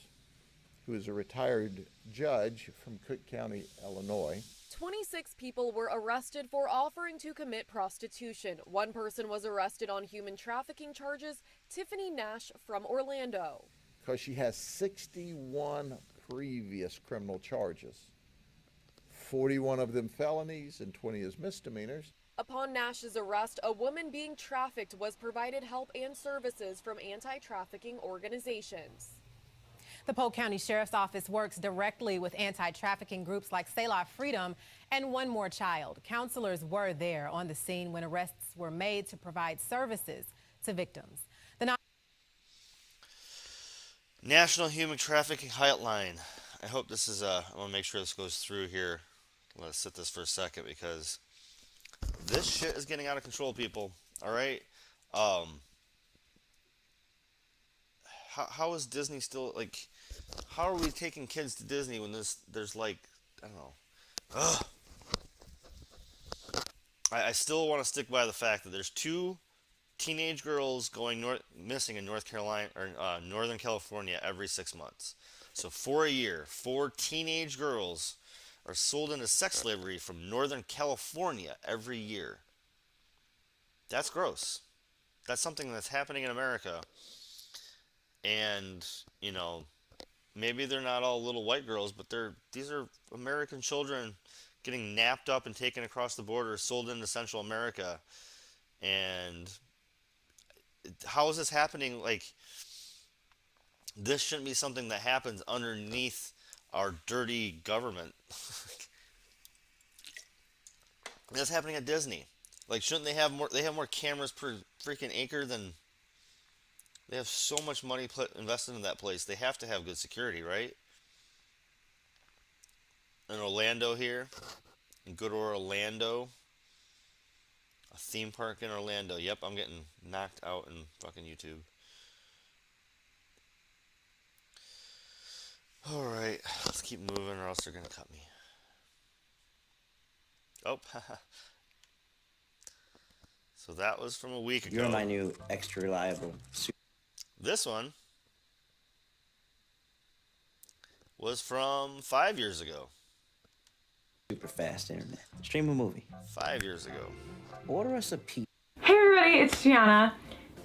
who is a retired judge from Cook County, Illinois. 26 people were arrested for offering to commit prostitution. One person was arrested on human trafficking charges, Tiffany Nash from Orlando. Because she has 61 previous criminal charges, 41 of them felonies and 20 as misdemeanors. Upon Nash's arrest, a woman being trafficked was provided help and services from anti-trafficking organizations. The Polk County Sheriff's Office works directly with anti-trafficking groups like Selah Freedom and One More Child. Counselors were there on the scene when arrests were made to provide services to victims. The National Human Trafficking Hotline. I hope this is I want to make sure this goes through here. Let's sit this for a second because this shit is getting out of control, people. All right. How is Disney still, like, how are we taking kids to Disney when there's like, I don't know. Ugh. I still want to stick by the fact that there's 2 teenage girls going missing in North Carolina or Northern California every 6 months. So for a year, 4 teenage girls are sold into sex slavery from Northern California every year. That's gross. That's something that's happening in America. And, you know, maybe they're not all little white girls, but these are American children getting napped up and taken across the border, sold into Central America. And how is this happening? Like, this shouldn't be something that happens underneath our dirty government. That's happening at Disney. Like, shouldn't they have more? They have more cameras per freaking acre than. They have so much money invested in that place. They have to have good security, right? In Orlando here, in good Orlando, a theme park in Orlando. Yep, I'm getting knocked out in fucking YouTube. All right, let's keep moving, or else they're gonna cut me. Oh, so that was from a week ago. You're my new extra reliable. This one was from 5 years ago. Super fast internet. Stream a movie. 5 years ago. Order us a pizza. Hey everybody, it's Gianna.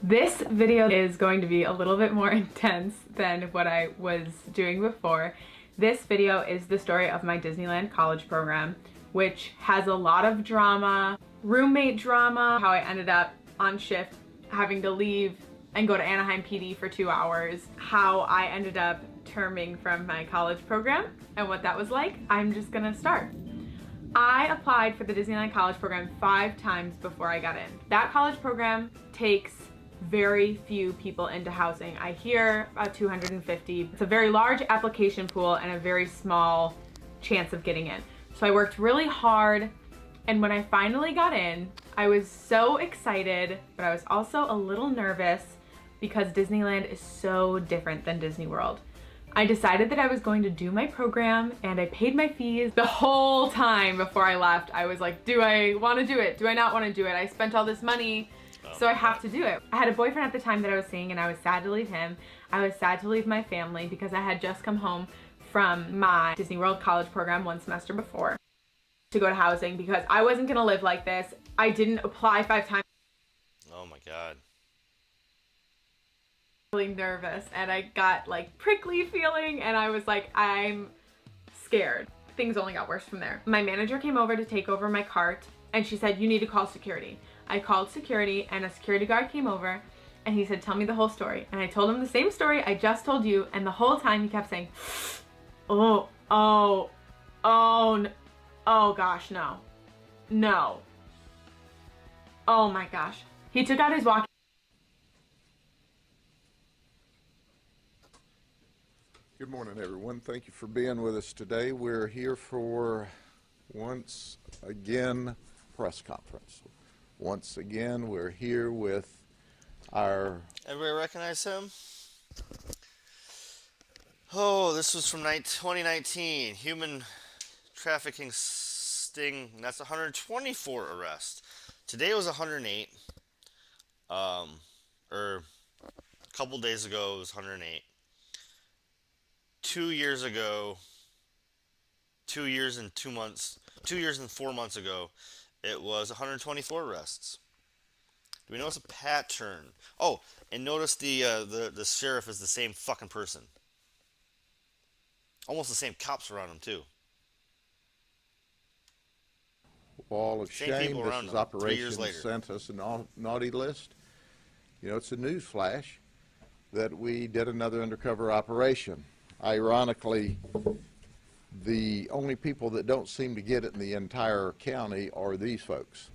This video is going to be a little bit more intense than what I was doing before. This video is the story of my Disneyland college program, which has a lot of drama, roommate drama, how I ended up on shift having to leave and go to Anaheim PD for 2 hours, how I ended up terming from my college program and what that was like. I'm just gonna start. I applied for the Disneyland college program 5 times before I got in. That college program takes very few people into housing. I hear about 250. It's a very large application pool and a very small chance of getting in. So I worked really hard, and when I finally got in, I was so excited, but I was also a little nervous because Disneyland is so different than Disney World. I decided that I was going to do my program and I paid my fees. The whole time before I left, I was like, do I want to do it? Do I not want to do it? I spent all this money, so I have to do it. I had a boyfriend at the time that I was seeing and I was sad to leave him. I was sad to leave my family because I had just come home from my Disney World college program 1 semester before to go to housing because I wasn't going to live like this. I didn't apply 5 times. Oh my God. Really nervous and I got like prickly feeling and I was like, I'm scared. Things only got worse from there. My manager came over to take over my cart and she said, you need to call security. I called security and a security guard came over and he said, tell me the whole story. And I told him the same story I just told you and the whole time he kept saying, oh gosh, no. No. Oh my gosh. He took out his walkie. Good morning, everyone. Thank you for being with us today. We're here for, once again, press conference. Once again, we're here with our... Everybody recognize him? Oh, this was from 2019. Human trafficking sting. And that's 124 arrests. Today was 108. Or a couple days ago it was 108. 2 years ago, 2 years and 2 months, 2 years and 4 months ago, it was 124 arrests. Do we notice a pattern? Oh, and notice the sheriff is the same fucking person. Almost the same cops around him too. Wall of Same shame. people This around is him, 3 years Operation later. sent us a naughty list. You know, it's a news flash that we did another undercover operation. Ironically, the only people that don't seem to get it in the entire county are these folks.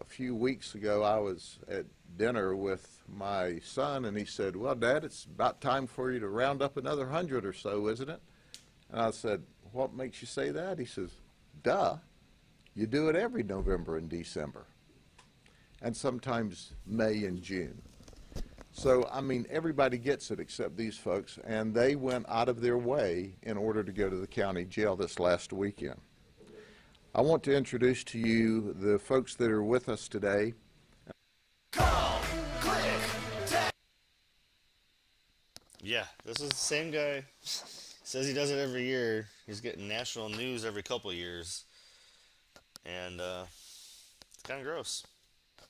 A few weeks ago, I was at dinner with my son, and he said, well, Dad, it's about time for you to round up another 100 or so, isn't it? And I said, what makes you say that? He says, duh, you do it every November and December, and sometimes May and June. So, I mean, everybody gets it except these folks, and they went out of their way in order to go to the county jail this last weekend. I want to introduce to you the folks that are with us today. Yeah, this is the same guy. Says he does it every year. He's getting national news every couple of years. And, it's kind of gross.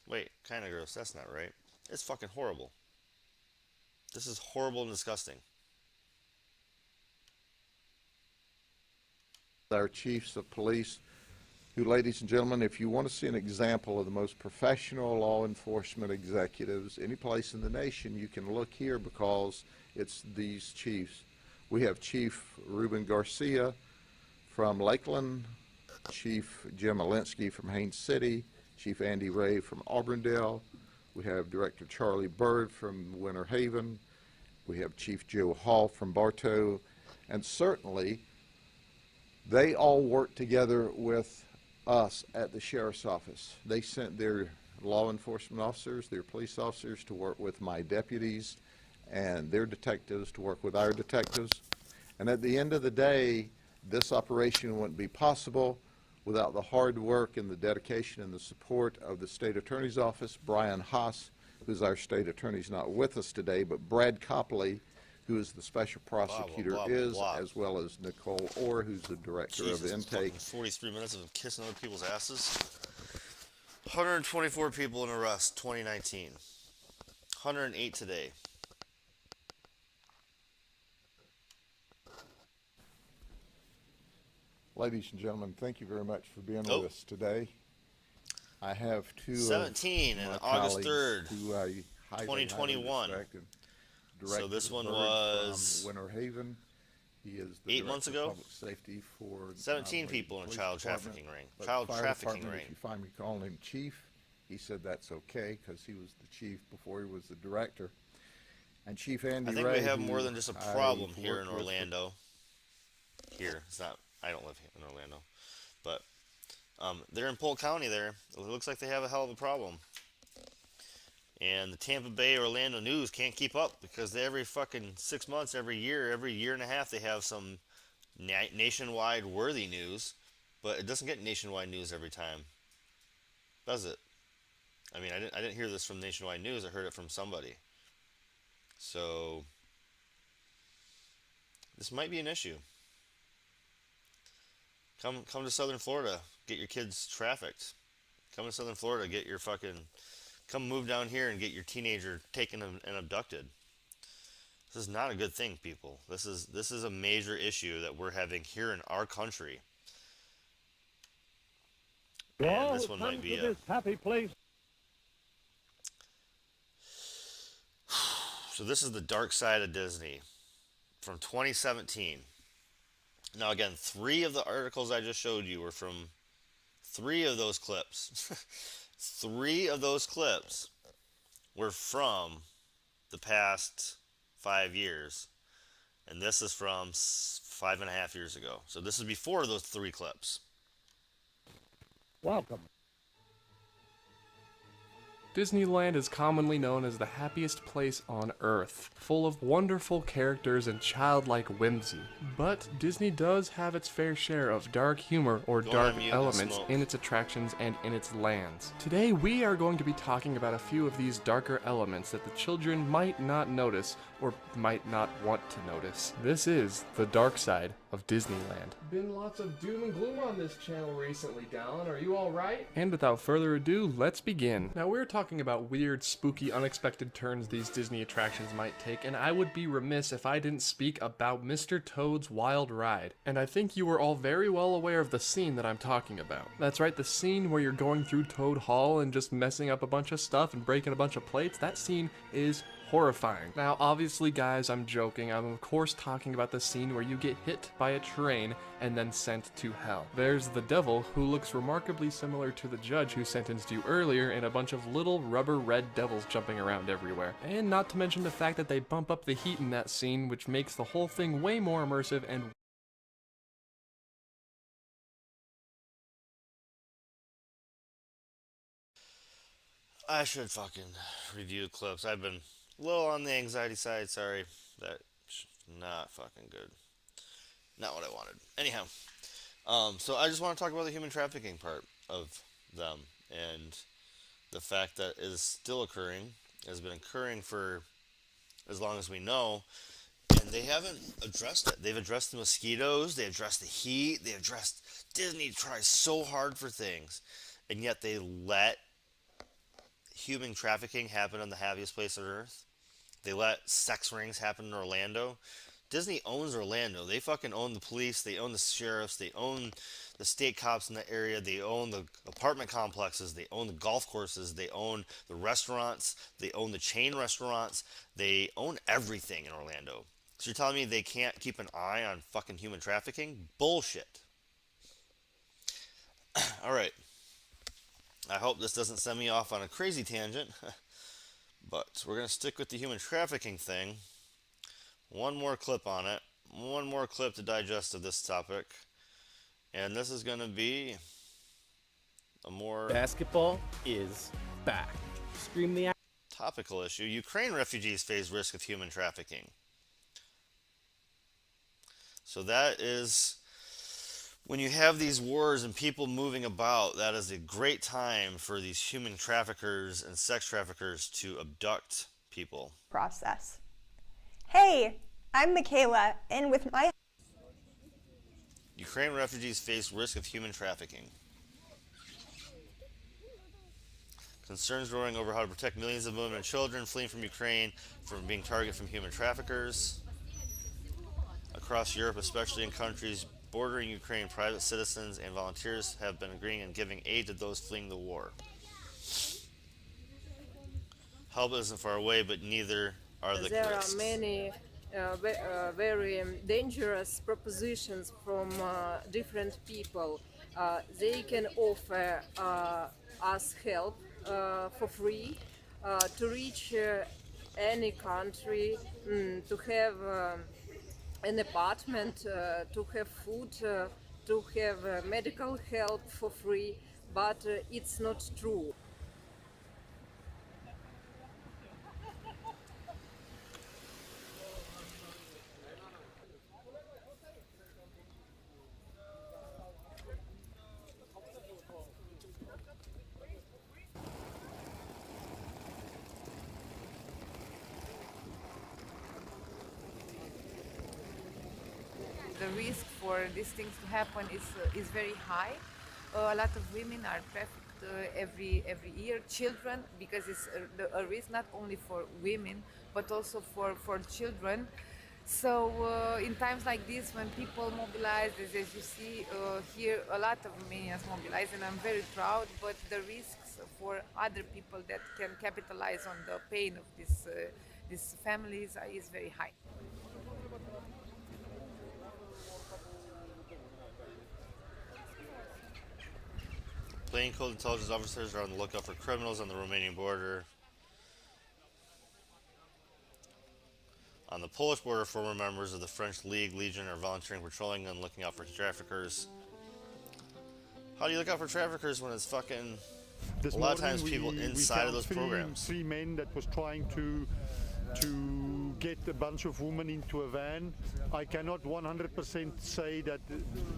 Wait, kind of gross. That's not right. It's fucking horrible. This is horrible and disgusting. Our chiefs of police, who, ladies and gentlemen, if you want to see an example of the most professional law enforcement executives any place in the nation, you can look here because it's these chiefs. We have Chief Ruben Garcia from Lakeland, Chief Jim Alinsky from Haines City, Chief Andy Ray from Auburndale. We have Director Charlie Bird from Winter Haven. We have Chief Joe Hall from Bartow. And certainly, they all work together with us at the Sheriff's Office. They sent their law enforcement officers, their police officers, to work with my deputies and their detectives to work with our detectives. And at the end of the day, this operation wouldn't be possible without the hard work and the dedication and the support of the State Attorney's Office. Brian Haas, who's our State Attorney's not with us today, but Brad Copley, who is the Special Prosecutor, as well as Nicole Orr, who's the Director of Intake. 43 minutes of kissing other people's asses. 124 people in arrest, 2019. 108 today. Ladies and gentlemen, thank you very much for being with us today. I have two 17 of and my August colleagues 3rd, who I highly 2021. respect. So this one Bird was from Winter Haven. He is the 8 months Director ago. of Public Safety for 17 not only people the in police child department, trafficking ring. but Child the fire trafficking department. ring. If you find me calling him Chief, he said that's okay because he was the chief before he was the director. And Chief Andy I think Ray, we have who more than just a I've problem here in worked with for Orlando. Here, it's not. I don't live in Orlando, but they're in Polk County. There, it looks like they have a hell of a problem. And the Tampa Bay Orlando news can't keep up because every fucking 6 months, every year and a half, they have some nationwide worthy news, but it doesn't get nationwide news every time, does it? I mean, I didn't hear this from nationwide news. I heard it from somebody. So this might be an issue. Come to Southern Florida, get your kids trafficked. Come to Southern Florida, get your fucking come move down here and get your teenager taken and abducted. This is not a good thing, people. This is a major issue that we're having here in our country. And this one might be a happy place. So this is the dark side of Disney from 2017. Now again, 3 of the articles I just showed you were from 3 of those clips. 3 of those clips were from the past 5 years. And this is from 5.5 years ago. So this is before those 3 clips. Welcome. Disneyland is commonly known as the happiest place on Earth, full of wonderful characters and childlike whimsy. But Disney does have its fair share of dark humor or dark elements in its attractions and in its lands. Today we are going to be talking about a few of these darker elements that the children might not notice or might not want to notice. This is the dark side of Disneyland. Been lots of doom and gloom on this channel recently, Dallin. Are you alright? And without further ado, let's begin. Now we're talking about weird, spooky, unexpected turns these Disney attractions might take, and I would be remiss if I didn't speak about Mr. Toad's Wild Ride. And I think you are all very well aware of the scene that I'm talking about. That's right, the scene where you're going through Toad Hall and just messing up a bunch of stuff and breaking a bunch of plates. That scene is horrifying. Now, obviously, guys, I'm joking. I'm of course talking about the scene where you get hit by a train and then sent to hell. There's the devil, who looks remarkably similar to the judge who sentenced you earlier, and a bunch of little rubber red devils jumping around everywhere. And not to mention the fact that they bump up the heat in that scene, which makes the whole thing way more immersive and I should fucking review clips. I've been a little on the anxiety side. Sorry. That's not fucking good. Not what I wanted. Anyhow, so I just want to talk about the human trafficking part of them and the fact that it is still occurring. It has been occurring for as long as we know, and they haven't addressed it. They've addressed the mosquitoes. They addressed the heat. They addressed Disney tries so hard for things, and yet they let human trafficking happen in the happiest place on earth. They let sex rings happen in Orlando. Disney owns Orlando. They fucking own the police. They own the sheriffs. They own the state cops in the area. They own the apartment complexes. They own the golf courses. They own the restaurants. They own the chain restaurants. They own everything in Orlando. So you're telling me they can't keep an eye on fucking human trafficking? Bullshit. Alright. I hope this doesn't send me off on a crazy tangent. But we're going to stick with the human trafficking thing. One more clip on it. One more clip to digest of this topic. And this is going to be a more Basketball is back. Scream the topical issue. Ukraine refugees face risk of human trafficking. So that is, when you have these wars and people moving about, that is a great time for these human traffickers and sex traffickers to abduct people. Process. Hey, I'm Michaela, and with my Ukraine refugees face risk of human trafficking. Concerns growing over how to protect millions of women and children fleeing from Ukraine from being targeted from human traffickers. Across Europe, especially in countries bordering Ukraine, private citizens and volunteers have been agreeing and giving aid to those fleeing the war. Help isn't far away, but neither are the There risks. are many very dangerous propositions from different people. They can offer us help for free to reach any country, to have an apartment, to have food, to have medical help for free, but it's not true. the risk for these things to happen is very high. A lot of women are trafficked every year, children, because it's a risk not only for women but also for children. So in times like this, when people mobilize, as you see here, a lot of Romanians mobilize, and I'm very proud, but the risks for other people that can capitalize on the pain of these families is very high. Plainclothes intelligence officers are on the lookout for criminals on the Romanian border. On the Polish border, former members of the French Legion are volunteering, patrolling, and looking out for traffickers. How do you look out for traffickers when it's fucking a lot of times people inside of those programs? Three men that was trying to get a bunch of women into a van. I cannot 100% say that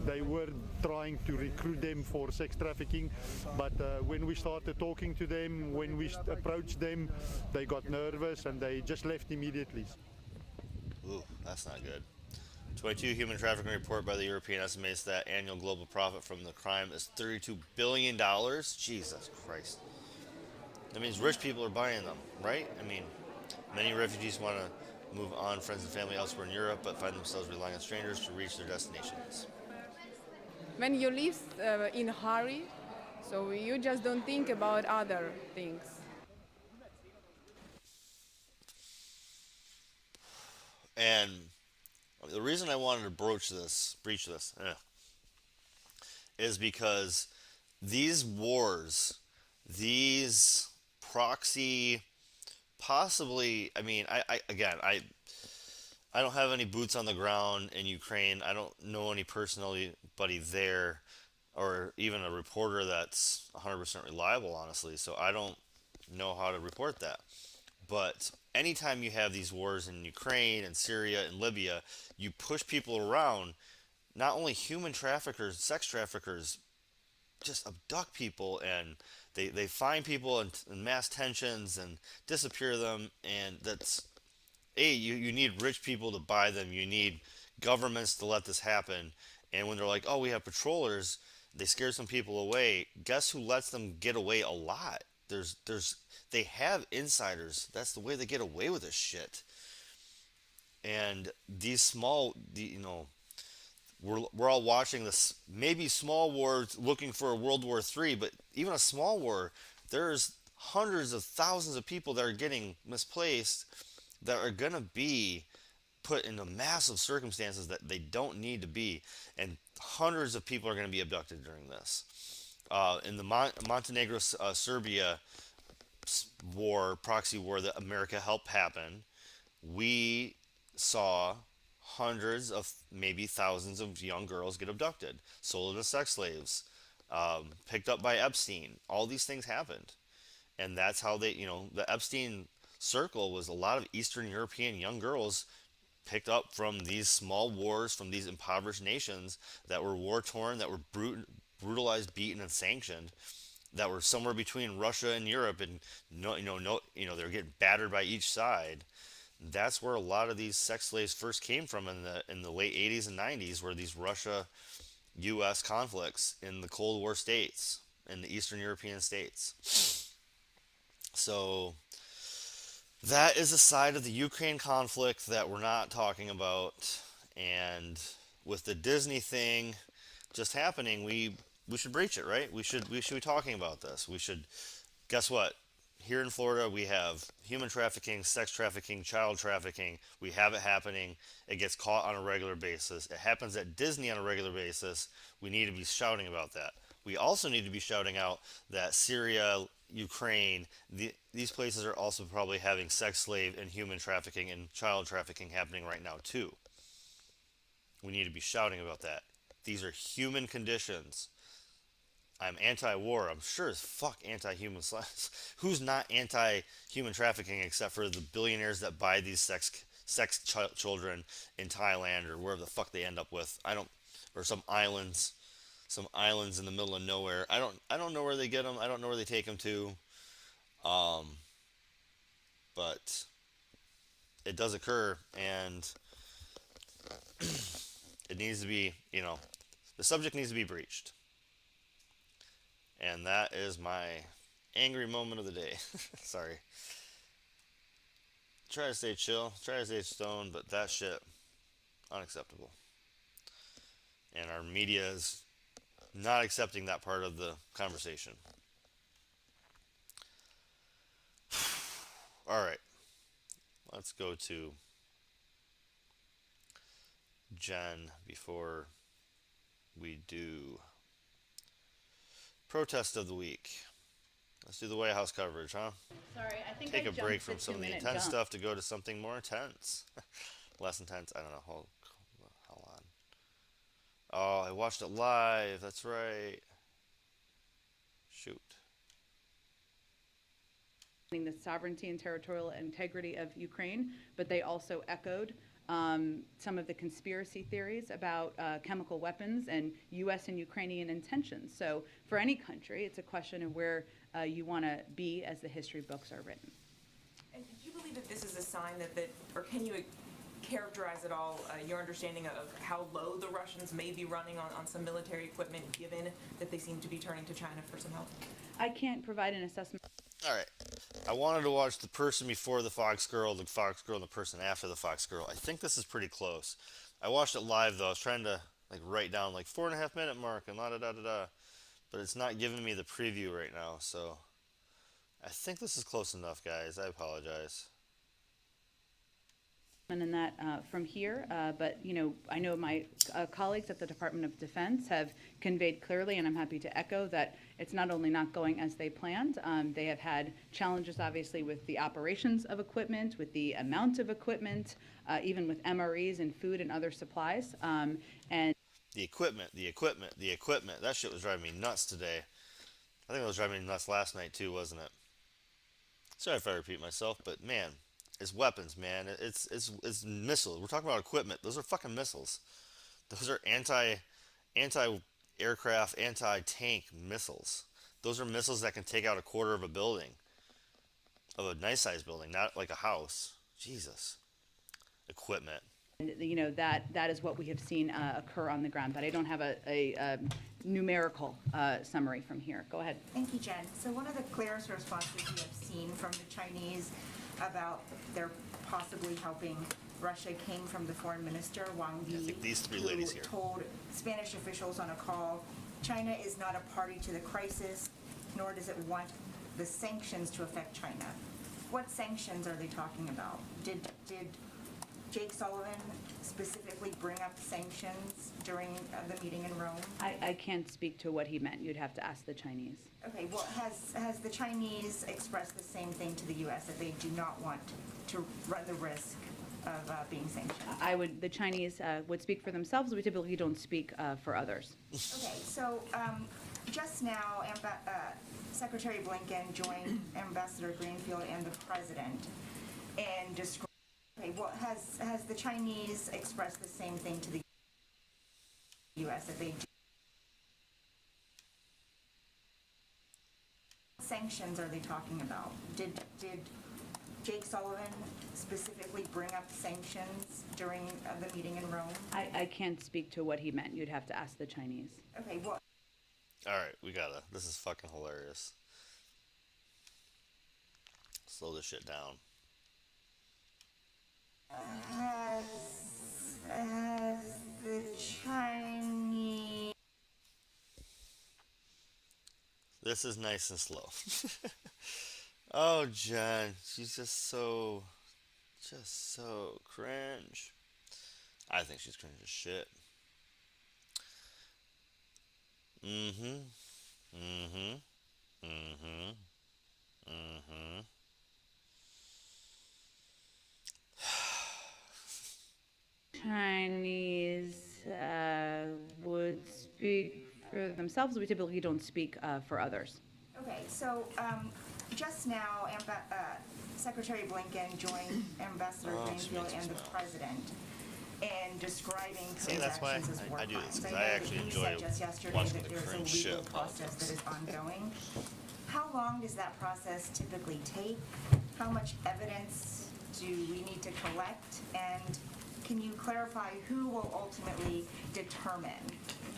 they were trying to recruit them for sex trafficking, but when we started talking to them, when we approached them, they got nervous and they just left immediately. Ooh, that's not good. 22 human trafficking report by the European estimates that annual global profit from the crime is $32 billion. Jesus Christ. That means rich people are buying them, right? I mean, many refugees want to move on, friends and family elsewhere in Europe, but find themselves relying on strangers to reach their destinations. When you live in a hurry, so you just don't think about other things. And the reason I wanted to breach this, is because these wars, these proxy, possibly, I mean, I don't have any boots on the ground in Ukraine. I don't know any anybody there, or even a reporter that's 100% reliable, honestly. So I don't know how to report that. But anytime you have these wars in Ukraine and Syria and Libya, you push people around. Not only human traffickers, sex traffickers, just abduct people, and they find people in mass tensions and disappear them. And that's, you need rich people to buy them. You need governments to let this happen. And when they're like, oh, we have patrollers, they scare some people away. Guess who lets them get away a lot? They have insiders. That's the way they get away with this shit. And these small, we're all watching this maybe small war, looking for a World War III, but even a small war, there's hundreds of thousands of people that are getting misplaced, that are going to be put into massive circumstances that they don't need to be, and hundreds of people are going to be abducted during this. In the Montenegro-Serbia war, proxy war that America helped happen, we saw hundreds of, maybe thousands of young girls get abducted, sold as sex slaves, picked up by Epstein. All these things happened. And that's how they, the Epstein circle was a lot of Eastern European young girls picked up from these small wars, from these impoverished nations that were war-torn, that were brutalized, beaten, and sanctioned, that were somewhere between Russia and Europe, and they were getting battered by each side. That's where a lot of these sex slaves first came from in the late 80s and 90s, were these Russia-U.S. conflicts in the Cold War states, in the Eastern European states. So that is a side of the Ukraine conflict that we're not talking about. And with the Disney thing just happening, we should breach it, right? We should be talking about this. We should, guess what? Here in Florida, we have human trafficking, sex trafficking, child trafficking. We have it happening. It gets caught on a regular basis. It happens at Disney on a regular basis. We need to be shouting about that. We also need to be shouting out that Syria, Ukraine, these places are also probably having sex slave and human trafficking and child trafficking happening right now too. We need to be shouting about that. These are human conditions. I'm anti-war. I'm sure as fuck anti-human slaves. Who's not anti-human trafficking except for the billionaires that buy these sex children in Thailand or wherever the fuck they end up with? Or some islands in the middle of nowhere. I don't know where they get them. I don't know where they take them to. But it does occur, and it needs to be, the subject needs to be breached. And that is my angry moment of the day. Sorry. Try to stay chill, try to stay stoned, but that shit, unacceptable. And our media is not accepting that part of the conversation. All right. Let's go to Jen before we do protest of the week. Let's do the White House coverage, huh? Sorry, I think Take I a break jumped from the some of the 2-minute intense jump. stuff to go to something more intense. Less intense. I don't know. Hold on. Oh, I watched it live. That's right. Shoot. The sovereignty and territorial integrity of Ukraine, but they also echoed some of the conspiracy theories about chemical weapons and U.S. and Ukrainian intentions. So for any country, it's a question of where you want to be as the history books are written. And do you believe that this is a sign that or can you characterize at all your understanding of how low the Russians may be running on some military equipment, given that they seem to be turning to China for some help? I can't provide an assessment. All right. I wanted to watch the person before the Fox Girl, and the person after the Fox Girl. I think this is pretty close. I watched it live, though. I was trying to write down 4.5 minute mark and la-da-da-da-da. But it's not giving me the preview right now, so I think this is close enough, guys. I apologize. In that from here, but I know my colleagues at the Department of Defense have conveyed clearly, and I'm happy to echo that it's not only not going as they planned. They have had challenges, obviously, with the operations of equipment, with the amount of equipment, even with MREs and food and other supplies, and the equipment. That shit was driving me nuts today. I think it was driving me nuts last night too, wasn't it? Sorry if I repeat myself, but man. It's weapons, man. It's missiles. We're talking about equipment. Those are fucking missiles. Those are anti-aircraft, anti-tank missiles. Those are missiles that can take out a quarter of a building, of a nice-sized building, not like a house. Jesus. Equipment. that is what we have seen occur on the ground. But I don't have a numerical summary from here. Go ahead. Thank you, Jen. So one of the clearest responses we have seen from the Chinese about their possibly helping Russia came from the foreign minister, Wang Yi, I think these three ladies here told Spanish officials on a call, China is not a party to the crisis, nor does it want the sanctions to affect China. What sanctions are they talking about? Did Jake Sullivan specifically bring up sanctions during the meeting in Rome? I can't speak to what he meant. You'd have to ask the Chinese. Okay, well, has the Chinese expressed the same thing to the U.S., that they do not want to run the risk of being sanctioned? The Chinese would speak for themselves. We typically don't speak for others. Okay, so just now, Secretary Blinken joined Ambassador Greenfield and the President and described. Okay, well, has the Chinese expressed the same thing to the U.S., that they do? What sanctions are they talking about? Did Jake Sullivan specifically bring up sanctions during the meeting in Rome? I can't speak to what he meant. You'd have to ask the Chinese. Okay, well. All right, this is fucking hilarious. Slow this shit down. Has the Chinese... This is nice and slow. Oh, Jen, she's just so cringe. I think she's cringe as shit. Chinese would speak for themselves. We typically don't speak for others. Okay, so just now, Secretary Blinken joined Ambassador Greenfield and the President and describing transactions as war I do this, crimes. because know I that actually you enjoy said just yesterday watching that the there's cringe a shit legal of process that is ongoing. How long does that process typically take? How much evidence do we need to collect? And can you clarify who will ultimately determine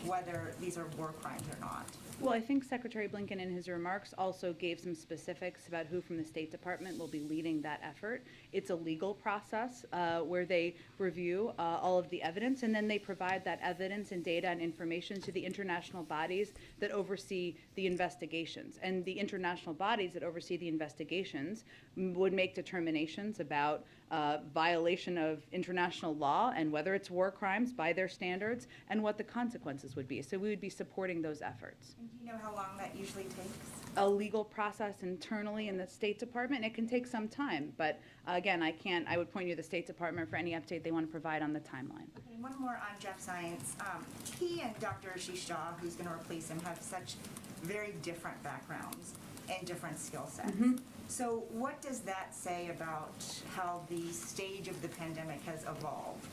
whether these are war crimes or not? Well, I think Secretary Blinken in his remarks also gave some specifics about who from the State Department will be leading that effort. It's a legal process where they review all of the evidence, and then they provide that evidence and data and information to the international bodies that oversee the investigations. And the international bodies that oversee the investigations would make determinations about violation of international law and whether it's war crimes by their standards and what the consequences would be. So we would be supporting those efforts. And do you know how long that usually takes? A legal process internally in the State Department, it can take some time, but again, I would point you to the State Department for any update they want to provide on the timeline. Okay, one more on Jeff Zients. He and Dr. Ashish Jha, who's going to replace him, have such very different backgrounds and different skill sets. So what does that say about how the stage of the pandemic has evolved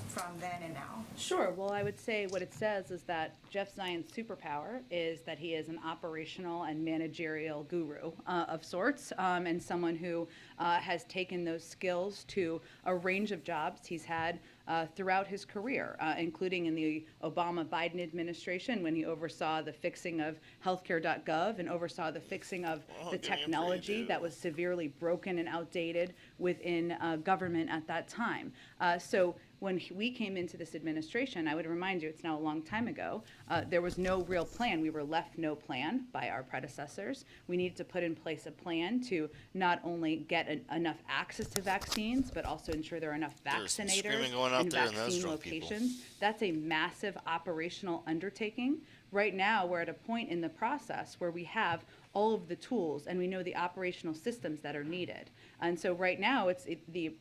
from then and now? Sure. Well, I would say what it says is that Jeff Zients' superpower is that he is an operational and managerial guru of sorts, and someone who has taken those skills to a range of jobs he's had throughout his career, including in the Obama-Biden administration when he oversaw the fixing of healthcare.gov and oversaw the fixing of the technology that was severely broken and outdated within government at that time. So when we came into this administration, I would remind you, it's now a long time ago, there was no real plan. We were left no plan by our predecessors. We needed to put in place a plan to not only get enough access to vaccines, but also ensure there are enough vaccinators and vaccine locations. That's a massive operational undertaking. Right now, we're at a point in the process where we have all of the tools and we know the operational systems that are needed. And so right now it's the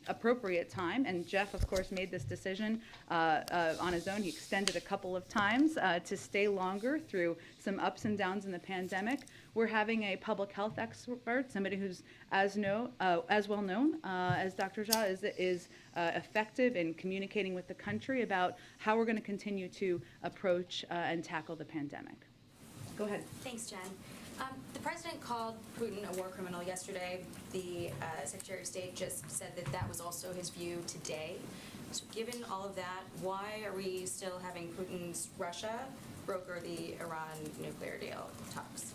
appropriate time, and Jeff of course made this decision on his own. He extended a couple of times to stay longer through some ups and downs in the pandemic. We're having a public health expert, somebody who's as well known as Dr. Jha is effective in communicating with the country about how we're going to continue to approach and tackle the pandemic. Go ahead. Thanks, Jen. The president called Putin a war criminal yesterday. The Secretary of State just said that that was also his view today. So given all of that, why are we still having Putin's Russia broker the Iran nuclear deal talks?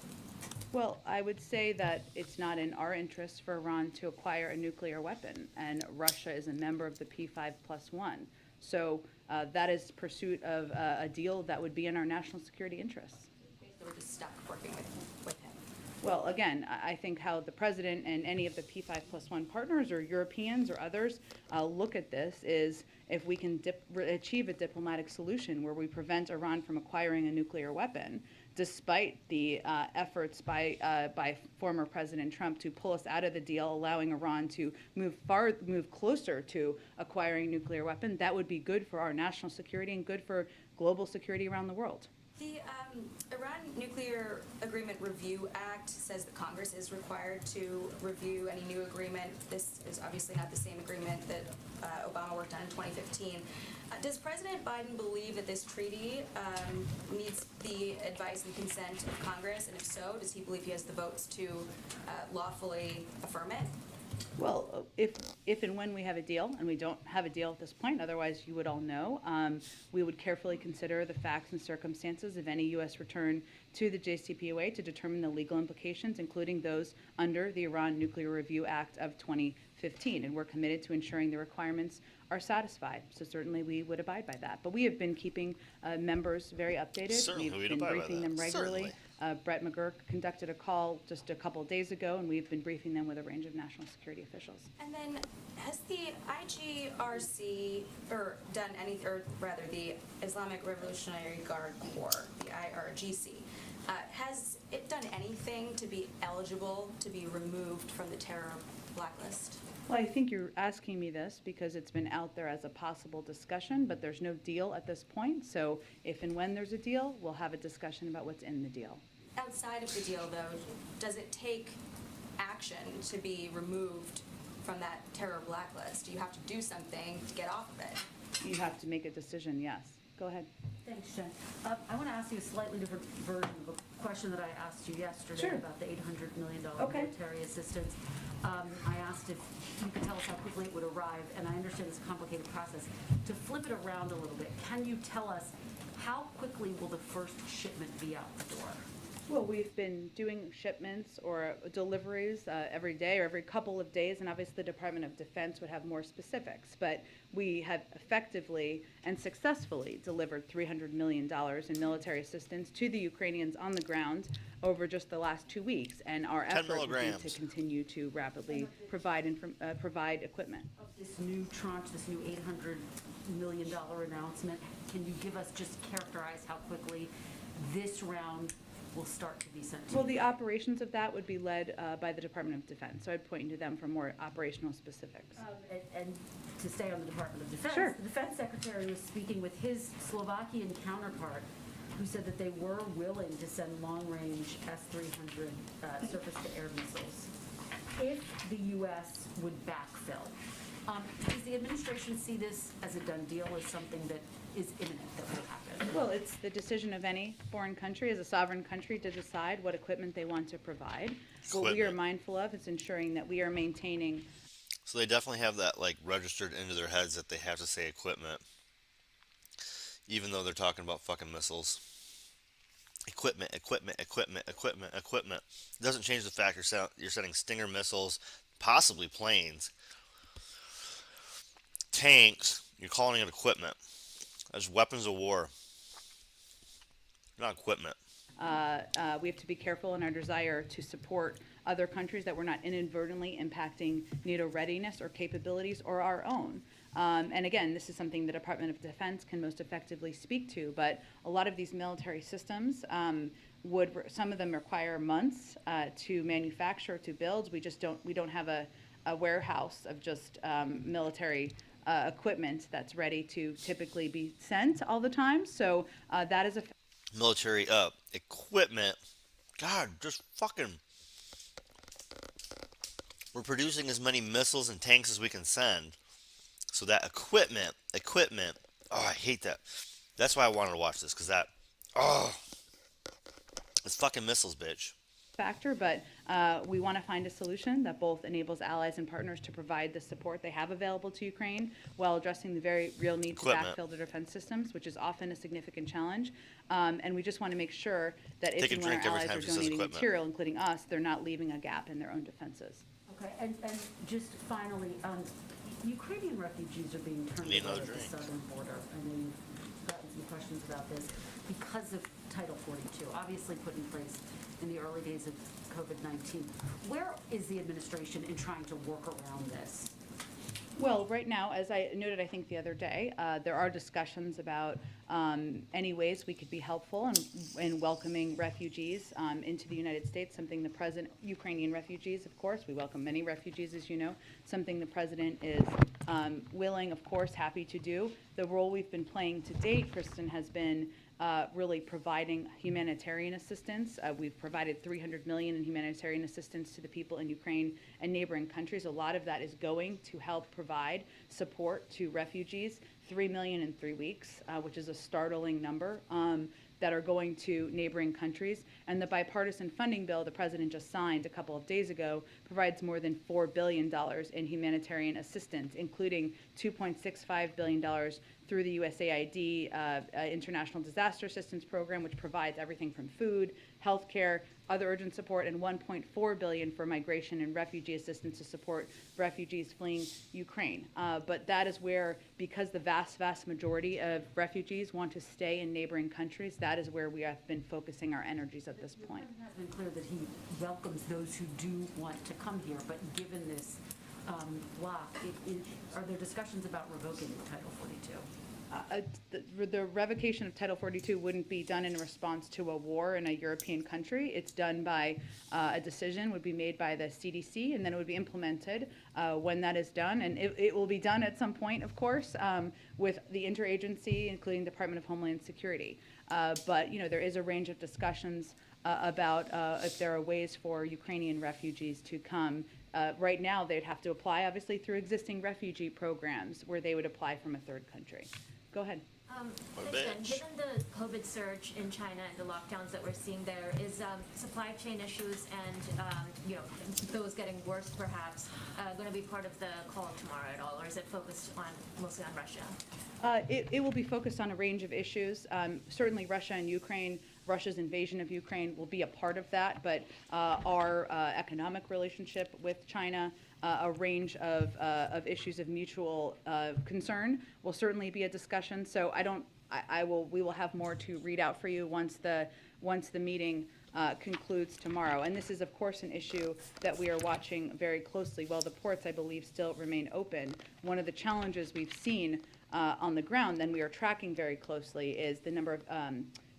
Well, I would say that it's not in our interest for Iran to acquire a nuclear weapon, and Russia is a member of the P5+1. So that is pursuit of a deal that would be in our national security interests. We're just stuck working with him. Well, again, I think how the president and any of the P5+1 partners or Europeans or others look at this is if we can achieve a diplomatic solution where we prevent Iran from acquiring a nuclear weapon, despite the efforts by former President Trump to pull us out of the deal, allowing Iran to move closer to acquiring a nuclear weapon, that would be good for our national security and good for global security around the world. The Iran Nuclear Agreement Review Act says that Congress is required to review any new agreement. This is obviously not the same agreement that Obama worked on in 2015. Does President Biden believe that this treaty needs the advice and consent of Congress? And if so, does he believe he has the votes to lawfully affirm it? Well, if and when we have a deal, and we don't have a deal at this point, otherwise you would all know, we would carefully consider the facts and circumstances of any U.S. return to the JCPOA to determine the legal implications, including those under the Iran Nuclear Review Act of 2015. And we're committed to ensuring the requirements are satisfied. So certainly we would abide by that. But we have been keeping members very updated. Certainly, we've been briefing them regularly. Brett McGurk conducted a call just a couple of days ago, and we've been briefing them with a range of national security officials. And then has the IGRC done any, or rather the Islamic Revolutionary Guard Corps, the IRGC, has it done anything to be eligible to be removed from the terror blacklist? Well, I think you're asking me this because it's been out there as a possible discussion, but there's no deal at this point. So if and when there's a deal, we'll have a discussion about what's in the deal. Outside of the deal, though, does it take action to be removed from that terror blacklist? Do you have to do something to get off of it? You have to make a decision, yes. Go ahead. Thanks, Jen. I want to ask you a slightly different version of a question that I asked you yesterday about the $800 million military assistance. I asked if you could tell us how quickly it would arrive, and I understand it's a complicated process. To flip it around a little bit, can you tell us how quickly will the first shipment be out the door? Well, we've been doing shipments or deliveries every day or every couple of days, and obviously the Department of Defense would have more specifics. But we have effectively and successfully delivered $300 million in military assistance to the Ukrainians on the ground over just the last 2 weeks, and our 10 effort will be milligrams. to continue to rapidly provide equipment. This new tranche, this new $800 million announcement, can you give us, just characterize how quickly this round will start to be sent to Well, you? the operations of that would be led by the Department of Defense, so I'd point you to them for more operational specifics. And to stay on the Department of Defense, Sure. the Defense Secretary was speaking with his Slovakian counterpart, who said that they were willing to send long-range S-300 surface-to-air missiles if the U.S. would backfill. Does the administration see this as a done deal, as something that is imminent, that will happen? Well, it's the decision of any foreign country as a sovereign country to decide what equipment they want to provide. What we are mindful of is ensuring that we are maintaining. So they definitely have that like registered into their heads that they have to say equipment, even though they're talking about fucking missiles. Equipment, equipment, equipment, equipment, equipment. It doesn't change the fact you're sending Stinger missiles, possibly planes, tanks. You're calling it equipment. That's weapons of war, not equipment. We have to be careful in our desire to support other countries that we're not inadvertently impacting NATO readiness or capabilities or our own. And again, this is something the Department of Defense can most effectively speak to, but a lot of these military systems some of them require months to manufacture, to build. We don't have a warehouse of just military equipment that's ready to typically be sent all the time. So that is a Military equipment. God, just fucking. We're producing as many missiles and tanks as we can send. So that equipment. Oh, I hate that. That's why I wanted to watch this, because it's fucking missiles, bitch. factor, but we want to find a solution that both enables allies and partners to provide the support they have available to Ukraine while addressing the very real need to backfill their defense systems, which is often a significant challenge. And we just want to make sure that if and when our allies are donating material, including us, they're not leaving a gap in their own defenses. Okay, and just finally, Ukrainian refugees are being turned away at the southern border. I know you've gotten some questions about this because of Title 42, obviously put in place in the early days of COVID-19. Where is the administration in trying to work around this? Well, right now, as I noted, I think the other day, there are discussions about any ways we could be helpful in welcoming refugees into the United States, something the president, Ukrainian refugees, of course, we welcome many refugees, as you know, something the president is willing, of course, happy to do. The role we've been playing to date, Kristen, has been really providing humanitarian assistance. We've provided $300 million in humanitarian assistance to the people in Ukraine and neighboring countries. A lot of that is going to help provide support to refugees. $3 million in 3 weeks, which is a startling number, that are going to neighboring countries. And the bipartisan funding bill the president just signed a couple of days ago provides more than $4 billion in humanitarian assistance, including $2.65 billion through the USAID International Disaster Assistance Program, which provides everything from food, healthcare, other urgent support, and $1.4 billion for migration and refugee assistance to support refugees fleeing Ukraine. But that is where, because the vast majority of refugees want to stay in neighboring countries, that is where we have been focusing our energies at this point. It has been clear that he welcomes those who do want to come here, but given this block, are there discussions about revoking Title 42? The revocation of Title 42 wouldn't be done in response to a war in a European country. It's done by a decision would be made by the CDC, and then it would be implemented when that is done. And it will be done at some point, of course, with the interagency, including the Department of Homeland Security. But there is a range of discussions about if there are ways for Ukrainian refugees to come. Right now, they'd have to apply, obviously, through existing refugee programs where they would apply from a third country. Go ahead. Given the COVID surge in China and the lockdowns that we're seeing there, is supply chain issues and those getting worse perhaps going to be part of the call tomorrow at all, or is it focused on mostly on Russia? It will be focused on a range of issues. Certainly Russia and Ukraine, Russia's invasion of Ukraine will be a part of that, but our economic relationship with China, a range of issues of mutual concern will certainly be a discussion. So we will have more to read out for you once the meeting concludes tomorrow. And this is, of course, an issue that we are watching very closely. While the ports, I believe, still remain open, one of the challenges we've seen on the ground, and we are tracking very closely, is the number of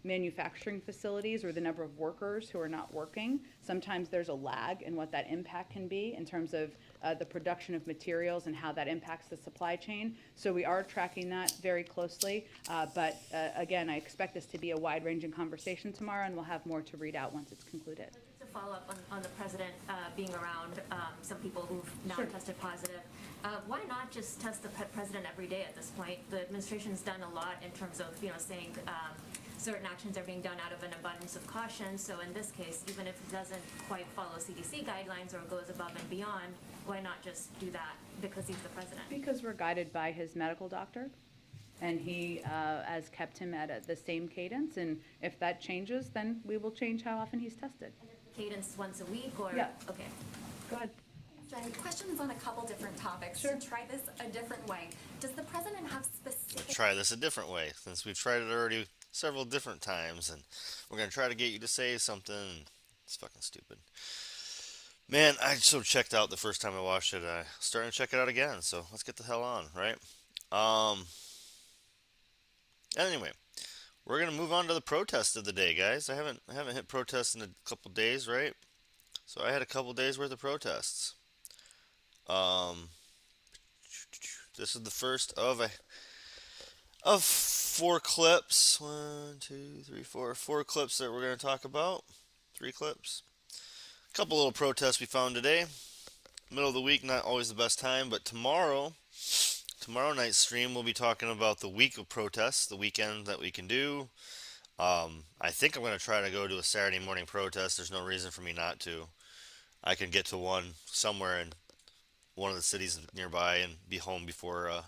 manufacturing facilities or the number of workers who are not working. Sometimes there's a lag in what that impact can be in terms of the production of materials and how that impacts the supply chain. So we are tracking that very closely. But again, I expect this to be a wide-ranging conversation tomorrow, and we'll have more to read out once it's concluded. Just to follow up on the president being around some people who've now tested positive. Why not just test the president every day at this point? The administration's done a lot in terms of saying certain actions are being done out of an abundance of caution. So in this case, even if it doesn't quite follow CDC guidelines or goes above and beyond, why not just do that because he's the president? Because we're guided by his medical doctor, and he has kept him at the same cadence. And if that changes, then we will change how often he's tested. Cadence once a week, or yeah. Okay. Go ahead. Jen, questions on a couple different topics. Sure. To try this a different way, does the president have specific... Try this a different way, since we've tried it already several different times, and we're going to try to get you to say something. It's fucking stupid. Man, I so checked out the first time I watched it. I'm starting to check it out again, so let's get the hell on, right? Anyway, we're going to move on to the protest of the day, guys. I haven't hit protests in a couple days, right? So I had a couple days worth of protests. This is the first of 4 clips. 1, 2, 3, 4. 4 clips that we're going to talk about. 3 clips. A couple little protests we found today. Middle of the week, not always the best time, but tomorrow night's stream we'll be talking about the week of protests, the weekend that we can do. I think I'm going to try to go to a Saturday morning protest. There's no reason for me not to. I can get to one somewhere in one of the cities nearby and be home before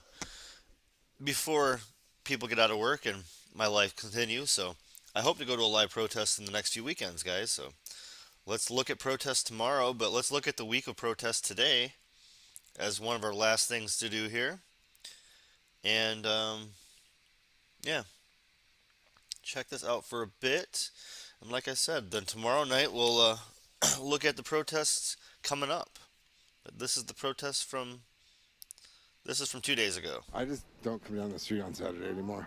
people get out of work and my life continues. So I hope to go to a live protest in the next few weekends, guys. So let's look at protests tomorrow, but let's look at the week of protests today as one of our last things to do here. And yeah, check this out for a bit. And like I said, then tomorrow night we'll look at the protests coming up. But this is the protest from 2 days ago. I just don't come down the street on Saturday anymore.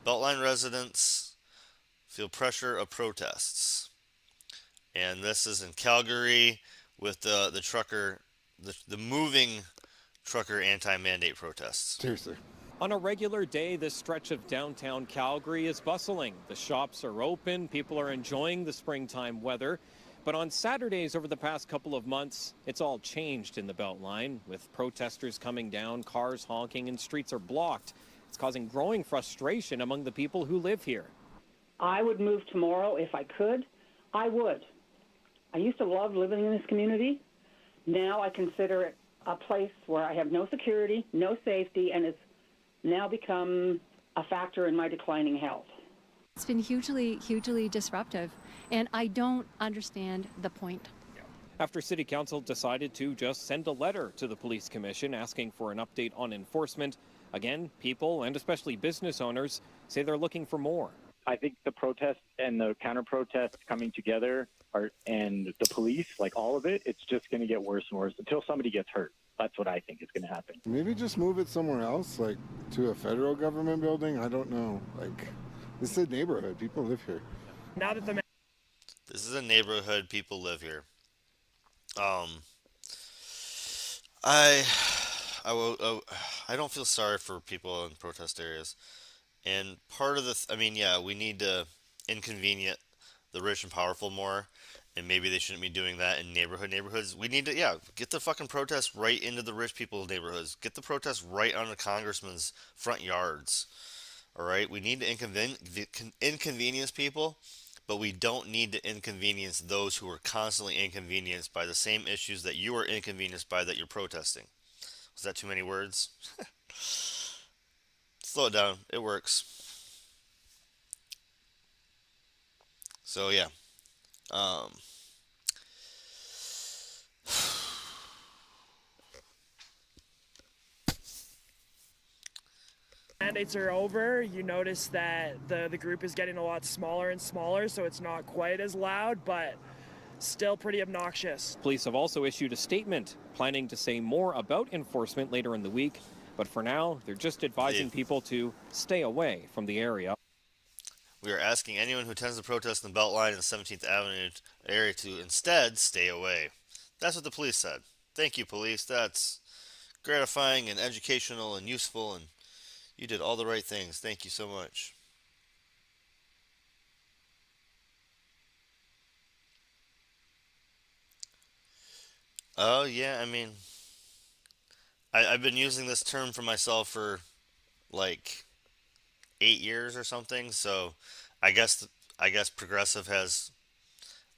Beltline residents feel pressure of protests. And this is in Calgary with the trucker, the moving trucker anti-mandate protests. Seriously. On a regular day, this stretch of downtown Calgary is bustling. The shops are open, people are enjoying the springtime weather. But on Saturdays over the past couple of months, it's all changed in the Beltline, with protesters coming down, cars honking, and streets are blocked. It's causing growing frustration among the people who live here. I would move tomorrow if I could. I would. I used to love living in this community. Now I consider it a place where I have no security, no safety, and it's now become a factor in my declining health. It's been hugely disruptive, and I don't understand the point. After City Council decided to just send a letter to the Police Commission asking for an update on enforcement, again, people and especially business owners say they're looking for more. I think the protests and the counter-protests coming together and the police, like all of it, it's just going to get worse and worse until somebody gets hurt. That's what I think is going to happen. Maybe just move it somewhere else, like to a federal government building. I don't know. Like, this is a neighborhood. People live here. Now that the This is a neighborhood. People live here. I don't feel sorry for people in protest areas. And part of the, we need to inconvenient the rich and powerful more. And maybe they shouldn't be doing that in neighborhoods. We need to, get the fucking protests right into the rich people's neighborhoods. Get the protests right on the congressman's front yards. All right, we need to inconvenience people, but we don't need to inconvenience those who are constantly inconvenienced by the same issues that you are inconvenienced by that you're protesting. Was that too many words? Slow it down. It works. So yeah. Um, Mandates are over, you notice that the group is getting a lot smaller and smaller, so it's not quite as loud, but still pretty obnoxious. Police have also issued a statement planning to say more about enforcement later in the week, but for now, they're just advising people to stay away from the area. We are asking anyone who attends the protest in the Beltline and 17th Avenue area to instead stay away. That's what the police said. Thank you, police. That's gratifying and educational and useful, and you did all the right things. Thank you so much. Oh, yeah, I mean, I've been using this term for myself for like 8 years or something, so I guess progressive has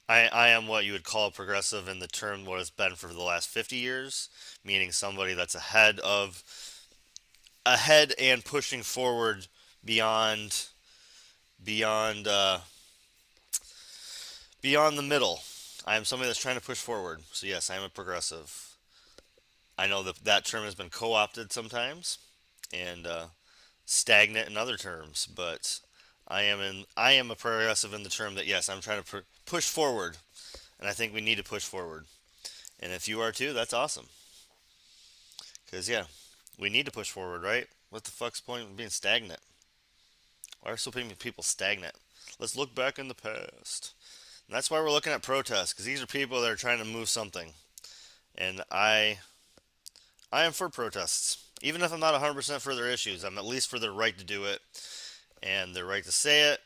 I am what you would call progressive in the term what it's been for the last 50 years, meaning somebody that's ahead and pushing forward beyond beyond beyond the middle. I am somebody that's trying to push forward. So yes, I am a progressive. I know that term has been co-opted sometimes and stagnant in other terms, but I am a progressive in the term that yes, I'm trying to push forward, and I think we need to push forward. And if you are too, that's awesome. Because yeah, we need to push forward, right? What the fuck's the point of being stagnant? Why are so many people stagnant? Let's look back in the past. And that's why we're looking at protests, because these are people that are trying to move something. And I am for protests. Even if I'm not 100% for their issues, I'm at least for their right to do it and their right to say it.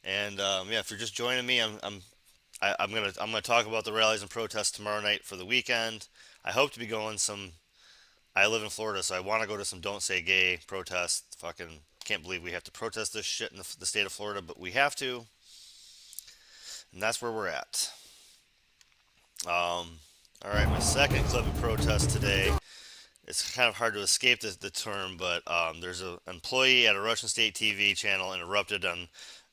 And yeah, if you're just joining me, I'm gonna talk about the rallies and protests tomorrow night for the weekend. I hope to be going some. I live in Florida, so I want to go to some Don't Say Gay protests. Fucking can't believe we have to protest this shit in the state of Florida, but we have to. And that's where we're at. All right, my second clip of protest today. It's kind of hard to escape the term, but there's an employee at a Russian state TV channel interrupted on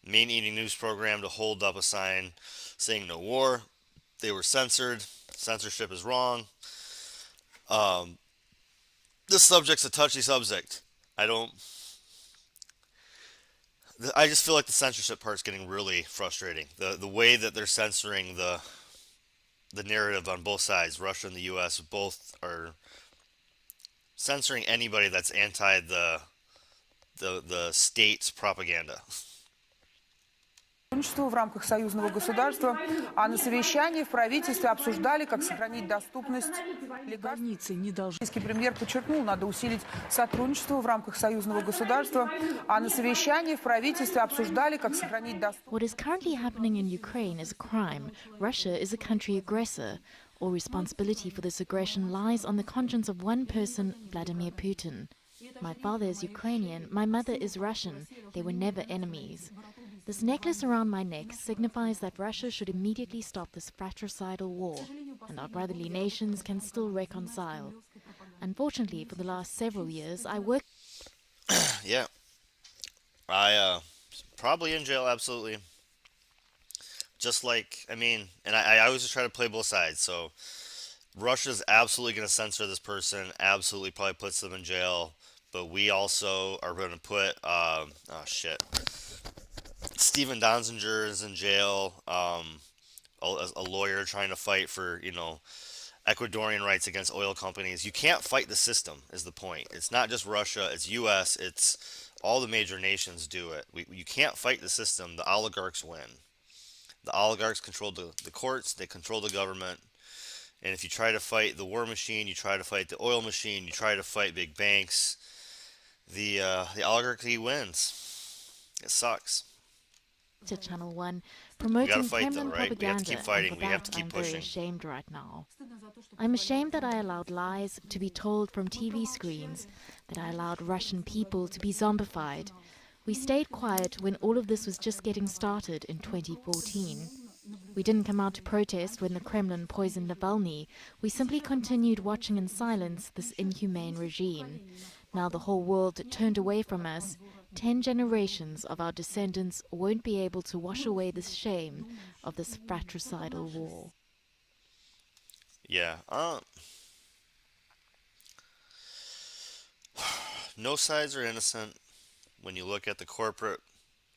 main evening news program to hold up a sign saying no war. They were censored. Censorship is wrong. This subject's a touchy subject. I just feel like the censorship part's getting really frustrating. The way that they're censoring the narrative on both sides, Russia and the U.S., both are censoring anybody that's anti the state's propaganda. В рамках союзного государства, а на совещании в правительстве обсуждали, как сохранить доступность лекарств. Российский премьер подчеркнул, надо усилить сотрудничество в рамках союзного государства, а на совещании в правительстве обсуждали, как сохранить доступность. What is currently happening in Ukraine is a crime. Russia is a country aggressor. All responsibility for this aggression lies on the conscience of one person, Vladimir Putin. My father is Ukrainian, my mother is Russian. They were never enemies. This necklace around my neck signifies that Russia should immediately stop this fratricidal war, and our brotherly nations can still reconcile. Unfortunately, for the last several years, I worked... Yeah. I, probably in jail, absolutely. Just like, I mean, and I always just try to play both sides, so Russia's absolutely going to censor this person, absolutely probably puts them in jail, but we also are going to put, oh shit, Stephen Donziger is in jail, a lawyer trying to fight for, Ecuadorian rights against oil companies. You can't fight the system, is the point. It's not just Russia, it's U.S., it's all the major nations do it. You can't fight the system, the oligarchs win. The oligarchs control the courts, they control the government, and if you try to fight the war machine, you try to fight the oil machine, you try to fight big banks, the oligarchy wins. It sucks. To Channel 1, promoting Kremlin right? propaganda, We have to keep fighting. and for We have that, to keep I'm pushing. very ashamed right now. I'm ashamed that I allowed lies to be told from TV screens, that I allowed Russian people to be zombified. We stayed quiet when all of this was just getting started in 2014. We didn't come out to protest when the Kremlin poisoned Navalny. We simply continued watching in silence this inhumane regime. Now the whole world turned away from us. 10 generations of our descendants won't be able to wash away the shame of this fratricidal war. Yeah. No sides are innocent when you look at the corporate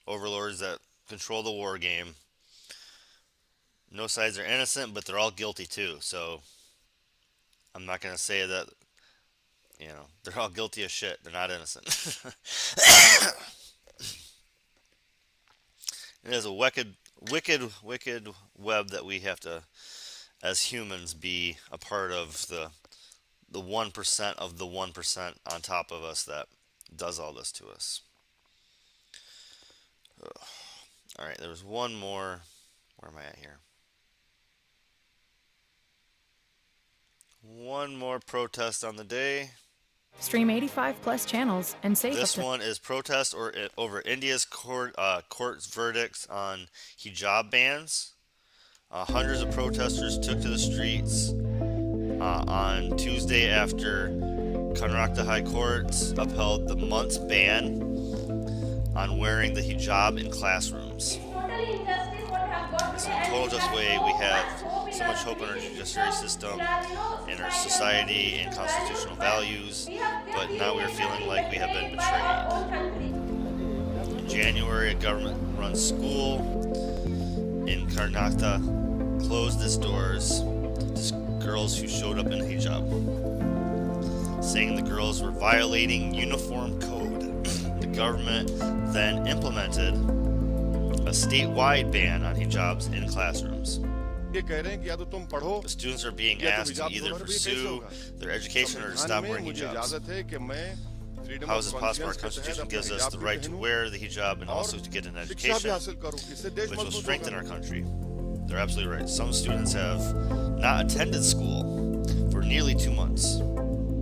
overlords that control the war game. No sides are innocent, but they're all guilty too. So I'm not going to say that, they're all guilty of shit. They're not innocent. It is a wicked, wicked, wicked web that we have to, as humans, be a part of the 1% of the 1% on top of us that does all this to us. Ugh. All right, there was one more. Where am I at here? One more protest on the day. Stream 85 plus channels and save This up to one is protest over India's court's verdicts on hijab bans. Hundreds of protesters took to the streets on Tuesday after Karnataka High Court upheld the month's ban on wearing the hijab in classrooms. It's a total just way. We have so much hope in our judiciary system, in our society, and constitutional values, but now we're feeling like we have been betrayed. In January, a government-run school in Karnataka closed its doors to girls who showed up in a hijab, saying the girls were violating uniform code. The government then implemented a statewide ban on hijabs in classrooms. The students are being asked to either pursue their education or to stop wearing hijabs. How is this possible? Our Constitution gives us the right to wear the hijab and also to get an education, which will strengthen our country. They're absolutely right. Some students have not attended school for nearly 2 months.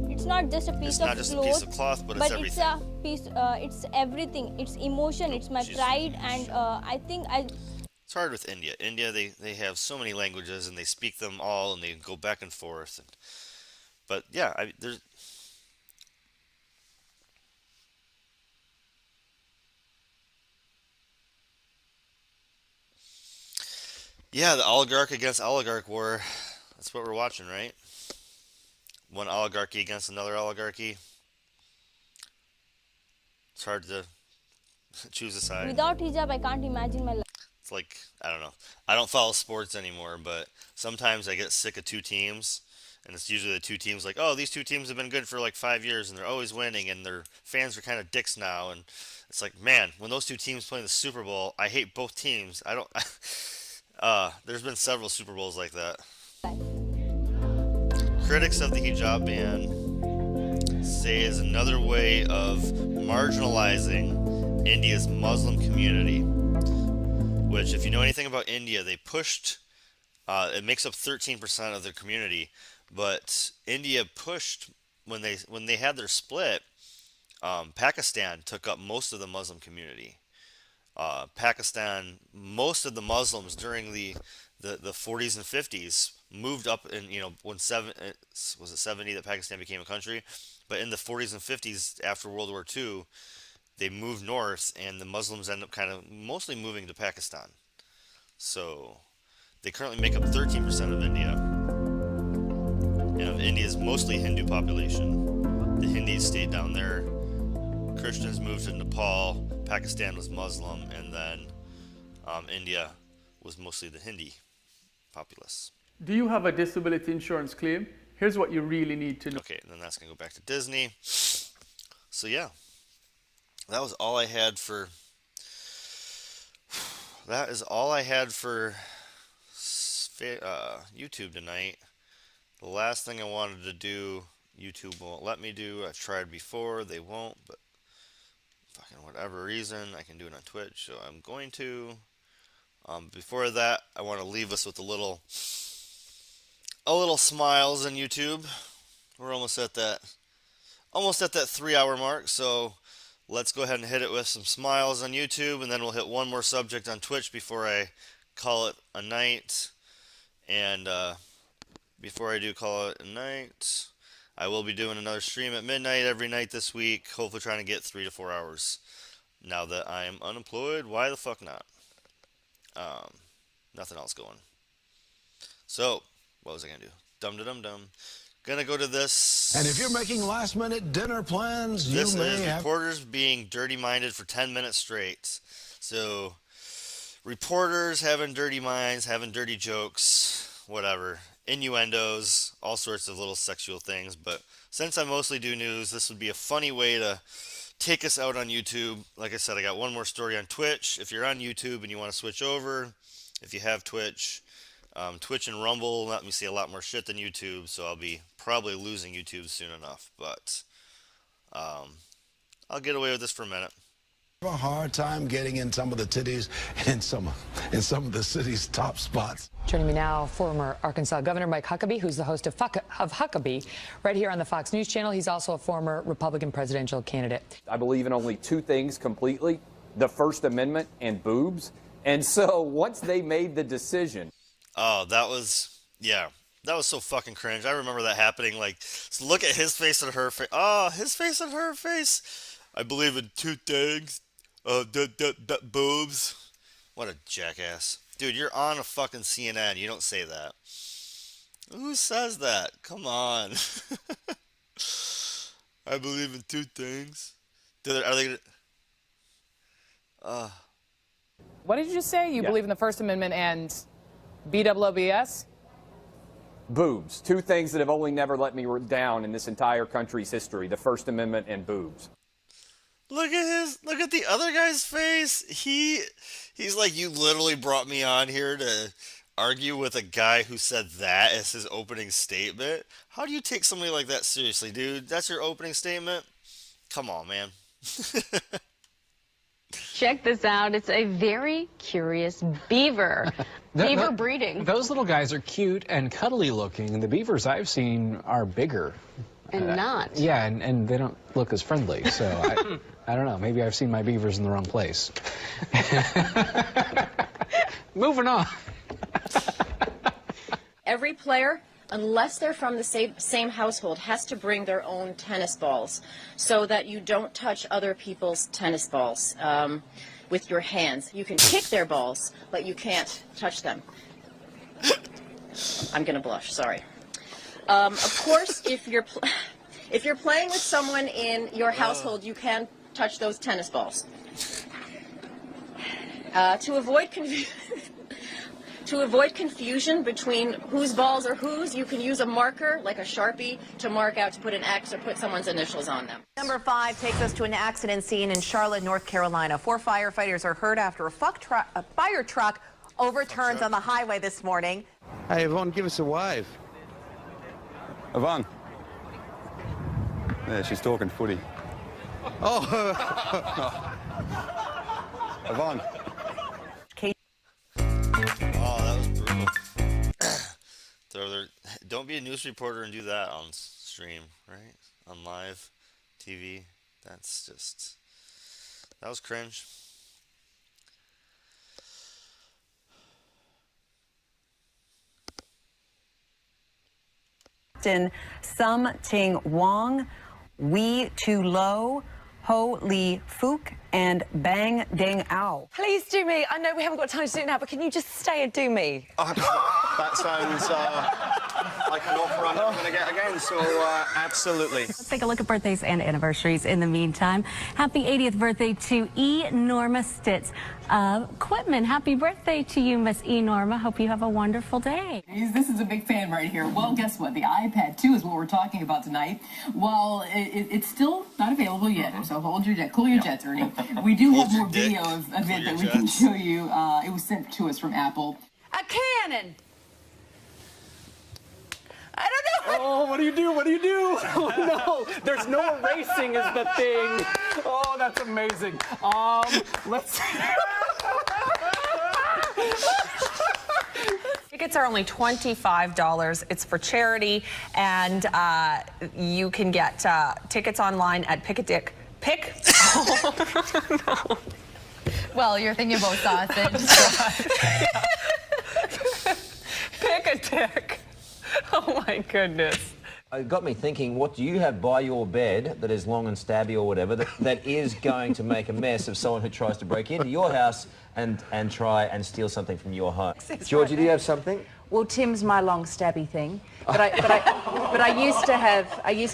It's not just a piece of cloth, but it's everything. It's a piece. It's everything. It's emotion. It's my pride, and I think It's hard with India. India, they have so many languages and they speak them all and they go back and forth. But yeah, there's. Yeah, the oligarch against oligarch war. That's what we're watching, right? One oligarchy against another oligarchy. It's hard to choose a side. Without hijab, I can't imagine my life. It's like, I don't know. I don't follow sports anymore, but sometimes I get sick of two teams, and it's usually the two teams like, oh, these two teams have been good for like 5 years, and they're always winning, and their fans are kind of dicks now, and it's like, man, when those two teams play in the Super Bowl, I hate both teams. I don't. There's been several Super Bowls like that. Critics of the hijab ban say is another way of marginalizing India's Muslim community, which, if you know anything about India, they pushed, it makes up 13% of their community, but India pushed, when they had their split, Pakistan took up most of the Muslim community. Pakistan, most of the Muslims during the 40s and 50s moved up in, when was it 70 that Pakistan became a country? But in the 40s and 50s, after World War II, they moved north, and the Muslims end up kind of mostly moving to Pakistan. So they currently make up 13% of India, and of India's mostly Hindu population. The Hindus stayed down there. Christians moved to Nepal. Pakistan was Muslim, and then India was mostly the Hindi populace. Do you have a disability insurance claim? Here's what you really need to know. Okay, and then that's going to go back to Disney. So yeah, that was all I had for... That is all I had for YouTube tonight. The last thing I wanted to do, YouTube won't let me do. I've tried before, they won't, but fucking whatever reason, I can do it on Twitch, so I'm going to. Before that, I want to leave us with a little smiles on YouTube. We're almost at that 3-hour mark, so let's go ahead and hit it with some smiles on YouTube, and then we'll hit one more subject on Twitch before I call it a night. And before I do call it a night, I will be doing another stream at midnight every night this week, hopefully trying to get 3 to 4 hours. Now that I am unemployed, why the fuck not? Nothing else going. So, what was I going to do? Dum-da-dum-dum. Gonna go to this. And if you're making last-minute dinner plans, you this may is have... reporters being dirty-minded for 10 minutes straight. So, reporters having dirty minds, having dirty jokes, whatever. Innuendos, all sorts of little sexual things. But since I mostly do news, this would be a funny way to take us out on YouTube. Like I said, I got one more story on Twitch. If you're on YouTube and you want to switch over, if you have Twitch, Twitch and Rumble let me see a lot more shit than YouTube, so I'll be probably losing YouTube soon enough. But I'll get away with this for a minute. A hard time getting in some of the titties in some of the city's top spots. Joining me now, former Arkansas Governor Mike Huckabee, who's the host of Huckabee, right here on the Fox News Channel. He's also a former Republican presidential candidate. I believe in only two things completely: the First Amendment and boobs. And so once they made the decision. Oh, that was so fucking cringe. I remember that happening. Like, so look at his face and her face. Oh, his face and her face. I believe in two things. Boobs. What a jackass. Dude, you're on a fucking CNN. You don't say that. Who says that? Come on. I believe in two things. Are they gonna... What did you just say? You believe in the First Amendment and BWBS? Boobs. Two things that have only never let me down in this entire country's history: the First Amendment and boobs. Look at the other guy's face. He's like, you literally brought me on here to argue with a guy who said that as his opening statement. How do you take somebody like that seriously, dude? That's your opening statement? Come on, man. Check this out. It's a very curious beaver. Beaver breeding. Those little guys are cute and cuddly looking. The beavers I've seen are bigger. And not. Yeah, and they don't look as friendly. So I don't know. Maybe I've seen my beavers in the wrong place. Moving on. Every player, unless they're from the same household, has to bring their own tennis balls so that you don't touch other people's tennis balls with your hands. You can kick their balls, but you can't touch them. I'm going to blush, sorry. Of course, if you're playing with someone in your household, you can touch those tennis balls. To avoid confusion between whose balls are whose, you can use a marker, like a Sharpie, to mark out, to put an X or put someone's initials on them. Number 5 takes us to an accident scene in Charlotte, North Carolina. 4 firefighters are hurt after a fire truck overturns on the highway this morning. Hey, Yvonne, give us a wave. Yvonne. Yeah, she's talking footy. Oh! Yvonne. Oh, that was brutal. Don't be a news reporter and do that on stream, right? On live TV. That's just... That was cringe. Sum Ting Wong, Wee Tu Lo, Ho Li Fook, and Bang Ding Ao. Please do me. I know we haven't got time to do it now, but can you just stay and do me? That sounds like an offer I'm not going to get again, so absolutely. Let's take a look at birthdays and anniversaries in the meantime. Happy 80th birthday to E. Norma Stitz of Quitman. Happy birthday to you, Miss E. Norma. Hope you have a wonderful day. This is a big fan right here. Well, guess what? The iPad 2 is what we're talking about tonight. Well, it's still not available yet, so hold your jet. Cool your jets, Ernie. We do have more video of it that we can show you. It was sent to us from Apple. A cannon! I don't know. Oh, what do you do? What do you do? Oh, no. There's no erasing is the thing. Oh, that's amazing. Let's... Tickets are only $25. It's for charity, and you can get tickets online at Pick No. Well, you're thinking about sausage. Pick a tick. Oh my goodness. It got me thinking, what do you have by your bed that is long and stabby or whatever that is going to make a mess of someone who tries to break into your house and try and steal something from your home? Georgie, do you have something? Well, Tim's my long stabby thing, but I used to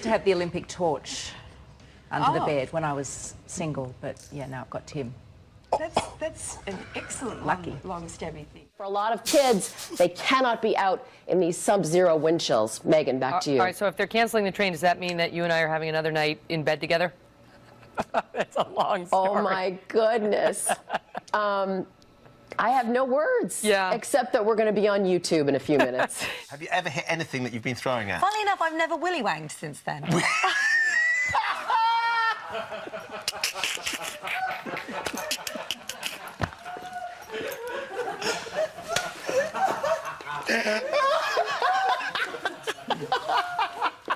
have the Olympic torch under the bed when I was single. But yeah, now I've got Tim. That's an excellent long stabby thing. For a lot of kids, they cannot be out in these sub-zero wind chills. Megan, back to you. All right, so if they're canceling the train, does that mean that you and I are having another night in bed together? That's a long story. Oh my goodness. I have no words. Yeah. Except that we're going to be on YouTube in a few minutes. Have you ever hit anything that you've been throwing at? Funnily enough, I've never willy wanged since then.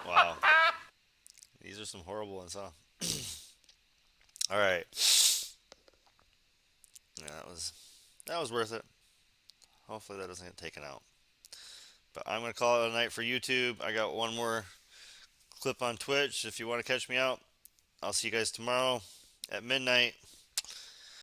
Wow. These are some horrible ones, huh? All right. Yeah, that was worth it. Hopefully that doesn't get taken out. But I'm going to call it a night for YouTube. I got one more clip on Twitch if you want to catch me out. I'll see you guys tomorrow at midnight.